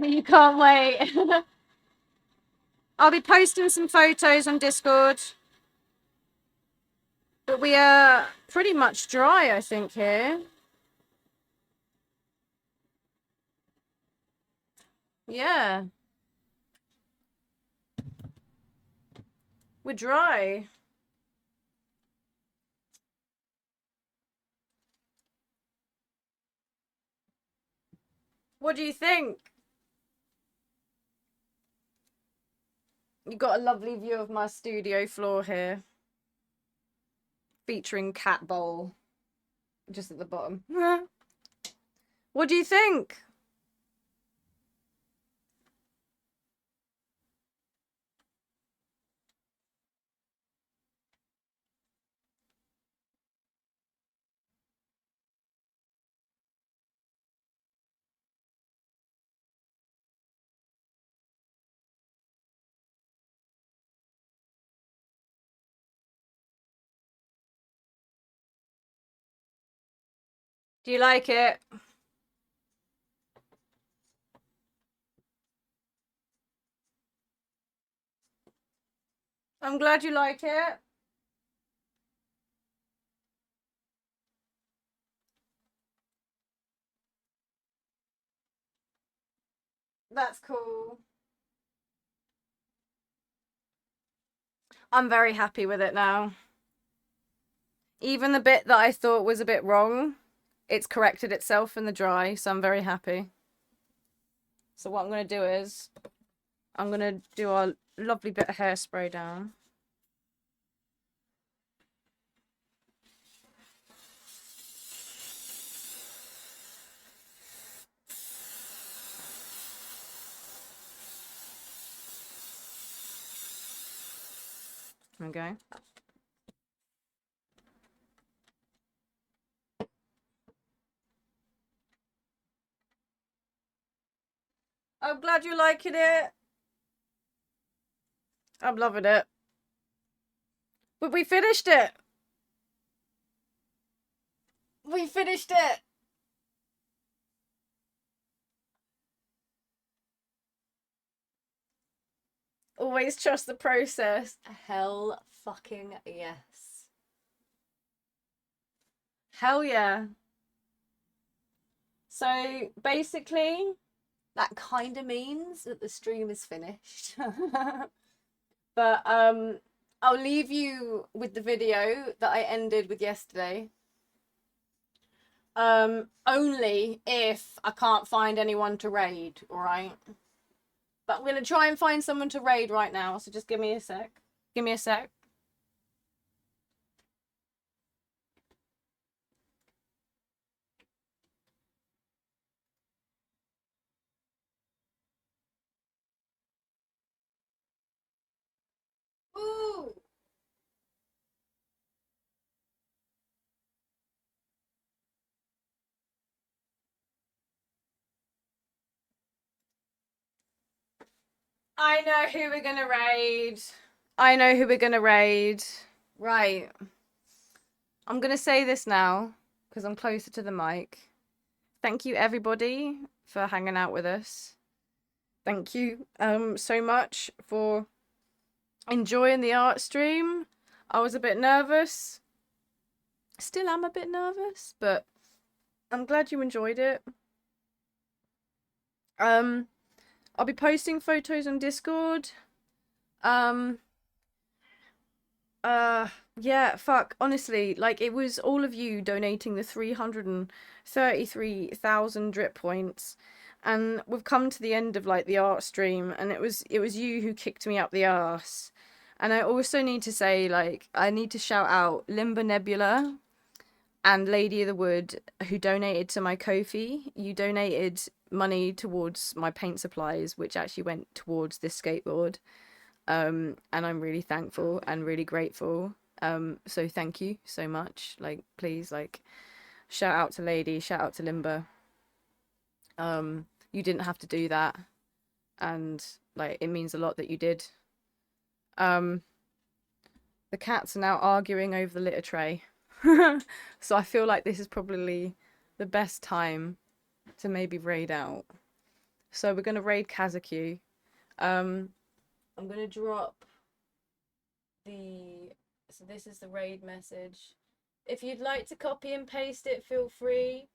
You can't wait. I'll be posting some photos on Discord. But we are pretty much dry, I think, here. Yeah. We're dry. What do you think? You got a lovely view of my studio floor here. Featuring cat bowl. Just at the bottom. What do you think? Do you like it? I'm glad you like it. That's cool. I'm very happy with it now. Even the bit that I thought was a bit wrong, it's corrected itself in the dry, so I'm very happy. So what I'm going to do is, I'm going to do our lovely bit of hairspray down. Okay. I'm glad you're liking it. I'm loving it. But we finished it. We finished it. Always trust the process. Hell fucking yes. Hell yeah. So basically, that kind of means that the stream is finished. But I'll leave you with the video that I ended with yesterday. Only if I can't find anyone to raid, alright? But I'm gonna try and find someone to raid right now, so just give me a sec. Give me a sec. Ooh! I know who we're gonna raid. I know who we're gonna raid. Right. I'm gonna say this now, because I'm closer to the mic. Thank you everybody for hanging out with us. Thank you so much for enjoying the art stream. I was a bit nervous. Still am a bit nervous, but I'm glad you enjoyed it. I'll be posting photos on Discord. Yeah, fuck, honestly, like, it was all of you donating the 333,000 drip points, and we've come to the end of, like, the art stream, and it was you who kicked me up the arse. And I also need to say, like, I need to shout out Limber Nebula and Lady of the Wood, who donated to my Ko-fi. You donated money towards my paint supplies, which actually went towards this skateboard. And I'm really thankful and really grateful. So thank you so much. Like, please, like, shout out to Lady, shout out to Limber. You didn't have to do that, and, like, it means a lot that you did. The cats are now arguing over the litter tray. So I feel like this is probably the best time to maybe raid out. So we're gonna raid Kazaku. I'm gonna drop the. So this is the raid message. If you'd like to copy and paste it, feel free.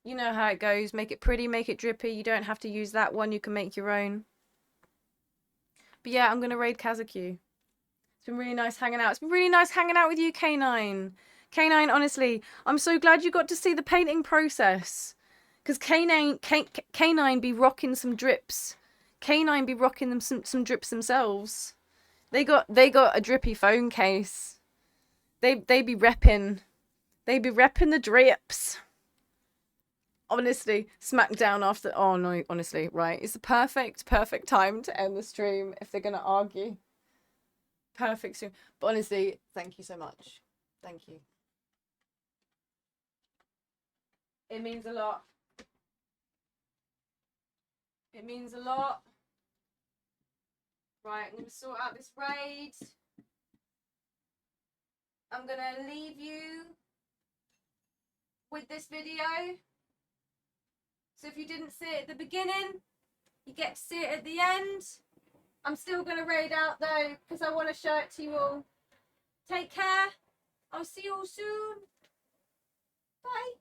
You know how it goes. Make it pretty, make it drippy. You don't have to use that one. You can make your own. But yeah, I'm gonna raid Kazaku. It's been really nice hanging out. It's been really nice hanging out with you, K9. K9, honestly, I'm so glad you got to see the painting process. Because K9 be rocking some drips. K9 be rocking them some drips themselves. They got a drippy phone case. They be repping. They be repping the drips. Honestly, Smackdown after. Oh no, honestly, right? It's the perfect time to end the stream if they're gonna argue. Perfect stream. But honestly, thank you so much. Thank you. It means a lot. It means a lot. Right, I'm gonna sort out this raid. I'm gonna leave you with this video. So if you didn't see it at the beginning, you get to see it at the end. I'm still going to raid out though, because I want to show it to you all. Take care. I'll see you all soon. Bye.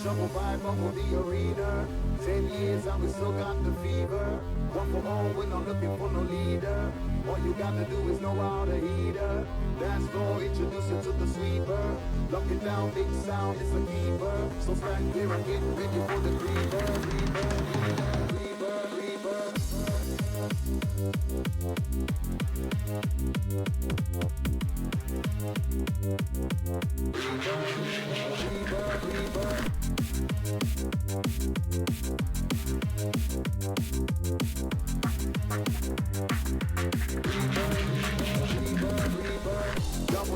Double vibe up on the arena. 10 years and we still got the fever. One for all, we're not looking for no leader. All you gotta do is know how to heater. Dance floor, introduce you to the sweeper. Lock it down, big sound, it's a keeper. So stand clear and get ready for the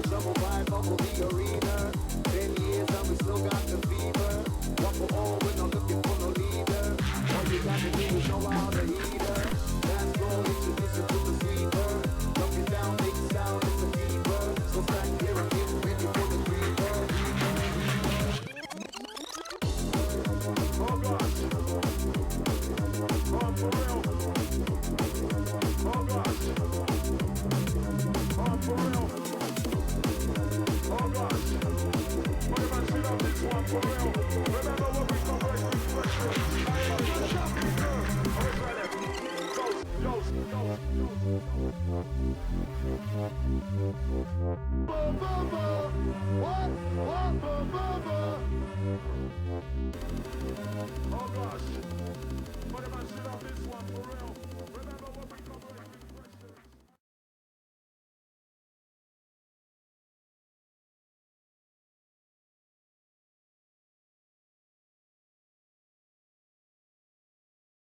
Double vibe up on the arena. 10 years and we still got the fever. One for all, we're not looking for no leader. All you gotta do is know how to heater. Dance floor, introduce you to the sweeper. Lock it down, big sound, it's a keeper. So stand clear and get ready for the creeper. Oh gosh. Oh, for real. Oh gosh. Oh, for real. Oh gosh. What if I sit on this one for real? Remember when we come back with pressure? Oh gosh. What if I sit on this one for real?